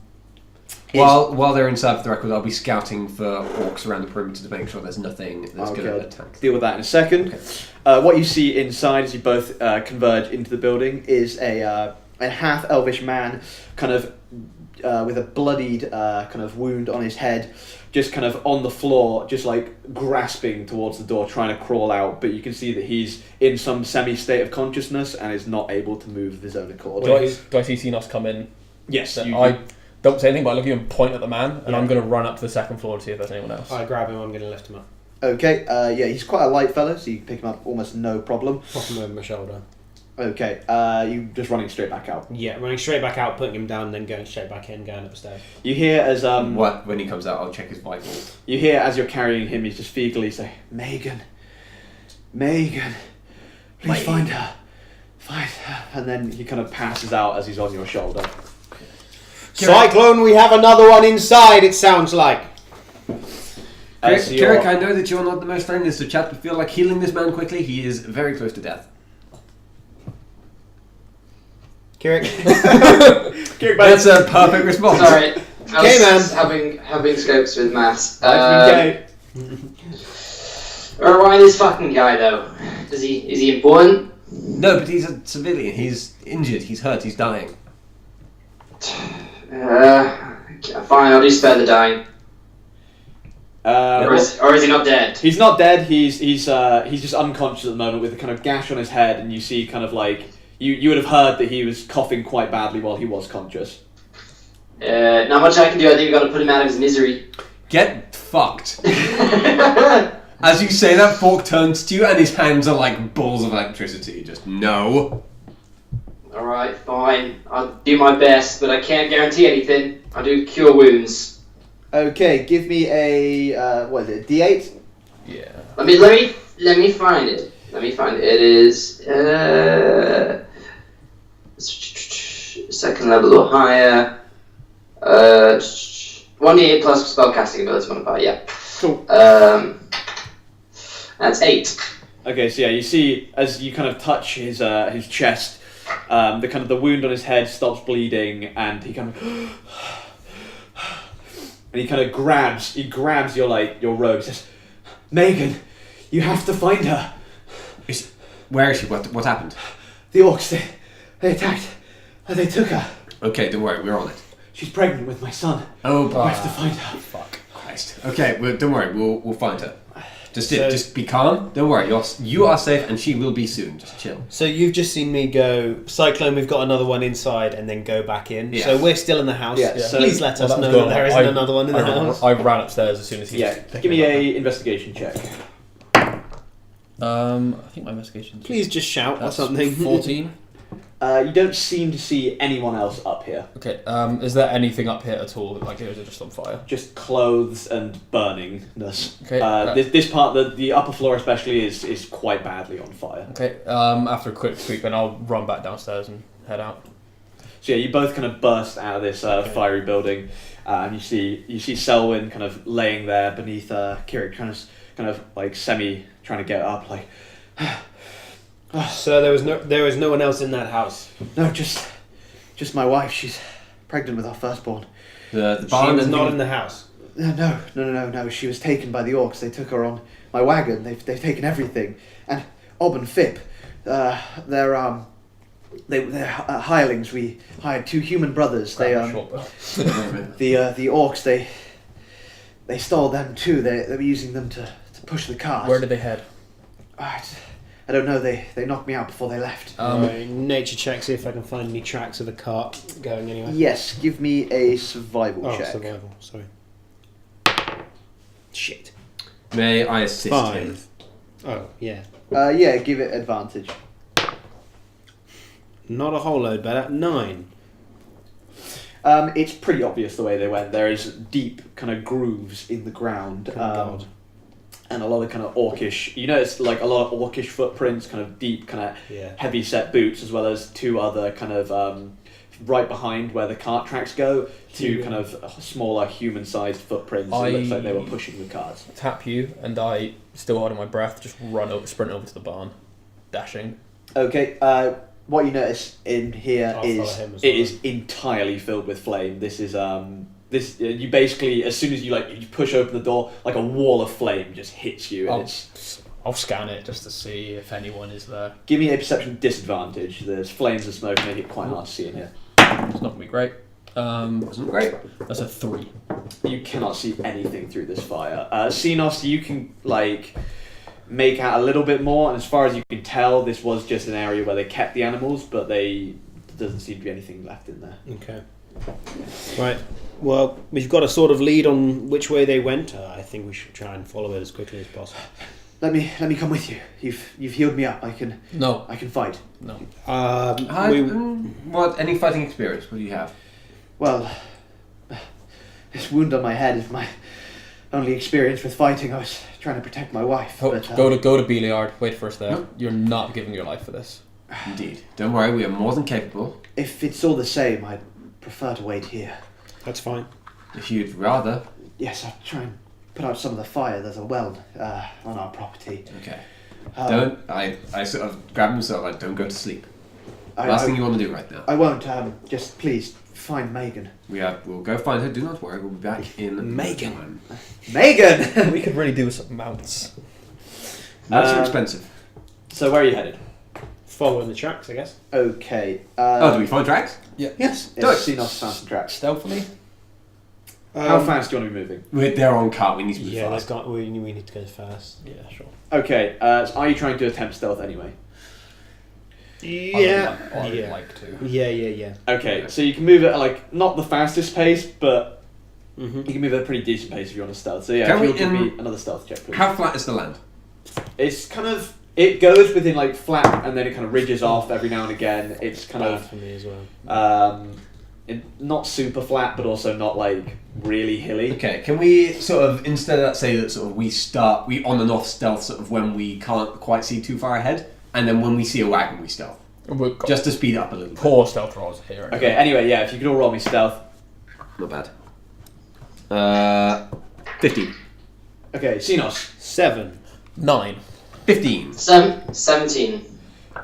While they're inside, for the record, I'll be scouting for orcs around the perimeter to make sure there's nothing that's going to attack. Deal with that in a second. Okay. What you see inside as you both converge into the building is a half elvish man, kind of with a bloodied kind of wound on his head, just kind of on the floor, just like grasping towards the door, trying to crawl out. But you can see that he's in some semi-state of consciousness and is not able to move of his own accord. Do I see Xenos come in? Yes. I don't say anything, but I look at you and point at the man, and I'm going to run up to the second floor to see if there's anyone else. I grab him, I'm going to lift him up. Okay, yeah, he's quite a light fella, so you can pick him up almost no problem. Pop him over my shoulder. Okay, you just running straight back out. Yeah, running straight back out, putting him down, then going straight back in, going up the stairs. You hear as When he comes out, I'll check his vitals. You hear as you're carrying him, he's just feebly say, Megan, please find her, and then he kind of passes out as he's on your shoulder. Cyclone, we have another one inside, it sounds like. Kirik, I know that you're not the most friendliest of chaps, but feel like healing this man quickly. He is very close to death. Kirik. Kirik, That's a perfect response. Sorry. I was man. having scopes with maths. Okay. Why this fucking guy though? Is he important? No, but he's a civilian. He's injured. He's hurt. He's dying. Fine, I'll do spare the dying. Or is he not dead? He's not dead. He's just unconscious at the moment with a kind of gash on his head, and you see kind of like you would have heard that he was coughing quite badly while he was conscious. Not much I can do. I think we got to put him out of his misery. Get fucked. As you say that, Fork turns to you, and his hands are like balls of electricity. Just no. Alright, fine. I'll do my best, but I can't guarantee anything. I do cure wounds. Okay, give me a what is it? D8. Yeah. Let me find it. It is second level or higher. 1d8 plus spellcasting ability modifier. Yeah. Cool. That's 8. Okay, so yeah, you see as you kind of touch his chest, the wound on his head stops bleeding, and he kind of and he kind of grabs your robe. He says, "Megan, you have to find her. Where is she? What happened? The orcs, they attacked. They took her. Okay, don't worry, we're on it. She's pregnant with my son. Oh, We have to find her. fuck. Christ. Okay, well, don't worry, we'll find her. Just be calm. Don't worry, you are safe, and she will be soon. Just chill. So you've just seen me go, Cyclone, we've got another one inside, and then go back in. Yeah. So we're still in the house. Yeah, so- Please let us that was know going that there on. isn't another one in the house. I ran upstairs as soon as he. Yeah, give me a investigation check. I think my investigation's. Please just shout That's or something. 14. You don't seem to see anyone else up here. Okay. Is there anything up here at all? Like, is it just on fire? Just clothes and burningness. Okay. This part, the upper floor especially, is quite badly on fire. Okay. After a quick sweep, and I'll run back downstairs and head out. So yeah, you both kind of burst out of this fiery building, and you see Selwyn kind of laying there beneath Kirik, kind of like semi trying to get up, like. So there was no one else in that house. No, just my wife. She's pregnant with our firstborn. The She barn was and not in the house. No. She was taken by the orcs. They took her on my wagon. They've taken everything. And Ob and Fip, they're hirelings. We hired 2 human brothers. They the orcs. They stole them too. They were using them to push the cars. Where did they head? I don't know. They knocked me out before they left. Right, nature check, see if I can find any tracks of the cart going anywhere. Yes, give me a survival check. Survival, sorry. Shit. May I assist him? 5. Oh, yeah. Yeah, give it advantage. Not a whole load better. 9. It's pretty obvious the way they went. There is deep kind of grooves in the ground. God. And a lot of kind of orcish, you notice like a lot of orcish footprints, kind of deep, kind of Yeah. heavy set boots, as well as 2 other kind of right behind where the cart tracks go, 2 kind of smaller human-sized footprints. It looks like they were pushing the carts. Tap you, and I, still holding my breath, just sprint over to the barn, dashing. Okay, what you notice in here I'll is follow him as it well. is entirely filled with flame. This is you basically, as soon as you push open the door, like a wall of flame just hits you. And I'll scan it just to see if anyone is there. give me a perception disadvantage. There's flames of smoke, make it quite hard to see in here. It's not gonna be great. Wasn't great. That's a 3. You cannot see anything through this fire. Xenos, you can make out a little bit more, and as far as you can tell, this was just an area where they kept the animals, but there doesn't seem to be anything left in there. Okay. Right. Well, we've got a sort of lead on which way they went. I think we should try and follow it as quickly as possible. Let me come with you. You've healed me up. I can fight. No. What? Any fighting experience? What do you have? Well, this wound on my head is my only experience with fighting. I was trying to protect my wife. Go but, to Beliard. Wait for us there. No. You're not giving your life for this. Indeed. Don't worry, we are more than capable. If it's all the same, I'd prefer to wait here. That's fine. If you'd rather. Yes, I'll try and put out some of the fire. There's a well on our property. Okay. I sort of grab myself, like, don't go to sleep. I Last thing you want to do right now. I won't. Just please find Megan. We'll go find her, do not worry, we'll be back in Megan. no time. Megan! We could really do with some mounts. That's expensive. So where are you headed? Following the tracks, I guess. Okay. Do we find tracks? Yeah. Yes. Do it. Xenos found some tracks. Stealthily? How fast do you want to be moving? We're there on cart, we need to be Yeah, fast. we need to go fast. Yeah, sure. Okay. So are you trying to attempt stealth anyway? Yeah. I would Yeah. like to. Yeah. Okay. So you can move at like not the fastest pace, but Mm-hmm. you can move at a pretty decent pace if you want to stealth. So yeah, Can if we, you'll give me another stealth check, please. How flat is the land? It's kind of, it goes within like flat and then it kind of ridges off every now and again. It's kind Bad of for me as well. not super flat, but also not like really hilly. Okay, can we sort of, instead of that, say that sort of we on and off stealth sort of when we can't quite see too far ahead, and then when we see a wagon we stealth? We've got Just to speed it up a little bit. poor stealth rolls here. Okay, anyway, yeah, if you could all roll me stealth. Not bad. 15. Okay, Xenos. 7. 9. 15. 17.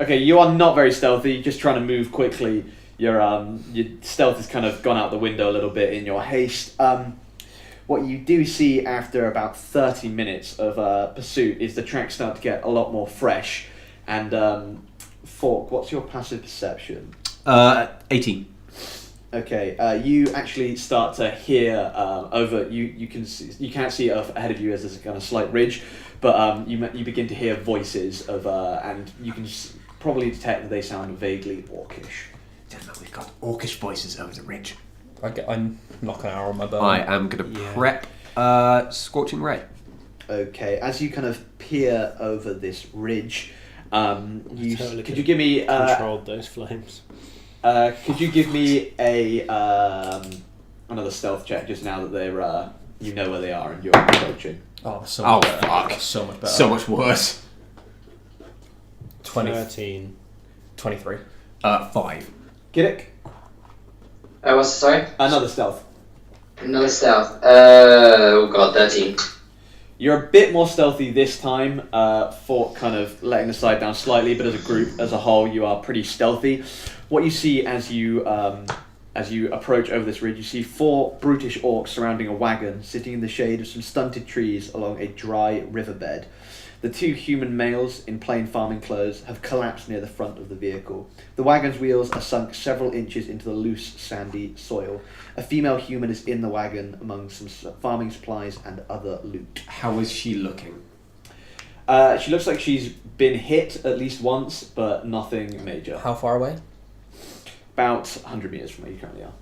Okay, you are not very stealthy, just trying to move quickly. Your stealth has kind of gone out the window a little bit in your haste. What you do see after about 30 minutes of pursuit is the tracks start to get a lot more fresh, And Fork, what's your passive perception? 18. Okay, you actually start to hear over. You can't see ahead of you as there's a kind of slight ridge, but you begin to hear voices of and you can probably detect that they sound vaguely orcish. Damn it, we've got orcish voices over the ridge. I knock an arrow on my bow. I am going to prep Scorching Ray. Okay, as you kind of peer over this ridge, Totally could you give me controlled those flames? could you give me a another stealth check just now that they're you know where they are and you're approaching? Oh, so much better. Fuck. So much better. So much worse. 13. 23. 5. Kiddick? What's sorry? Another stealth. Another stealth. Oh god, 13. You're a bit more stealthy this time, Fork kind of letting the side down slightly, but as a group, as a whole, you are pretty stealthy. What you see as you approach over this ridge, you see 4 brutish orcs surrounding a wagon, sitting in the shade of some stunted trees along a dry riverbed. The 2 human males in plain farming clothes have collapsed near the front of the vehicle. The wagon's wheels are sunk several inches into the loose, sandy soil. A female human is in the wagon among some farming supplies and other loot. How is she looking? She looks like she's been hit at least once, but nothing major. How far away? About 100 metres from where you currently are.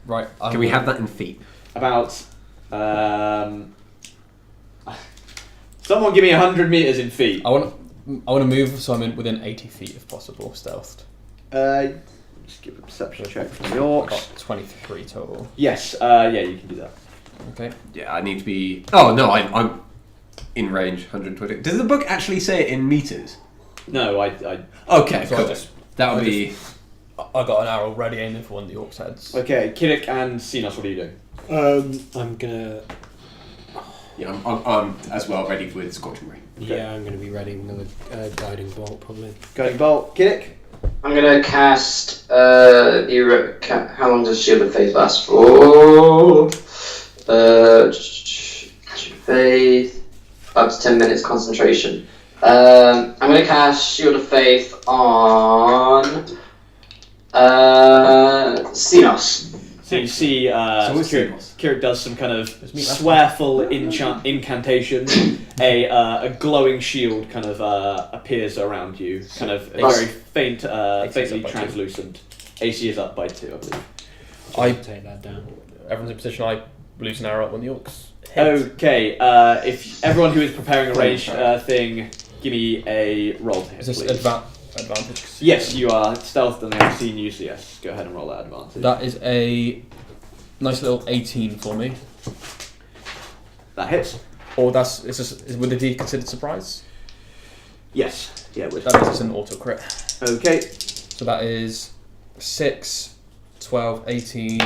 Right. Can we have that in feet? About... someone give me 100 metres in feet. I want to move so I'm within 80 feet if possible, stealthed. Just give a perception check from the orcs. Got 23 total. Yes, yeah, you can do that. Okay. Yeah, I need to be... Oh, no, I'm in range, 120. Does the book actually say it in meters? No, I Okay, So cool. That would be... I got an arrow ready aiming for one of the orcs' heads. Okay, Kiddick and Xenos, what are you doing? I'm gonna. Yeah, I'm as well ready with Scorching Ray. Yeah, I'm gonna be ready with another guiding bolt probably. Guiding bolt, Kiddick? I'm gonna cast. How long does Shield of Faith last for? Faith. Up to 10 minutes concentration. I'm gonna cast Shield of Faith on. Xenos. So you see, Kirik does some kind of last swearful incantation. A glowing shield kind of appears around you, kind of very faint, faintly translucent. AC is up by 2, I believe. I Take that down. Everyone's in position. I loose an arrow at one of the orcs' heads. Okay, if everyone who is preparing a ranged thing, give me a roll to hit, Is this please. advantage? Yes, you are stealthed and they have seen you, so yes, go ahead and roll that advantage. That is a nice little 18 for me. That hits? Or would it be considered surprise? Yes, yeah, it would. That means it's an auto crit. Okay. So that is 6, 12, 18,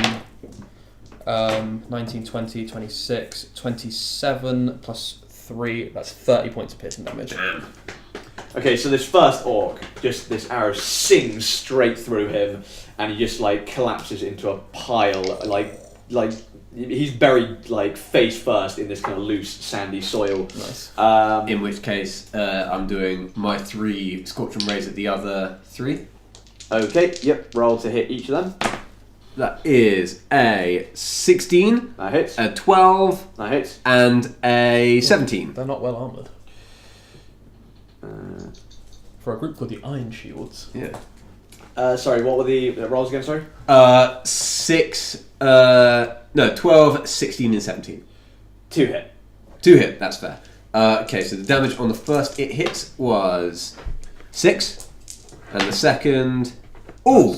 19, 20, 26, 27 plus 3. That's 30 points of piercing damage. Okay, so this first orc, just this arrow sings straight through him, and he just like collapses into a pile, like he's buried like face first in this kind of loose sandy soil. Nice. In which case, I'm doing my 3 Scorching Rays at the other 3. Okay, yep, roll to hit each of them. That is a 16, That hits. a 12, That hits. and a 17. They're not well armoured. For a group called the Iron Shields. Yeah. Sorry, what were the rolls again, sorry? 12, 16, and 17. 2 hit. 2 hit, that's fair. Okay, so the damage on the first it hits was 6, and the second,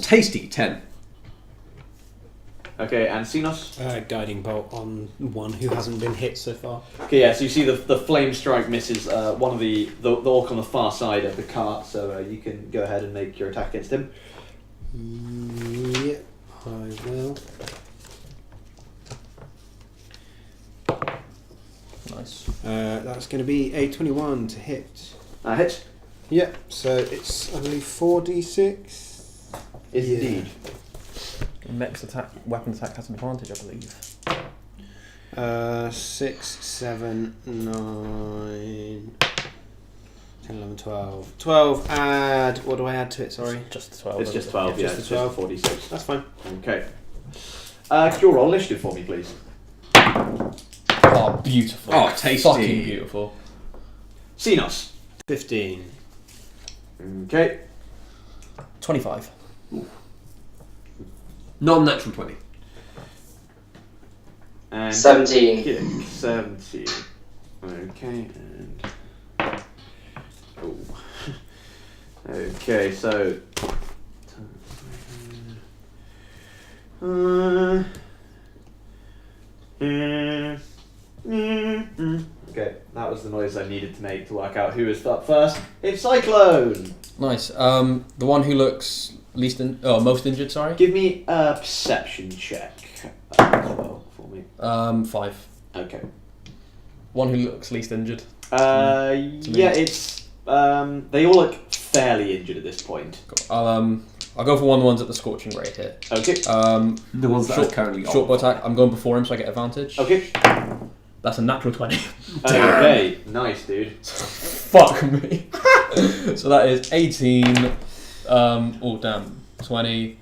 tasty, 10. Okay, and Xenos? Guiding bolt on one who hasn't been hit so far. Okay, yeah, so you see the flame strike misses one of the orc on the far side of the cart, so you can go ahead and make your attack against him. Yep, I will. Nice. That's going to be a 21 to hit. That hits. Yep, so it's, I believe, 4d6. Is Yeah. indeed. Next weapon attack has an advantage, I believe. 6, 7, 9, 10, 11, 12. 12 add... What do I add to it, sorry? Just the 12. It's just 12, Yeah, yeah. just It's the 12. just 46. That's fine. Okay. Could you roll initiative for me, please? Oh, beautiful. Oh, tasty. Fucking beautiful. Xenos. 15. Okay. 25. Non-natural 20. And 17. Kick, 17. Okay, and... Oh. Okay, so... Okay, that was the noise I needed to make to work out who was up first. It's Cyclone! Nice. The one who looks most injured, sorry? Give me a perception check as well for me. 5. Okay. One who looks least injured. Yeah, it's... they all look fairly injured at this point. I'll go for one of the ones at the Scorching Ray hit. Okay. The ones that are currently short bow attack. I'm going before him so I get advantage. Okay. That's a natural 20. Okay, nice, dude. Fuck me. So that is 18. Oh damn. 20,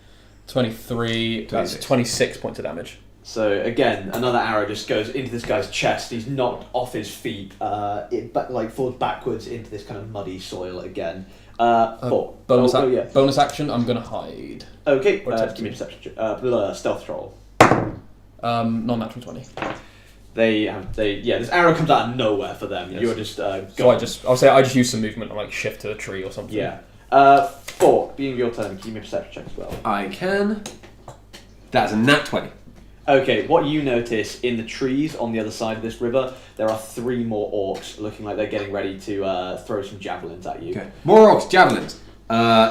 23. That's 26. 26 points of damage. So again, another arrow just goes into this guy's chest. He's knocked off his feet. It falls backwards into this kind of muddy soil again. Four. Bonus action. I'm gonna hide. Okay. Or attempt Give me a to. perception. Stealth roll. Non-natural 20. This arrow comes out of nowhere for them. Yes. You're just So I'll say I just use some movement and like shift to a tree or something. Yeah. Fork, being your turn, give me a perception check as well. I can. That's a nat 20. Okay, what you notice in the trees on the other side of this river, there are 3 more orcs looking like they're getting ready to throw some javelins at you. Okay. More orcs, javelins.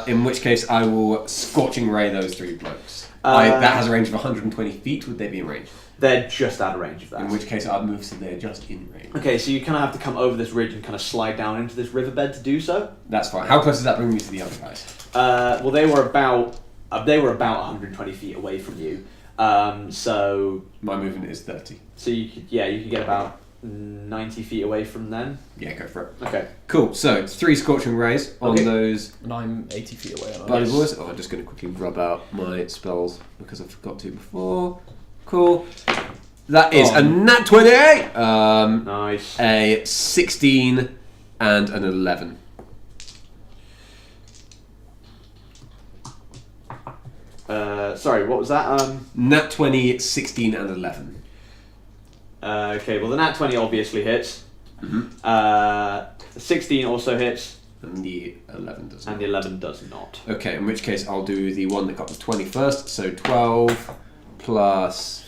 In which case I will Scorching Ray those 3 blokes. That has a range of 120 feet. Would they be in range? They're just out of range of that. In which case I'd move so they're just in range. Okay, so you kind of have to come over this ridge and kind of slide down into this riverbed to do so. That's fine. How close does that bring me to the other guys? Well, they were about 120 feet away from you. So My movement is 30. So you could get about 90 feet away from them. Yeah, go for it. Okay. Cool. So 3 Scorching Rays on Okay. those And I'm 80 feet away. bloody boys. Oh, I'm just going to quickly rub out my spells because I forgot to before. Cool. That is a nat 28, Nice. a 16, and an 11. Sorry, what was that? Nat 20, 16, and 11. Okay, well the nat 20 obviously hits. Mm-hmm. The 16 also hits, And the 11 does and not. the 11 does not. Okay, in which case I'll do the one that got the 20 first. So 12 plus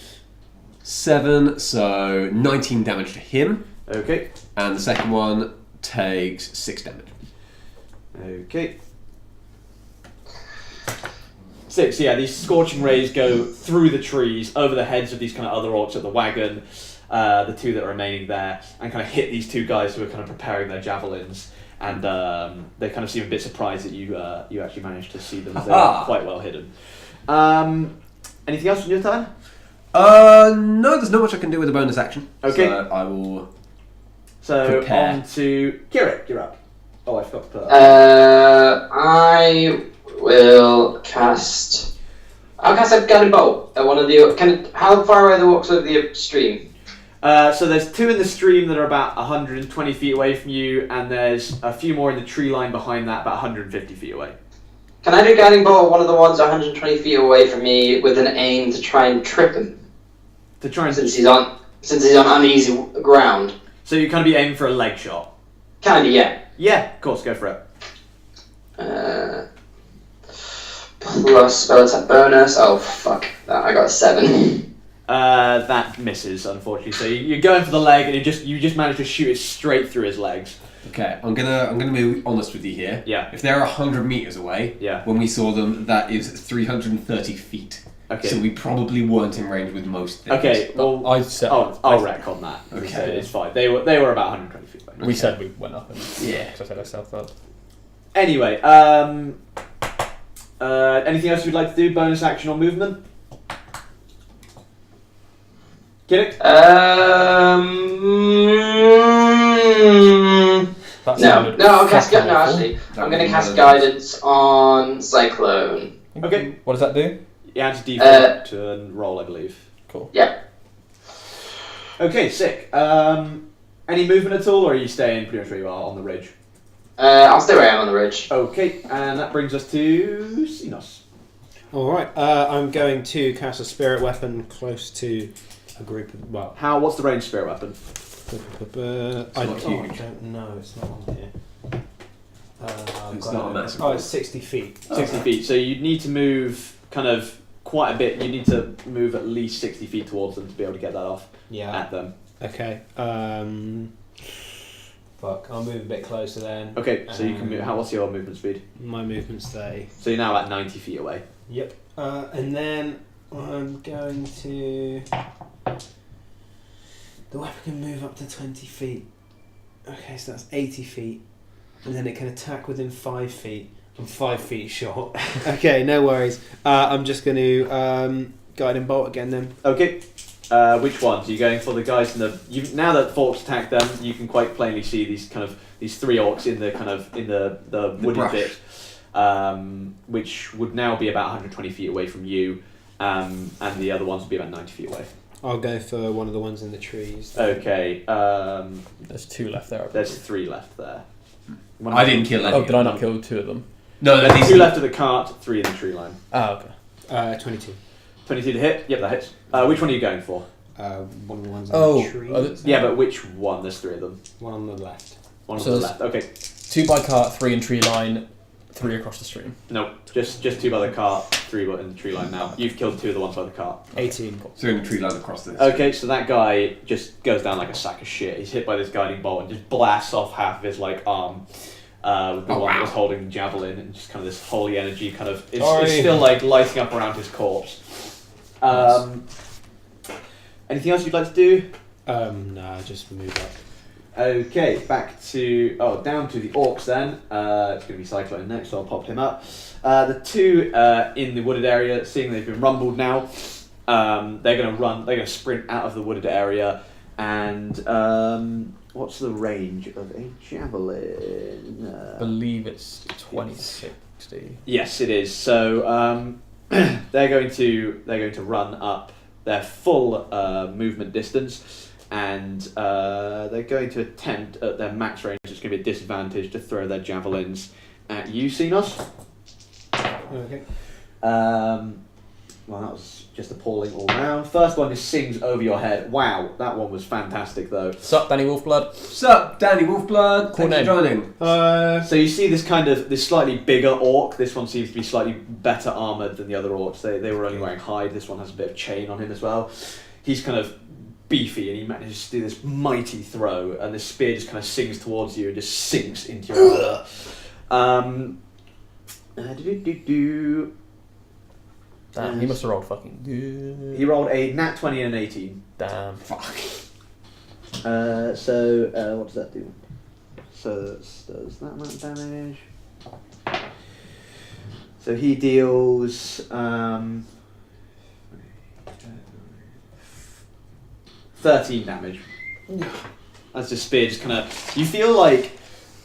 7, so 19 damage to him. Okay. And the second one takes 6 damage. Okay. 6, yeah, these scorching rays go through the trees, over the heads of these kind of other orcs at the wagon, the 2 that are remaining there, and kind of hit these 2 guys who are kind of preparing their javelins, and they kind of seem a bit surprised that you actually managed to see them, as they were quite well hidden. Anything else from your turn? No, there's not much I can do with a bonus action. Okay. So I will... So Prepare. on to Kirik, you're up. Oh, I forgot to put I will cast. I'll cast a guiding bolt at one of the. How far away are the walks of the stream? So there's 2 in the stream that are about 120 feet away from you, and there's a few more in the tree line behind that, about 150 feet away. Can I do guiding bolt at one of the ones 120 feet away from me with an aim to try and trip him? To try and Since he's on uneasy ground. So you kind of be aiming for a leg shot. Kinda, yeah. Yeah, of course, go for it. Plus spell attack bonus. Oh fuck! I got a 7. That misses, unfortunately. So you're going for the leg, and you just manage to shoot it straight through his legs. Okay, I'm gonna be honest with you here. Yeah. If they're 100 meters away, Yeah. when we saw them, that is 330 feet. Okay. So we probably weren't in range with most things. Okay. Well, I said. I'll retcon that. Okay. So it's fine. They were about 120 feet away. We said we went up. And, Yeah. So I said I stealthed up. Anyway, anything else you'd like to do? Bonus action or movement? Get it? That No, sounded I'll cast fucking no. awful. Actually, I'm going to cast guidance on Cyclone. Okay. What does that do? You add to D4 to roll, I believe. Cool. Yeah. Okay, sick. Any movement at all, or are you staying pretty much where you are on the ridge? I'll stay where I am on the ridge. Okay, and that brings us to Xenos. Alright, I'm going to cast a spirit weapon close to a group of. Well, What's the range spirit weapon? I not huge. don't know, it's not on here. It's not a massive Oh, it's 60 feet. 60 feet. So you'd need to move kind of quite a bit. You need to move at least 60 feet towards them to be able to get that off Yeah. at them. Okay. Fuck, I'll move a bit closer then. Okay, so you can move. What's your movement speed? My movement's 30. So you're now at 90 feet away. Yep. And then I'm going to. The weapon can move up to 20 feet. Okay, so that's 80 feet. And then it can attack within 5 feet. I'm 5 feet short. Okay, no worries. I'm just going to guiding bolt again then. Okay. Which ones? Are you going for the guys in the? Now that Forks attacked them, you can quite plainly see these three orcs in the wooded brush. bit, which would now be about 120 feet away from you, and the other ones would be about 90 feet away. I'll go for one of the ones in the trees. Okay. There's 2 left there. I There's believe. 3 left there. I didn't kill any. Oh, did I not kill 2 of them? No, There's 2 left of the cart, 3 in the tree line. Ah, okay. 22. 22 to hit. Yep, that hits. Which one are you going for? One of the ones Oh, in the trees. Yeah, but which one? There's 3 of them. One on the left. One So on the there's- left. Okay. 2 by cart, 3 in tree line, 3 across the stream. No, just 2 by the cart, 3 in the tree line now. You've killed 2 of the ones by the cart. 18. So in the tree line across this. Okay, so that guy just goes down like a sack of shit. He's hit by this guiding bolt and just blasts off half of his arm. With the one that was holding the javelin, and just kind of this holy energy kind of it's still like lighting up around his corpse. Anything else you'd like to do? No, just move up. Okay, down to the orcs then. It's going to be Cyclone next, so I'll pop him up. The 2 in the wooded area, seeing they've been rumbled now, they're going to sprint out of the wooded area, and what's the range of a javelin? I believe it's 2060. Yes, it is. So they're going to run up their full movement distance, and they're going to attempt at their max range. It's going to be a disadvantage to throw their javelins at you, Xenos. Okay. Well, that was just appalling all round. First one just sings over your head. Wow, that one was fantastic though. Sup, Danny Wolfblood? Sup, Danny Wolfblood. Cool Thanks for name. joining. So you see this slightly bigger orc. This one seems to be slightly better armoured than the other orcs. They were only wearing hide. This one has a bit of chain on him as well. He's kind of beefy and he manages to do this mighty throw, and this spear just kind of sings towards you and just sinks into your armour. Damn, he must have rolled fucking good. He rolled a nat 20 and an 18. Damn. Fuck. What does that do? So does that amount of damage? So he deals 13 damage. As the spear just kind of, you feel like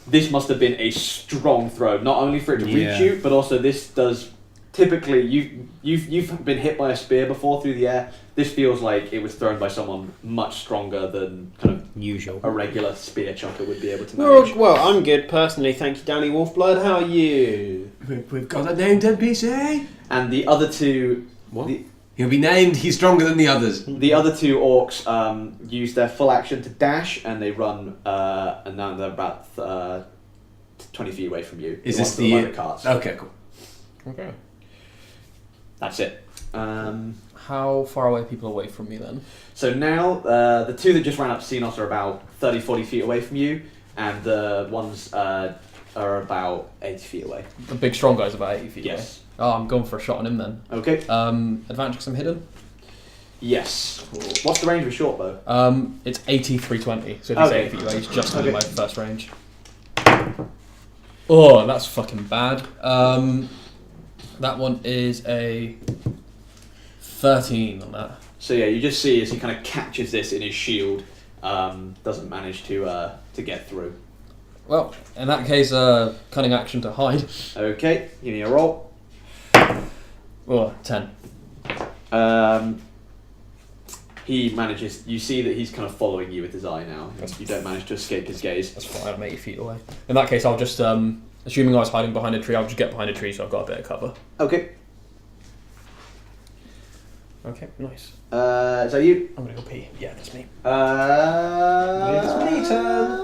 this must have been a strong throw, not only for it to reach you, but also this does. Typically, you've been hit by a spear before through the air. This feels like it was thrown by someone much stronger than kind of Usual. a regular spear chucker would be able to manage. Well, I'm good personally. Thank you, Danny Wolfblood. How are you? We've got a named NPC. And the other 2, What? He'll be named. He's stronger than the others. the other 2 orcs use their full action to dash, and they run, and now they're about 20 feet away from you. Is The this ones that are by the? carts? Okay, cool. Okay. That's it. How far away are people away from me then? So now the 2 that just ran up to Xenos are about 30-40 feet away from you, and the ones are about 80 feet away. The big strong guy's about 80 feet Yes. away. Oh, I'm going for a shot on him then. Okay. Advantage because I'm hidden? Yes. What's the range of a short bow? It's 80, 320. So if he's Okay. 80 feet away, he's just under Okay. my first range. Oh, that's fucking bad. That one is a 13 on that. So yeah, you just see as he kind of catches this in his shield, doesn't manage to get through. Well, in that case, cunning action to hide. Okay, give me a roll. Oh, 10. He manages. You see that he's kind of following you with his eye now. You don't manage to escape his gaze. That's fine, I'm 80 feet away. In that case, I'll just, assuming I was hiding behind a tree, I'll just get behind a tree so I've got a bit of cover. Okay. Okay, nice. Is that you? I'm gonna go pee. Yeah, that's me. It's me turn.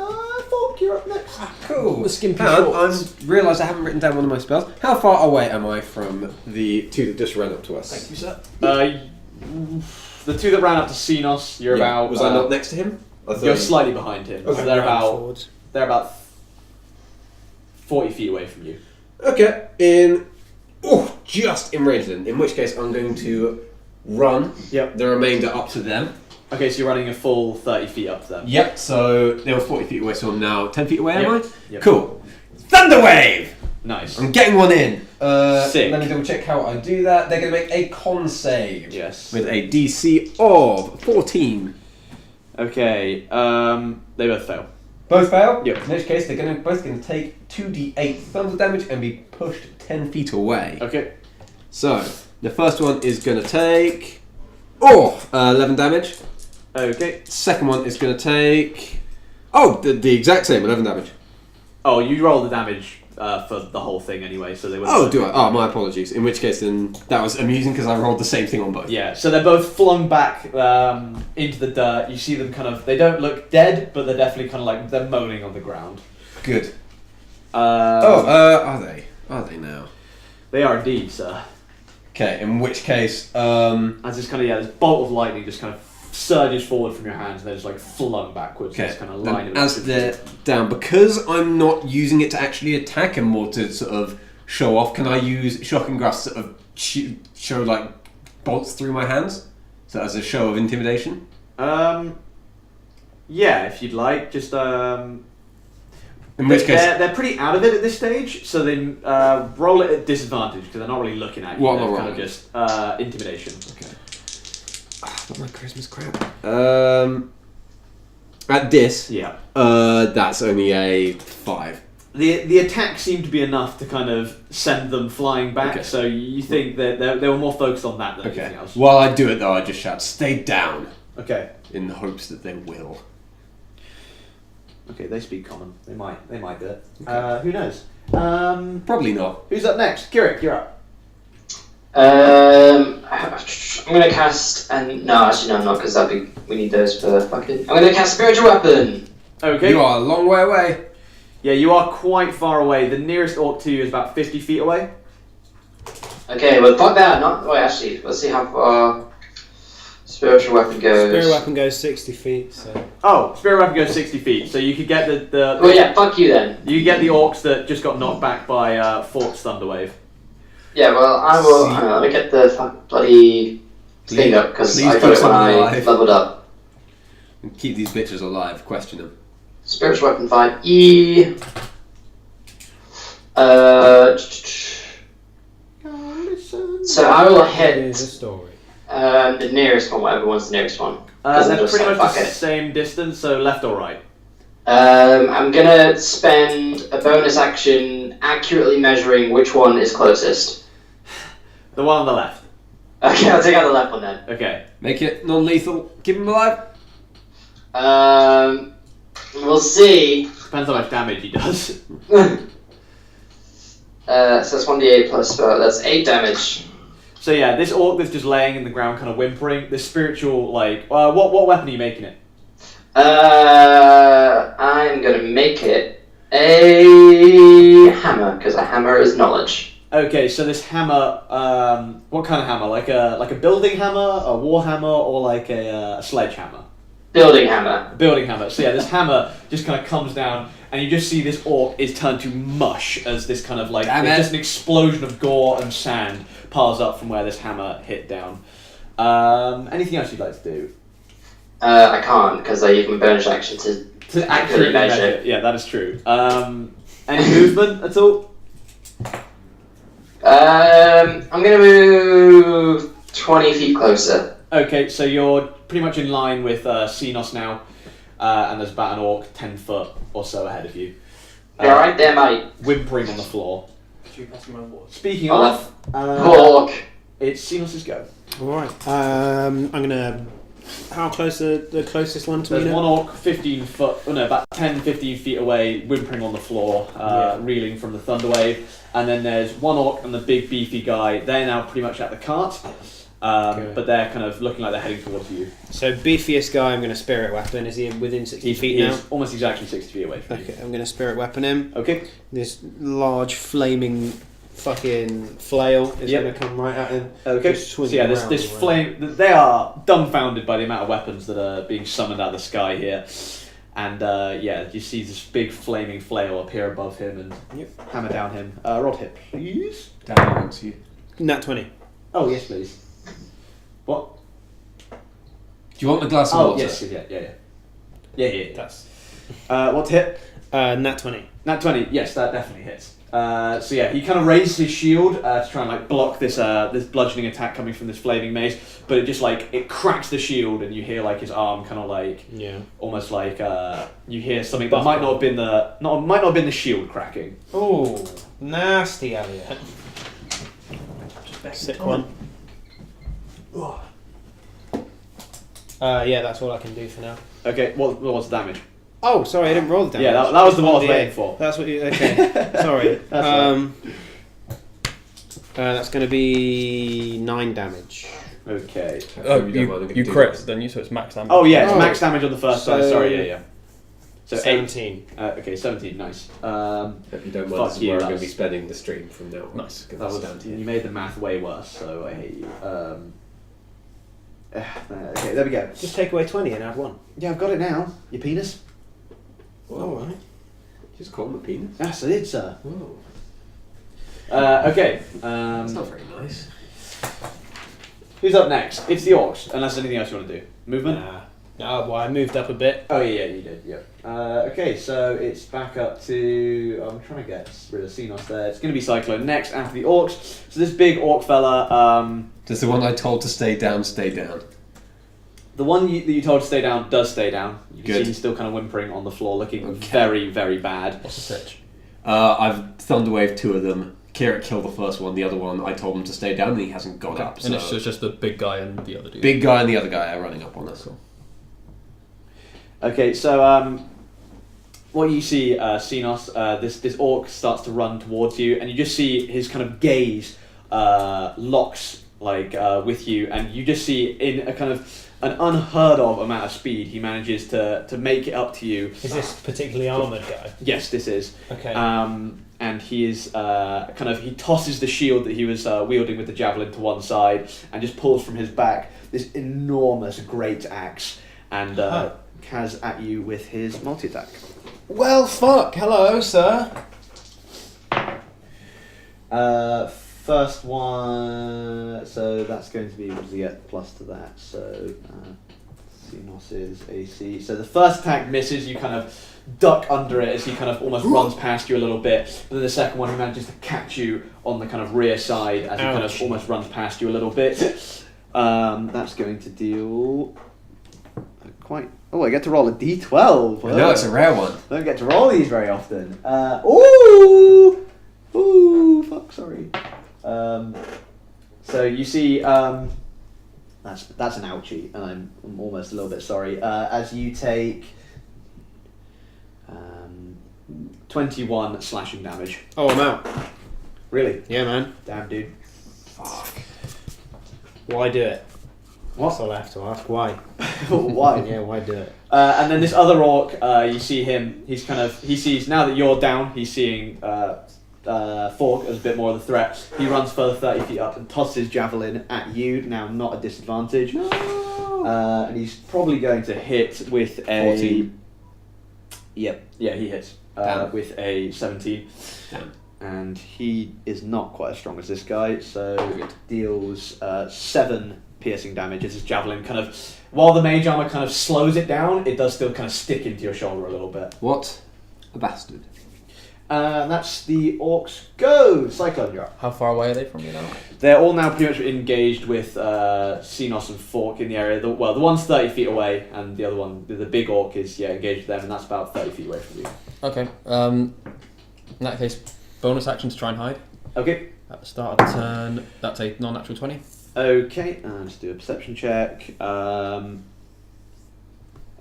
Fork, you're up next. Cool. The skimpy Hang on, shorts. I realised I haven't written down one of my spells. How far away am I from the two that just ran up to us? Thank you, sir. The two that ran up to Xenos, you're about... Was I not next to him? You're slightly behind him. Okay. So they're about 40 feet away from you. Okay, just in range then. In which case I'm going to run the remainder up to them. Okay, so you're running a full 30 feet up to them. Yep, so they were 40 feet away, so I'm now 10 feet away, am I? Yep. Cool. Thunder Wave! Nice. I'm getting one in. Sick. Let me double check how I do that. They're going to make a con save. Yes. With a DC of 14. Okay, they both fail. Both fail? Yep. In which case, they're both going to take 2d8 thunder damage and be pushed 10 feet away. Okay. So, the first one is going to take 11 damage. Okay. Second one is going to take the exact same 11 damage. Oh, you roll the damage for the whole thing anyway, so they would. Oh, do I? Oh, my apologies. In which case, then that was amusing because I rolled the same thing on both. Yeah, so they're both flung back into the dirt. You see them they don't look dead, but they're definitely kind of like, they're moaning on the ground. Good. Are they? Are they now? They are indeed, sir. Okay, in which case, as this kind of, this bolt of lightning just kind of surges forward from your hands and they're just like flung backwards. Okay, This kind of line of as they're down, because I'm not using it to actually attack and more to sort of show off, can I use Shocking Grasp to sort of show like bolts through my hands? So as a show of intimidation? Yeah, if you'd like, just in which case, they're pretty out of it at this stage, so they roll it at disadvantage because they're not really looking at you. What am I They're kind rolling? of just intimidation. Okay. Not my Christmas crap. At this, Yeah. that's only a 5. The attack seemed to be enough to kind of send them flying back, Okay. so you think that they were more focused on that than anything else. While I do it though, I just shout, "Stay down!" Okay. in the hopes that they will. Okay, they speak common. They might do it. Okay. Who knows? Probably not. Who's up next? Kirik, you're up. I'm gonna cast no, actually no, I'm not, because we need those for fucking. I'm gonna cast Spiritual Weapon. Okay. You are a long way away. Yeah, you are quite far away. The nearest orc to you is about 50 feet away. Okay, well fuck that. Wait, actually, let's see how far Spiritual Weapon goes. Spirit weapon goes 60 feet, so. Oh, Spirit Weapon goes 60 feet, so you could get the Well, yeah, fuck you then. you could get the orcs that just got knocked back by Fork's Thunderwave. Yeah, well, I will. Hang on, let me get the bloody thing up, because I got it when I leveled up. And keep these bitches alive. Question them. Spiritual Weapon 5E. So I will Here's a hit story. the nearest one, whatever one's the nearest one. 'Cause I'm They're just pretty like, much fuck the it. same distance, so left or right. I'm gonna spend a bonus action accurately measuring which one is closest. The one on the left. Okay, I'll take out the left one then. Okay. Make it non-lethal. Keep him alive. We'll see. Depends how much damage he does. So that's 1d8 plus, that's 8 damage. So yeah, this orc that's just laying in the ground, kind of whimpering. The spiritual, what weapon are you making it? I'm gonna make it a hammer, because a hammer is knowledge. Okay, so this hammer, what kind of hammer? Like a building hammer, a war hammer, or like a sledgehammer? Building hammer. A building hammer. So yeah, this hammer just kind of comes down, and you just see this orc is turned to mush as this kind of Damn it. just an explosion of gore and sand piles up from where this hammer hit down. Anything else you'd like to do? I can't, because I use my bonus action to accurately measure. Yeah, that is true. Any movement at all? I'm gonna move 20 feet closer. Okay, so you're pretty much in line with Xenos now, and there's about an orc 10 foot or so ahead of you. You alright there, mate? whimpering on the floor. Should you pass me my water? Speaking Oh, of, Hawk. it's Seamus' go. Alright. I'm gonna. How close the closest one to There's me now? one orc 15 foot, oh no, about 10, 15 feet away, whimpering on the floor, reeling from the thunder wave. And then there's one orc and the big beefy guy. They're now pretty much at the cart, but they're kind of looking like they're heading towards you. So beefiest guy, I'm gonna spirit weapon. Is he within 60 feet He now? is almost exactly 60 feet away from you. Okay, I'm gonna spirit weapon him. Okay. This large flaming fucking flail is Yep. gonna come right at him. Okay. Just So swing yeah, it this around, flame. They are dumbfounded by the amount of weapons that are being summoned out of the sky here, and you see this big flaming flail appear above him and hammer down him. Rod hit, please. Down wants you. Nat 20. Oh yes, please. What? Do you want the glass of Oh water? yes, yeah. That's What's hit? Nat 20. Nat 20. Yes, that definitely hits. So yeah, he kind of raises his shield to try and like block this this bludgeoning attack coming from this flaming mace, but it just like it cracks the shield, and you hear like his arm kind of like almost like you hear something that might not have been the shield cracking. Oh, nasty, Elliot. Sick one. Yeah, that's all I can do for now. Okay, what was the damage? Oh, sorry, I didn't roll the damage. Yeah, that was the one I was Yeah, waiting for. That's what you. Okay, sorry. That's That's going to be 9 damage. Okay. Oh, you crit, then you, so it's max damage. Oh yeah, it's Oh. max damage on the first side. So- Sorry, yeah. So 17. 8. Okay, 17. Nice. Hope you don't mind, Fuck this is you, where I'm going to that's- be spending the stream from now on. Nice. Give That this was down to you you. made the math way worse, so I hate you. Okay, there we go. Just take away 20 and add 1. Yeah, I've got it now. Your penis. Alright. Just call him a penis. Yes, I did, sir. Whoa. Okay. That's not very nice. Who's up next? It's the orcs. Unless there's anything else you want to do. Movement. No, well, I moved up a bit. Oh yeah, you did. Yep. Okay, so it's back up to. I'm trying to get rid of Xenos there. It's going to be Cyclone next after the orcs. So this big orc fella. Does the one I told to stay down stay down? The one that you told to stay down does stay down. You can Good. see he's still kind of whimpering on the floor, looking Okay. very, very bad. What's the pitch? I've Thunderwave 2 of them. Kieran killed the first one. The other one, I told him to stay down, and he hasn't got up. And So it's just the big guy and the other dude. big guy and the other guy are running up on us. Okay, so what you see, Xenos, this orc starts to run towards you, and you just see his kind of gaze locks with you, and you just see in a kind of an unheard of amount of speed he manages to make it up to you. Is this particularly armoured guy? Yes, this is. Okay. And he is he tosses the shield that he was wielding with the javelin to one side and just pulls from his back this enormous great axe and has at you with his multi-attack. Well, fuck. Hello, sir. First one, so that's going to be, what does he get plus to that? So Xenos' AC. So the first attack misses, you kind of duck under it as he kind of almost runs past you a little bit. But then the second one, he manages to catch you on the kind of rear side as he kind of almost runs past you a little bit. That's going to deal quite... Oh, I get to roll a d12. No, it's a rare one. I don't get to roll these very often. Ooh, fuck, sorry. So you see, that's an ouchie, and I'm almost a little bit sorry. As you take 21 slashing damage. Oh, I'm out. Really? Yeah, man. Damn, dude. Fuck. Why do it? What? That's all I have to ask. Why? Why? Yeah, why do it? And then this other orc, you see him. He sees now that you're down. He's seeing Fork as a bit more of a threat. He runs further 30 feet up and tosses his javelin at you. Now not a disadvantage. No. And he's probably going to hit with a 14. Yep. Yeah, he hits with a 17. Damn. And he is not quite as strong as this guy, so deals 7 piercing damage as his javelin kind of, while the mage armor kind of slows it down, it does still kind of stick into your shoulder a little bit. What a bastard. That's the orcs go. Cyclone, you're up. How far away are they from you now? They're all now pretty much engaged with Xenos and Fork in the area. The one's 30 feet away, and the other one, the big orc, is engaged with them, and that's about 30 feet away from you. Okay. In that case, bonus action to try and hide. Okay. At the start of the turn, that's a non-natural 20. Okay, let's do a perception check.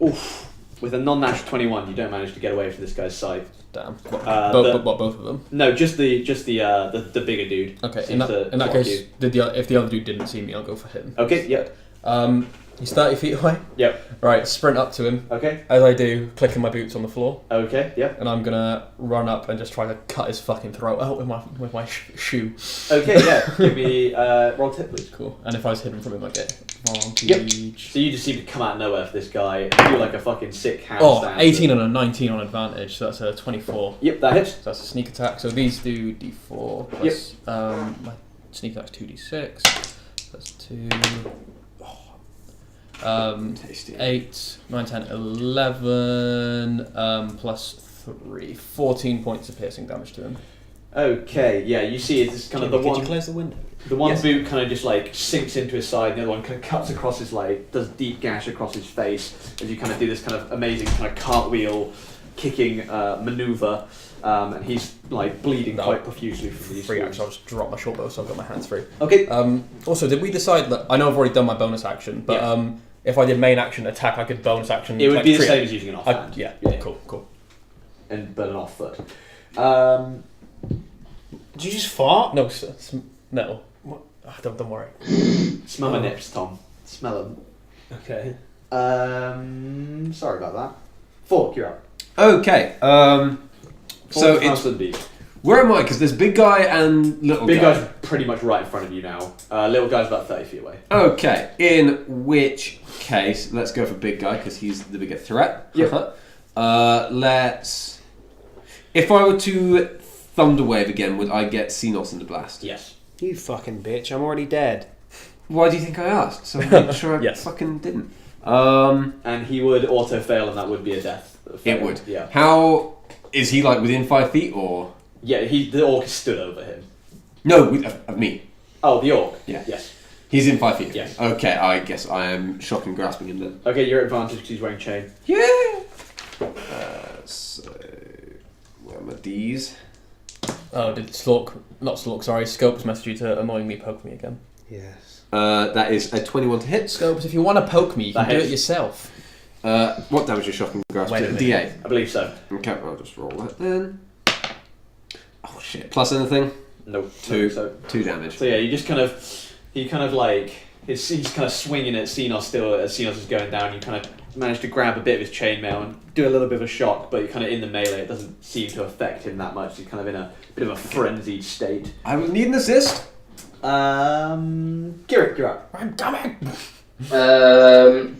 Oof. With a non-natural 21, you don't manage to get away from this guy's sight. Damn. What, both of them? No, just the bigger dude. Okay, in that case, if the other dude didn't see me, I'll go for him. Okay, yep. He's 30 feet away. Yep. Right, sprint up to him. Okay. As I do, clicking my boots on the floor. Okay, yep. And I'm gonna run up and just try to cut his fucking throat out with my shoe. Okay, yeah. Give me roll tip, please. Cool. And if I was hidden from him, I get advantage. Yep. So you just seem to come out of nowhere for this guy and do like a fucking sick handstand. 18 and a 19 on advantage, so that's a 24. Yep, that hits. So that's a sneak attack. So these do d4 plus my sneak attack's 2d6. That's 2. 8, 9, 10, 11, plus 3. 14 points of piercing damage to him. Okay, yeah, you see it's kind of the one... Could you close the window? The one boot kind of just like sinks into his side, and the other one kind of cuts across his leg, does a deep gash across his face as you kind of do this kind of amazing kind of cartwheel kicking maneuver, and he's like bleeding quite profusely from these free wounds. action. I'll just drop my short bow, so I've got my hands free. Okay. Also, did we decide that I know I've already done my bonus action, but if I did main action attack, I could bonus action. It would be the same as using an offhand. Yeah. Cool. But an off foot. Did you just fart? No, no. What? Oh, don't worry. Smell my nips, Tom. Smell them. Okay. Sorry about that. Fork, you're up. Okay. So it's where am I? Because there's big guy and little guy. Big guy's pretty much right in front of you now. Little guy's about 30 feet away. Okay. In which case, let's go for big guy because he's the bigger threat. Yep. Let's. If I were to Thunderwave again, would I get Xenos in the blast? Yes. You fucking bitch! I'm already dead. Why do you think I asked? So I'm sure I fucking didn't. And he would auto fail, and that would be a death. It would. Yeah. How is he like within 5 feet or? Yeah, the orc stood over him. No, of me. Oh, the orc. Yeah. Yes. He's in 5 feet. Yes. Okay, I guess I am shocking grasping him then. Okay, you're at advantage because he's wearing chain. Yeah. So where are my D's? Oh, did Scopes message you to annoyingly poke me again? Yes. That is a 21 to hit. Scopes, if you want to poke me, you can do it yourself. What damage is shocking grasp? Wait a minute. D8. I believe so. Okay, I'll just roll that then. Oh shit! Plus anything? Nope. 2. So 2 damage. So yeah, he's kind of like he's kind of swinging at Xenos still as Xenos is going down. You kind of manage to grab a bit of his chainmail and do a little bit of a shock, but you're kind of in the melee. It doesn't seem to affect him that much. He's kind of in a bit of a frenzied state. I will need an assist. Garrett, you're up. I'm coming. So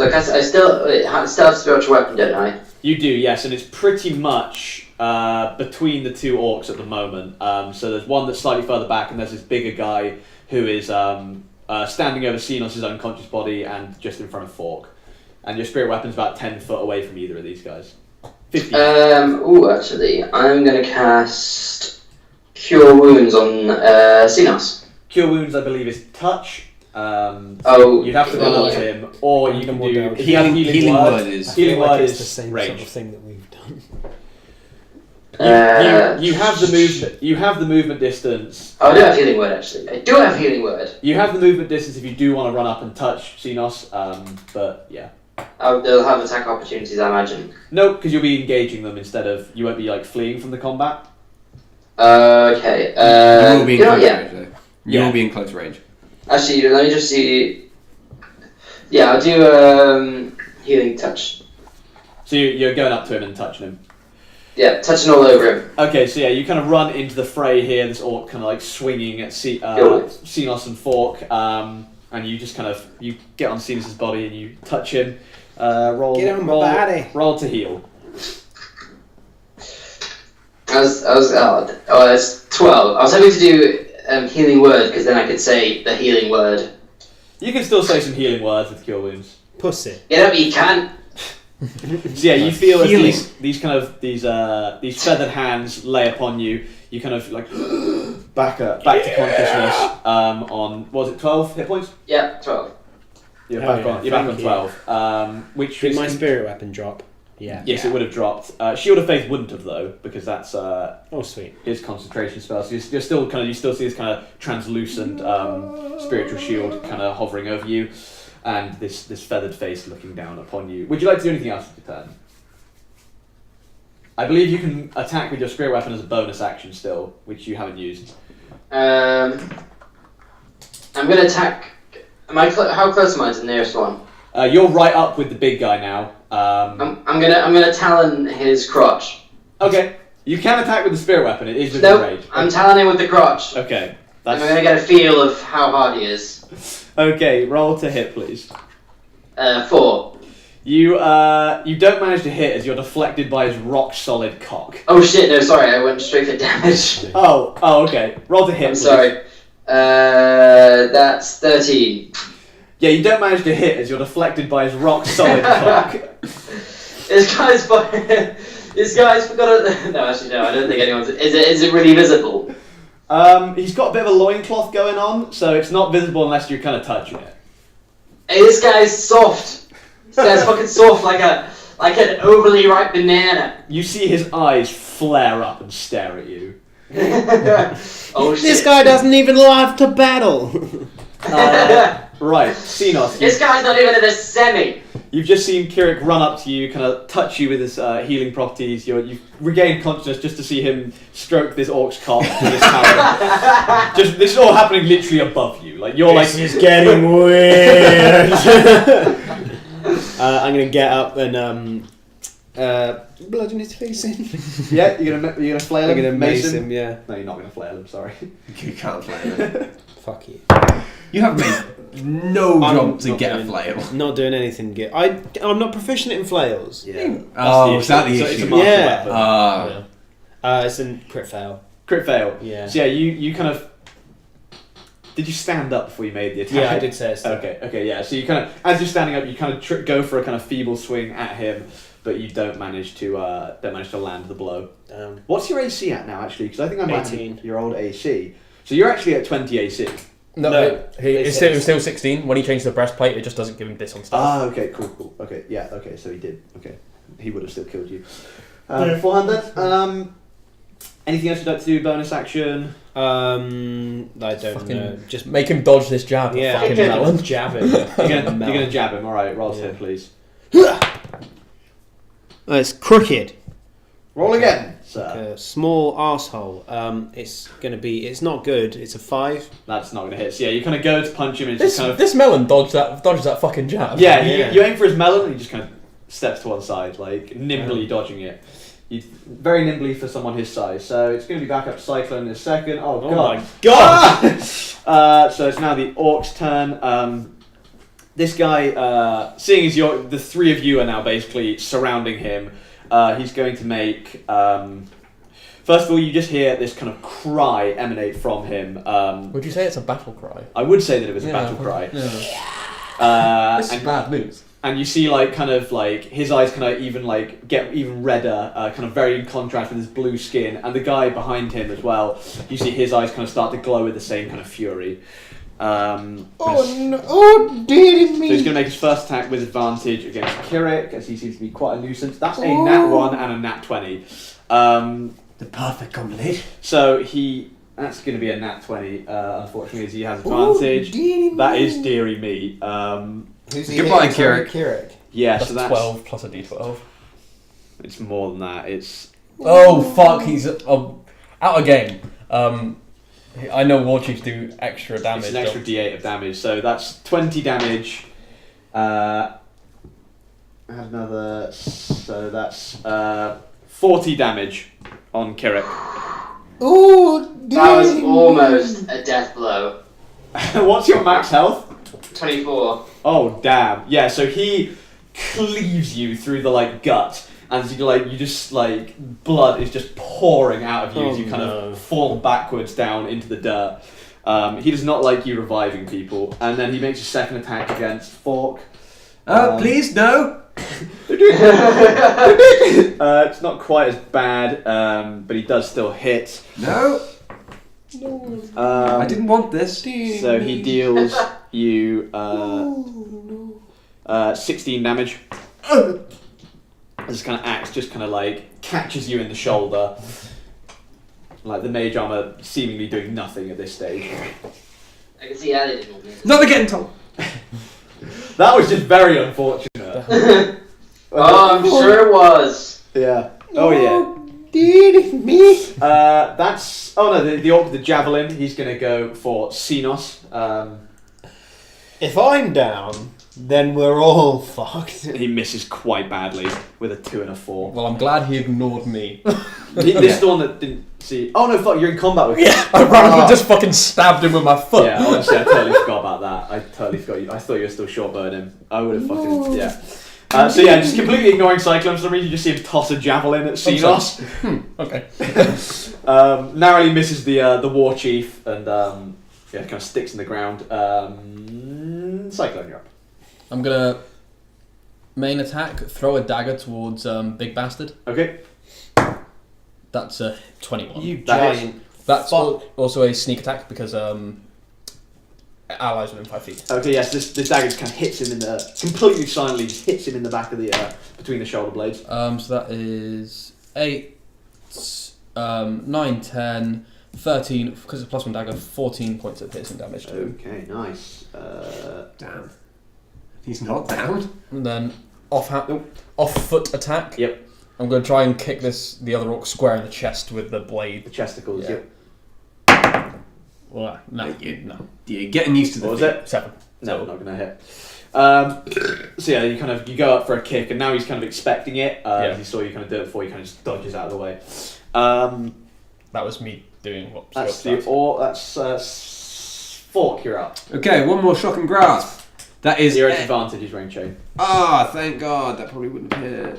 I still have spiritual weapon, don't I? You do, yes, and it's pretty much between the two orcs at the moment. So there's one that's slightly further back, and there's this bigger guy who is standing over Xenos' unconscious body and just in front of Fork. And your spirit weapon's about 10 foot away from either of these guys. 50. Actually, I'm going to cast Cure Wounds on Xenos. Cure Wounds, I believe, is touch. You'd have to run up to him, or you can do... He has Healing Word. Healing Word is the same range. sort of thing that we've done. You have the movement. You have the movement distance. I do have Healing Word, actually. I do have Healing Word. You have the movement distance if you do want to run up and touch Xenos, but yeah. They'll have attack opportunities, I imagine. No, because you'll be engaging them instead of... You won't be like fleeing from the combat. Okay. You will be in close range, though. You will be in close range. Actually, let me just see... Yeah, I'll do Healing Touch. So you're going up to him and touching him. Yeah, touching all over him. Okay, so yeah, you kind of run into the fray here, this orc kind of like swinging at Xenos and Fork, and you just kind of, you get on Xenos' body and you touch him. Roll Get on my body. Roll to heal. It's 12. I was hoping to do Healing Word, because then I could say the Healing Word. You can still say some healing words with Cure Wounds. Pussy. Get up, you can. So yeah, you feel as these feathered hands lay upon you. You kind of like back to consciousness. On what was it 12 hit points? Yeah, 12. You're back on 12. Which Did is my spirit weapon drop? Yeah. Yes, it would have dropped. Shield of Faith wouldn't have though, because that's Oh, sweet. his concentration spell. So you're still you still see this kind of translucent spiritual shield kind of hovering over you, and this feathered face looking down upon you. Would you like to do anything else with your turn? I believe you can attack with your spirit weapon as a bonus action still, which you haven't used. I'm gonna attack. How close am I to the nearest one? You're right up with the big guy now. I'm gonna talon his crotch. Okay, you can attack with the spirit weapon. It is within Nope, range. I'm taloning with the crotch. Okay, I'm gonna get a feel of how hard he is. Okay. Roll to hit, please. 4. You don't manage to hit as you're deflected by his rock solid cock. Oh shit! No, sorry, I went straight for damage. Oh, okay. Roll to hit. I'm please. sorry. That's 13. Yeah, you don't manage to hit as you're deflected by his rock solid cock. This guy's forgot. No, actually, no. I don't think anyone's. Is it really visible? He's got a bit of a loincloth going on, so it's not visible unless you're kind of touching it. Hey, this guy's soft. This guy's fucking soft, like an overly ripe banana. You see his eyes flare up and stare at you. Oh shit! This guy doesn't even love to battle. Right, Xenos. This guy's not even in a semi. You've just seen Kirik run up to you, kind of touch you with his healing properties. You've regained consciousness just to see him stroke this orc's cock with his hammer. This is all happening literally above you. Like you're This is getting weird. I'm gonna get up and bludgeon his face in. Yeah, you're gonna flail him. I'm gonna mace him. Yeah. No, you're not gonna flail him. Sorry. You can't flail him. Fuck you. You have made no I'm job to not get a doing- flail. Not doing anything good. I'm not proficient in flails. Yeah. Oh, is that the It's a issue? master Yeah. weapon. It's a crit fail. Crit fail. Yeah. So yeah, you kind of. Did you stand up before you made the attack? Yeah, I did say so. Okay, yeah. So you kind of, as you're standing up, you kind of go for a kind of feeble swing at him, but you don't manage to land the blow. What's your AC at now, actually? Because I think I might 18. have your old AC. So you're actually at 20 AC. No, No, it's still 16. When he changed the breastplate, it just doesn't give him this on stuff. Ah, okay, cool. Okay, yeah, okay. So he did. Okay, he would have still killed you. 400. Anything else you'd like to do? Bonus action. I don't know. Just Make him dodge this jab. yeah, Fucking Okay. melon. jab him. You're gonna jab him. All right, roll to hit, please. It's crooked. Roll again, Like sir. a small arsehole. It's not good. It's a 5. That's not gonna hit. So yeah, you kind of go to punch him, and it's just kind of This melon dodges that fucking jab. yeah. Yeah. You aim for his melon, and he just kind of steps to one side, like nimbly dodging it. Very nimbly for someone his size. So it's going to be back up to Cyclone in a second. Oh god. my god! So it's now the orc's turn. This guy, seeing as the three of you are now basically surrounding him, he's going to make. First of all, you just hear this kind of cry emanate from him. Would you say it's a battle cry? I would say that it was a battle cry. Yeah. This is bad news. And you see, like, kind of like his eyes kind of even like get even redder, kind of very in contrast with his blue skin, and the guy behind him as well. You see his eyes kind of start to glow with the same kind of fury. No! Oh, dear So he's going to make his first attack with advantage against Kirik, as he seems to be quite a nuisance. That's a nat 1 and a nat 20. The perfect combination. So that's going to be a nat 20, unfortunately, as he has advantage. That is dearie me. Goodbye, Kirik. Yeah, That's so that's 12 plus a d12. It's more than that. It's Oh fuck! He's out of game. I know war chiefs do extra damage. It's an extra don't- d8 of damage, so that's 20 damage. Add another, so that's 40 damage on Kirik. That was almost a death blow. What's your max health? 24. Oh damn! Yeah, so he cleaves you through the gut, and you just blood is just pouring out of you as you kind of fall backwards down into the dirt. He does not like you reviving people, and then he makes a second attack against Fork. Please, no! It's not quite as bad, but he does still hit. No! I didn't want this. So he deals you 16 damage. This kind of axe just kind of like catches you in the shoulder. Like the mage armor seemingly doing nothing at this stage. I can see how they didn't want me. Not again, Tom. That was just very unfortunate. I'm sure it was. Yeah. Oh yeah. That's. Oh no, the orc with the javelin. He's gonna go for Xenos. If I'm down, then we're all fucked. He misses quite badly with a 2 and a 4. Well, I'm glad he ignored me. This is the one that didn't see. Oh no, fuck! You're in combat with him. I ran up and just fucking stabbed him with my foot. Yeah, honestly, I totally forgot about that. I totally forgot you. I thought you were still short-bowing him. I would have fucking yeah. So yeah, just completely ignoring Cyclone. For some reason, you just see him toss a javelin at Xenos. Okay. Narrowly misses the war chief and yeah, kind of sticks in the ground. Cyclone, you're up. I'm gonna main attack, throw a dagger towards Big Bastard. Okay. That's a 21. You That giant. That's fuck. also a sneak attack because allies within 5 feet. Okay, yes, this dagger just kind of hits him in the completely silently just hits him in the back of the between the shoulder blades. So that is 8, 9, 10, 13, because it's +1 dagger, 14 points of piercing damage to him. Okay, nice. Damn. He's not down. And then off foot attack. Yep. I'm going to try and kick the other orc square in the chest with the blade. The chesticles. Yeah. Yep. Well, no. You're getting used to the What was feat. it? 7. No, not gonna hit. So yeah, you go up for a kick, and now he's kind of expecting it. He saw you kind of do it before. He kind of just dodges out of the way. That was me doing what? That's Fork. You're up. Okay, one more shock and grasp. That is. You're at advantage. He's wearing chain. Ah, thank God. That probably wouldn't have hit.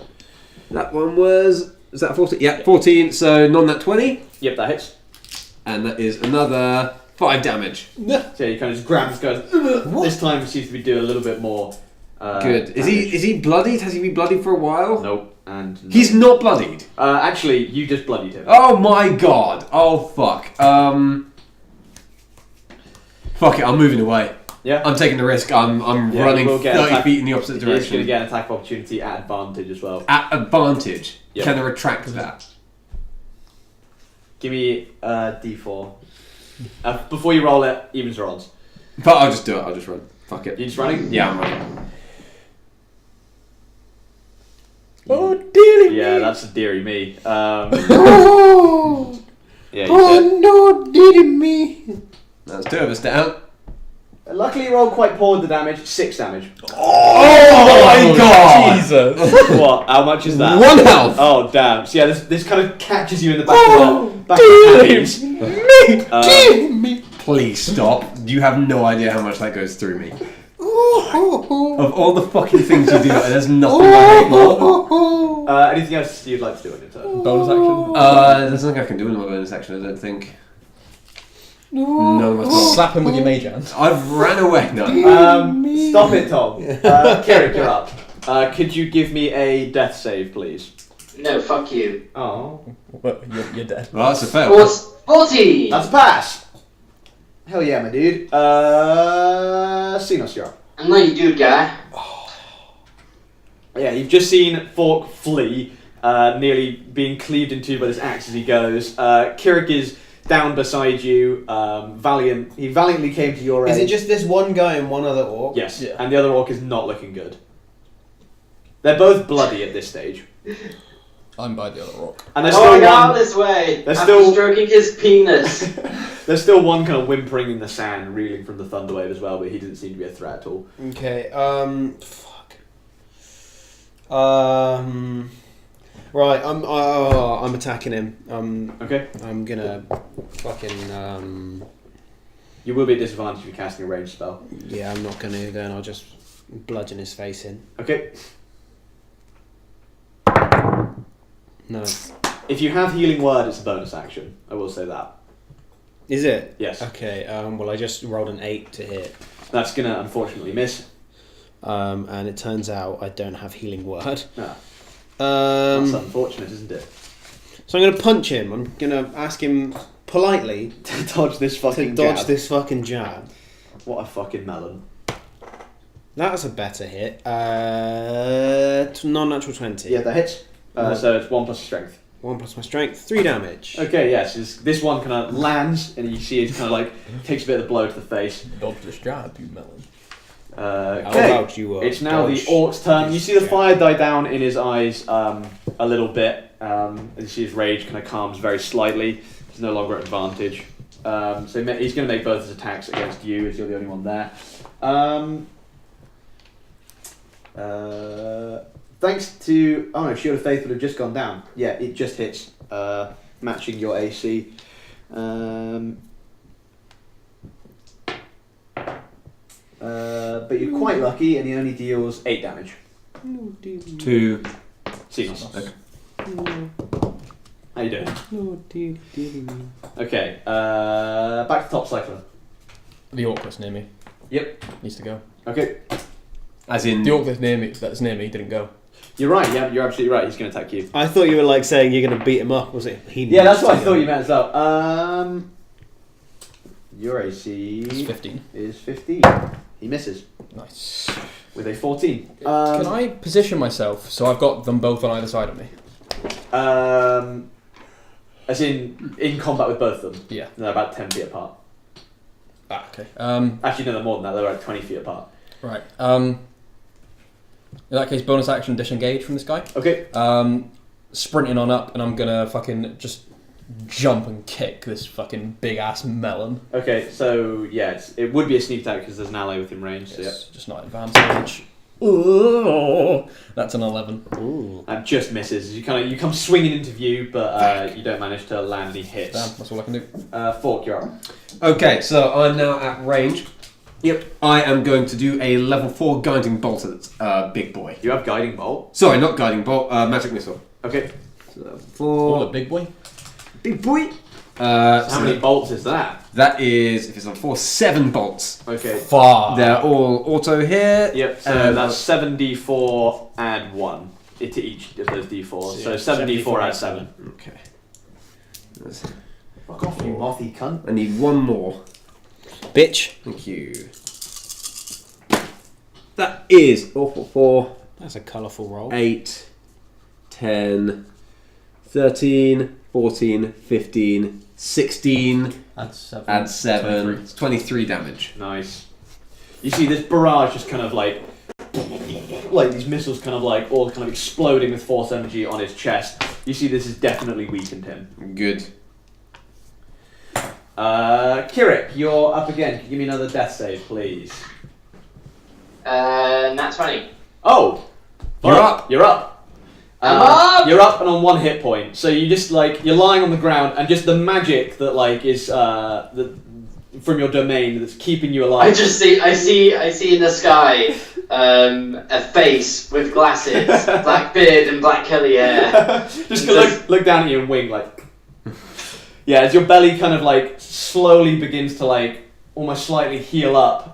That one was. Is that 14? Yeah, 14. So non that 20. Yep, that hits. And that is another 5 damage. So yeah, he kind of just grabs, goes. This time seems to be doing a little bit more. Good. Is he bloodied? Has he been bloodied for a while? Nope. And no. He's not bloodied. Actually, you just bloodied him. Oh my God. Oh fuck. Fuck it. I'm moving away. Yeah. I'm taking the risk. I'm Yeah, running we'll get 30 attack- feet in the opposite He's going to direction. get an attack of opportunity at advantage as well. At advantage. Yeah. Can I retract that? Give me D4. Before you roll it, evens or odds. But I'll just do it. I'll just run. Fuck it. You just running? Yeah, I'm running. Oh, dearie Yeah, that's a dearie me. Yeah, you no, dearie me. That's 2 of us down. said. Luckily, you rolled quite poor with the damage. 6 damage. Oh my God! Jesus. What? How much is that? 1 health. Oh damn! So yeah, this kind of catches you in the back of the hands. Me. Please stop. You have no idea how much that goes through me. Of all the fucking things you do, there's nothing I hate more. Anything else you'd like to do on your turn? Bonus action. There's nothing I can do in my bonus action, I don't think. No, Slap him with your mage hand. I've ran away. No. Stop it, Tom. Kirik, you're up. Could you give me a death save, please? No, fuck you. Oh. Well, you're dead. Well, that's a fail. 40! That's a pass! Hell yeah, my dude. Xenos, you're up. I'm not your dude guy. Yeah, you've just seen Fork flee, nearly being cleaved in two by this axe as he goes. Kirik is down beside you. He valiantly came to your aid. Is it just this one guy and one other orc? Yes, Yeah. and the other orc is not looking good. They're both bloody at this stage. I'm by the other rock. And there's Going still out one. this way. There's After still- stroking his penis. There's still one kind of whimpering in the sand, reeling from the thunderwave as well, but he doesn't seem to be a threat at all. Okay, fuck. Right, I'm attacking him. Okay. I'm gonna fucking, You will be at disadvantage if you're casting a ranged spell. yeah, I'm not gonna, then I'll just bludgeon his face in. Okay. No. If you have healing word, it's a bonus action. I will say that. Is it? Yes. Okay, well I just rolled an 8 to hit. That's gonna unfortunately miss. And it turns out I don't have healing word. Ah, that's So unfortunate, isn't it? I'm gonna punch him. I'm gonna ask him politely To dodge this to fucking dodge jab. this fucking jab. What a fucking melon. That's a better hit. Non-natural 20. Yeah, that hits. So it's 1 plus strength. 1 plus my strength, 3 damage. Okay, yes. This one kind of lands, and you see it kind of like takes a bit of the blow to the face. Dodge this jab, you melon. Okay. How about you? It's now the dodge orc's turn. You see the this fire die down in his eyes a little bit. And you see his rage kind of calms very slightly. He's no longer at advantage. So he's going to make both his attacks against you, as you're the only one there. Thanks to... Oh no, Shield of Faith would have just gone down. Yeah, it just hits, matching your AC. But you're quite lucky, and he only deals 8 damage. To Seems. Okay. How you doing? Okay, back to top cycler. The orc that's near me. Yep. Needs to go. Okay. As in The orc that's near me didn't go. You're right, yeah, you're absolutely right. He's going to attack you. I thought you were like saying you're going to beat him up. Was it? Yeah, that's what I thought you meant as well. Your AC It's 15. is 15. He misses Nice. with a 14. Can I position myself so I've got them both on either side of me? As in combat with both of them? Yeah. They're about 10 feet apart. Ah, okay. Actually, no, they're more than that. They're like 20 feet apart. Right. In that case, bonus action, disengage from this guy. Okay. Sprinting on up, and I'm gonna fucking just jump and kick this fucking big ass melon. Okay, so yeah, it would be a sneak attack because there's an ally within range. So It's just not advantage. Ooh, that's an 11. Ooh. And just misses. You come swinging into view, but you don't manage to land any hits. Damn, that's all I can do. Fork, you're up. Okay, so I'm now at range. Yep. I am going to do a level 4 guiding bolt at big boy. You have guiding bolt. Sorry, not guiding bolt. Magic missile. Okay. So level Oh, 4. a big boy. Big boy. How many bolts is that? That is, if it's on 4, 7 bolts. Okay. Far. They're all auto here. Yep. So that's 7d4 add 1 to each of those d4s. So 7d4 add 7. Okay. Fuck off, you mothy cunt. I need one more. Bitch. Thank you. That is 4, That's a colourful roll. 8, 10, 13, 14, 15, 16, Add 7. add 7. 23. It's 23 damage. Nice. You see this barrage just kind of like these missiles kind of like all kind of exploding with force energy on his chest. You see this has definitely weakened him. Good. Kirik, you're up again. Can you give me another death save, please? Nat 20. Oh! You're up. You're up. I'm up! You're up and on 1 hit point. So you just you're lying on the ground and just the magic that is from your domain that's keeping you alive. I see in the sky a face with glasses, black beard and black curly hair. Just look down at you and wink Yeah, as your belly kind of slowly begins to almost slightly heal up,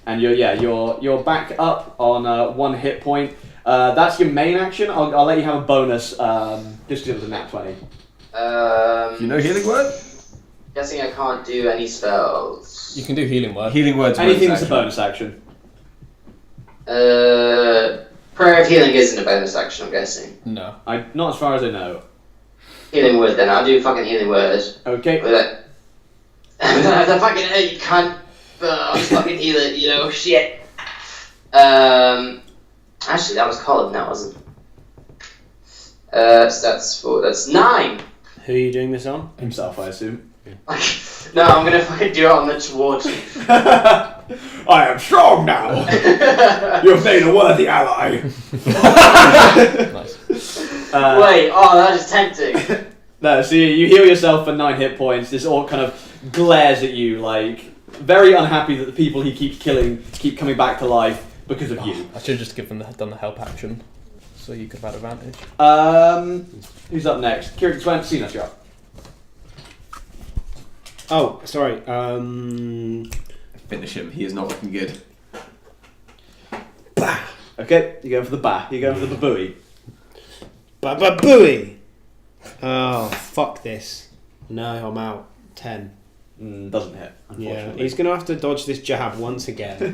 and you're back up on 1 hit point. That's your main action. I'll let you have a bonus just because it was a nat 20. You know healing word? Guessing I can't do any spells. You can do healing word. Healing word's Anything's a bonus action. Prayer of Healing isn't a bonus action, I'm guessing. No. Not as far as I know. Healing Word then, I'll do fucking Healing Word. Okay. With it. The fucking you can't I'll just fucking heal it, shit. Actually that was Colin, that wasn't. So that's 9! Who are you doing this on? Himself, I assume. No, I'm gonna fucking do it on the towards you. I am strong now. You've made a worthy ally. Nice. Wait, that is tempting. No, so you heal yourself for 9 hit points. This orc kind of glares at you, very unhappy that the people he keeps killing keep coming back to life because of you. I should have just done the help action, so you could have had advantage. Who's up next? Kirik Swansea, you're up. Oh, sorry. Finish him. He is not looking good. Bah! Okay, you're going for the bah. You're going for the babooey. Ba-ba-booey! Oh, fuck this. No, I'm out. 10. Doesn't hit, Yeah, unfortunately. he's going to have to dodge this jab once again.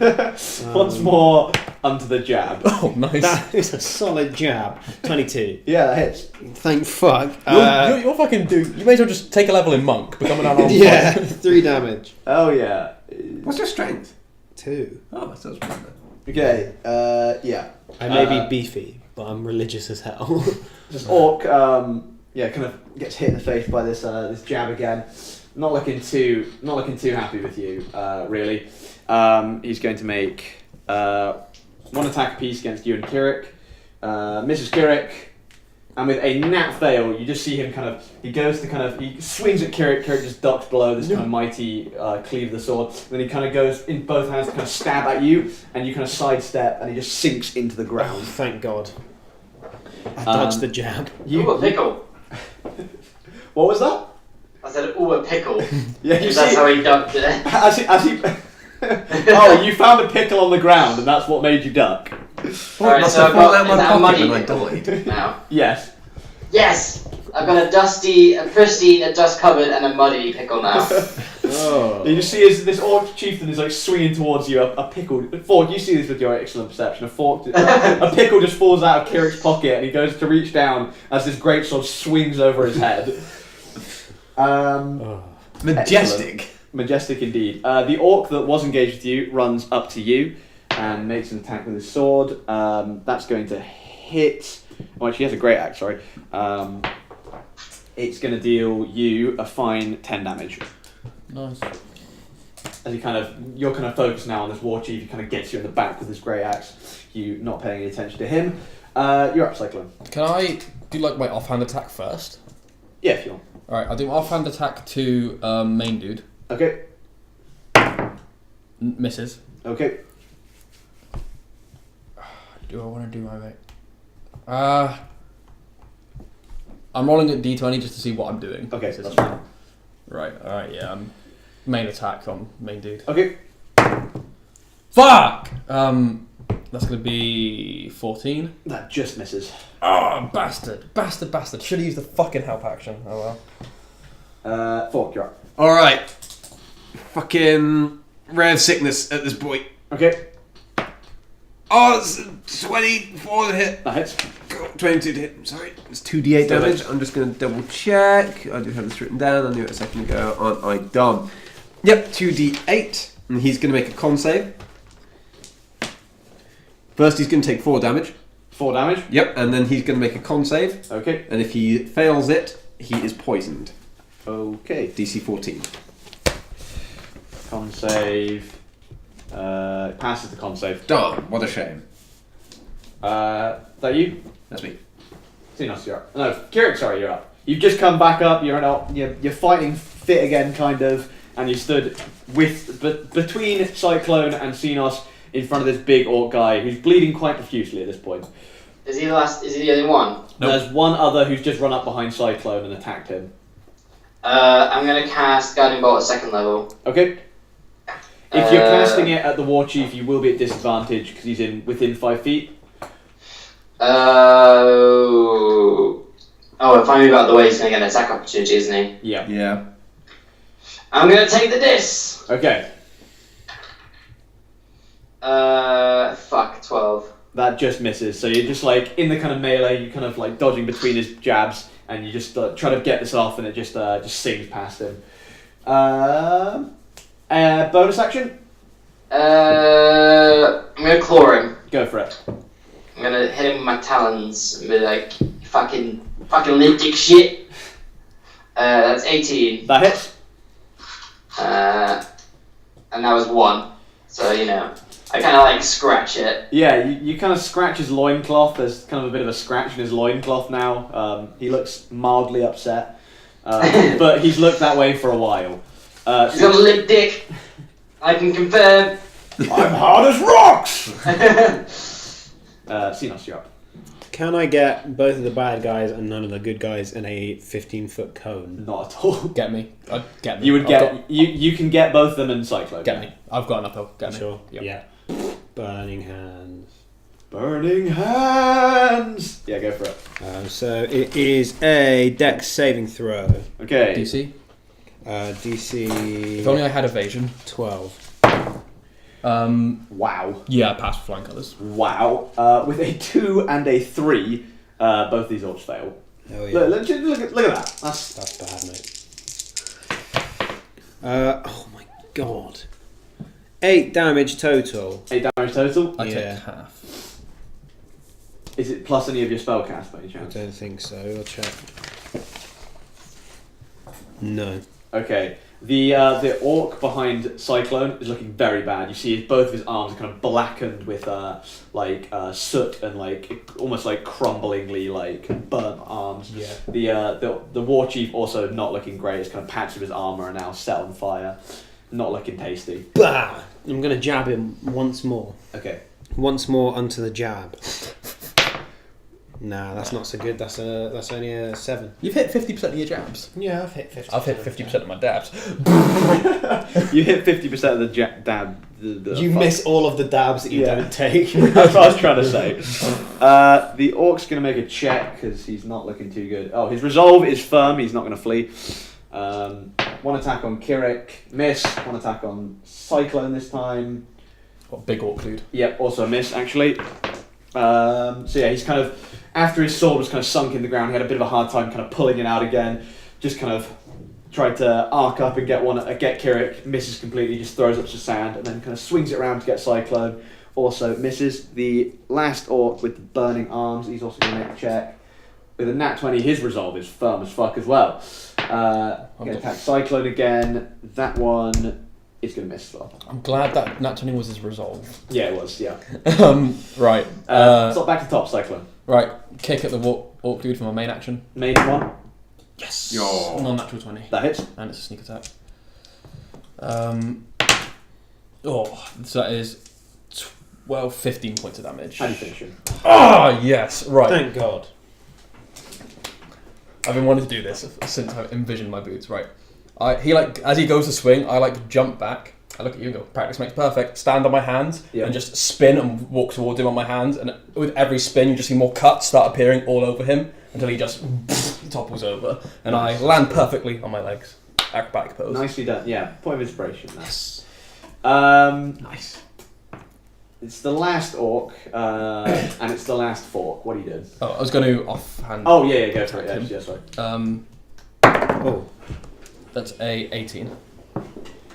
Once more onto the jab. Oh, nice. That is a solid jab. 22. Yeah, that hits. Thank fuck. You're fucking dude. You may as well just take a level in monk, become an unarmed Yeah, fighter. 3 damage. Oh yeah. What's your strength? 2. Oh, that sounds pretty good. Okay. Yeah. I may be beefy, but I'm religious as hell. This orc, kind of gets hit in the face by this this jab again. Not looking too happy with you, really. He's going to make one attack apiece against you and Kirik. Mrs. Kirik, and with a nat fail, you just see him he swings at Kirik. Kirik just ducks below this kind of mighty cleave of the sword. Then he kind of goes in both hands to kind of stab at you, and you kind of sidestep, and he just sinks into the ground. Thank God. I dodged the jab. Ooh, a pickle. What was that? I said, ooh, a pickle. Yeah, you That's see, how he ducked it. as he oh, you found a pickle on the ground, and that's what made you duck. Alright, must so have I've fallen out got my a pocket muddy when I pickle died. now. Yes. Yes! I've got a dusty, a pristine, a dust-covered, and a muddy pickle now. Oh. You just see as this orc chieftain is swinging towards you, a pickle. Fork, you see this with your excellent perception. A pickle just falls out of Kirik's pocket, and he goes to reach down as this greatsword swings over his head. Majestic. Majestic indeed. The orc that was engaged with you runs up to you and makes an attack with his sword. That's going to hit. Well, actually, he has a great axe. Sorry. It's going to deal you a fine 10 damage. Nice. As you're focused now on this war chief. He kind of gets you in the back with his great axe. You not paying any attention to him. You're up, Cyclone. Can I do my offhand attack first? Yeah, if you want. Alright, I'll do offhand attack to main dude. Okay. Misses. Okay. Do I want to do my mate? I'm rolling at d20 just to see what I'm doing. Okay, so that's fine. Right, alright, yeah. Main attack on main dude. Okay. Fuck! That's going to be 14. That just misses. Oh, bastard. Bastard. Should have used the fucking help action. Oh well. Fork, you're up. Alright. Fucking rare sickness at this point. Okay. Oh, it's 24 to hit. That hits. 22 to hit, sorry. It's 2d8 Still damage. hits. I'm just going to double check. I do have this written down. I knew it a second ago. Aren't I dumb? Yep, 2d8. And he's going to make a con save. First, he's going to take 4 damage. 4 damage. Yep, and then he's going to make a con save. Okay. And if he fails it, he is poisoned. Okay. DC 14. Con save. Passes the con save. Darn, what a shame. That you? That's me. Xenos, you're up. No, Kirik, sorry, you're up. You've just come back up. You're fighting fit again, kind of, and you stood between Cyclone and Xenos in front of this big orc guy who's bleeding quite profusely at this point. Is he the only one? Nope. There's one other who's just run up behind Cyclone and attacked him. I'm going to cast Guiding Bolt at 2nd level. Okay. If you're casting it at the War Chief, you will be at disadvantage because he's within 5 feet. If I move out of the way, he's going to get an attack opportunity, isn't he? Yeah. Yeah. I'm going to take the dis! Okay. 12. That just misses. So you're just in the kind of melee, you're kind of dodging between his jabs, and you just try to get this off, and it just sings past him. Bonus action? I'm going to claw him. Go for it. I'm going to hit him with my talons and be like, fucking limp dick shit. That's 18. That hits. And that was 1. So, I kind of scratch it. Yeah, you kind of scratch his loincloth. There's kind of a bit of a scratch in his loincloth now. He looks mildly upset. But he's looked that way for a while. He's got a limp dick. I can confirm. I'm hard as rocks! Xenos, you're up. Can I get both of the bad guys and none of the good guys in a 15-foot cone? Not at all. Get me. Get me. You would get... You can get both of them in Cyclone. Get me. I've got enough help. Get me. Sure. Yep. Yeah. Burning hands. Burning hands! Yeah, go for it. So it is a Dex saving throw. Okay. DC? DC. If only I had evasion. 12. Wow. Yeah, pass with flying colours. Wow. With a 2 and a 3, both these orcs fail. Oh yeah. Look at that. That's bad, mate. Oh my god. 8 damage total. 8 damage total. I Yeah. take half. Is it plus any of your spell cast by any I chance? don't think so. I'll check. No. Okay. The orc behind Cyclone is looking very bad. You see both of his arms are kind of blackened with soot and almost like crumblingly burnt arms. Yeah. The war chief also not looking great. His kind of patches of his armor are now set on fire. Not looking tasty. Bah! I'm gonna jab him once more. Okay. Once more onto the jab. Nah, that's not so good. That's only a 7. You've hit 50% of your jabs. Yeah, I've hit 50. I've hit 50% of my dabs. You hit 50% of the dab. You miss all of the dabs that you don't take. That's what I was trying to say. The orc's going to make a check because he's not looking too good. Oh, his resolve is firm. He's not going to flee. One attack on Kirik, miss. One attack on Cyclone this time. What big orc dude. Yep, also a miss actually. So yeah, he's kind of, after his sword was kind of sunk in the ground, he had a bit of a hard time kind of pulling it out again. Just kind of tried to arc up and get Kirik, misses completely, just throws up to sand, and then kind of swings it around to get Cyclone. Also misses. The last orc with the burning arms, he's also going to make a check. With a nat 20, his resolve is firm as fuck as well. Going to attack Cyclone again. That one is going to miss as well. I'm glad that nat 20 was his resolve. Yeah, it was, yeah. Right. So back to top, Cyclone. Right. Kick at the orc dude for my main action. Main one. Yes. Yo. Non-natural 20. That hits. And it's a sneak attack. So that is 15 points of damage. How do you finish him? Ah, yes. Right. Thank God. I've been wanting to do this since I envisioned my boots. Right. As he goes to swing, I jump back. I look at you and go, practice makes perfect. Stand on my hands and just spin and walk towards him on my hands. And with every spin, you just see more cuts start appearing all over him until he just topples over. And I land perfectly on my legs. Acrobatic pose. Nicely done. Yeah, point of inspiration. Yes. Nice. It's the last orc, and it's the last fork. What are you doing? Oh, I was going to offhand. Oh yeah, go for it. Yeah, sorry. That's a 18.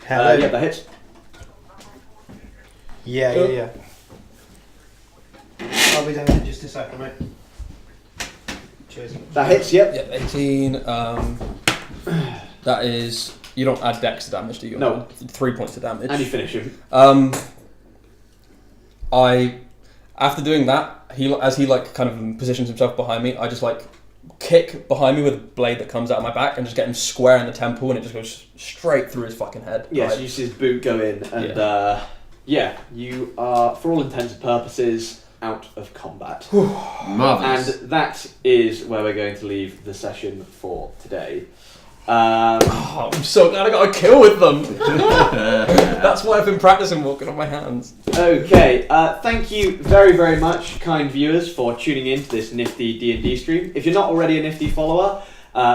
Hello. Yeah, that hits. Yeah. I'll be down in just a second, mate. Cheers. That hits. Yep. Yep, 18. That is. You don't add dex to damage, do you? No. 3 points to damage. And you finish him. After doing that, as he kind of positions himself behind me, I just kick behind me with a blade that comes out of my back and just get him square in the temple, and it just goes straight through his fucking head. Yes, you see his boot go in, and you are, for all intents and purposes, out of combat. Marvellous. And that is where we're going to leave the session for today. I'm so glad I got a kill with them. That's why I've been practicing walking on my hands. Okay, thank you very, very much, kind viewers, for tuning in to this nifty D&D stream. If you're not already a nifty follower,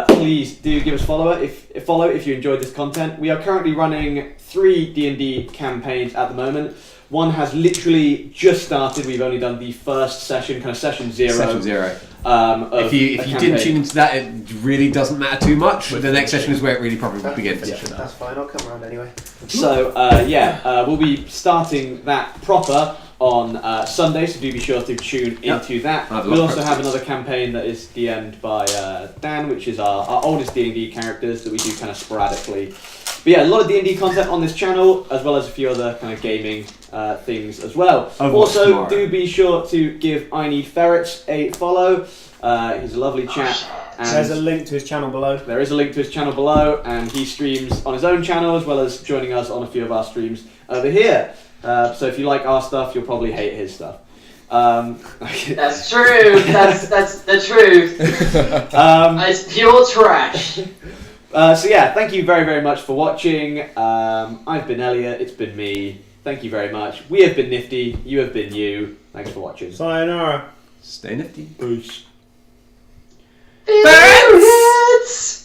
please do give us follow if you enjoyed this content. We are currently running 3 D&D campaigns at the moment. One has literally just started. We've only done the first session, kind of session 0. Session 0. If you didn't tune into that, it really doesn't matter too much. The next session is where it really probably begins. Yeah, that's fine. I'll come around anyway. So we'll be starting that proper on Sunday. So do be sure to tune into that. We'll also have another campaign that is DM'd by Dan, which is our oldest D&D characters that we do kind of sporadically. But yeah, a lot of D&D content on this channel, as well as a few other kind of gaming things as well. Also, do be sure to give I Need Ferrets a follow. He's a lovely chap. And there's a link to his channel below. There is a link to his channel below, and he streams on his own channel as well as joining us on a few of our streams over here. So if you like our stuff, you'll probably hate his stuff. That's true. That's the truth. It's pure trash. So yeah, thank you very, very much for watching. I've been Elliot, it's been me. Thank you very much. We have been Nifty, you have been you. Thanks for watching. Sayonara. Stay nifty. Peace. Ferrets!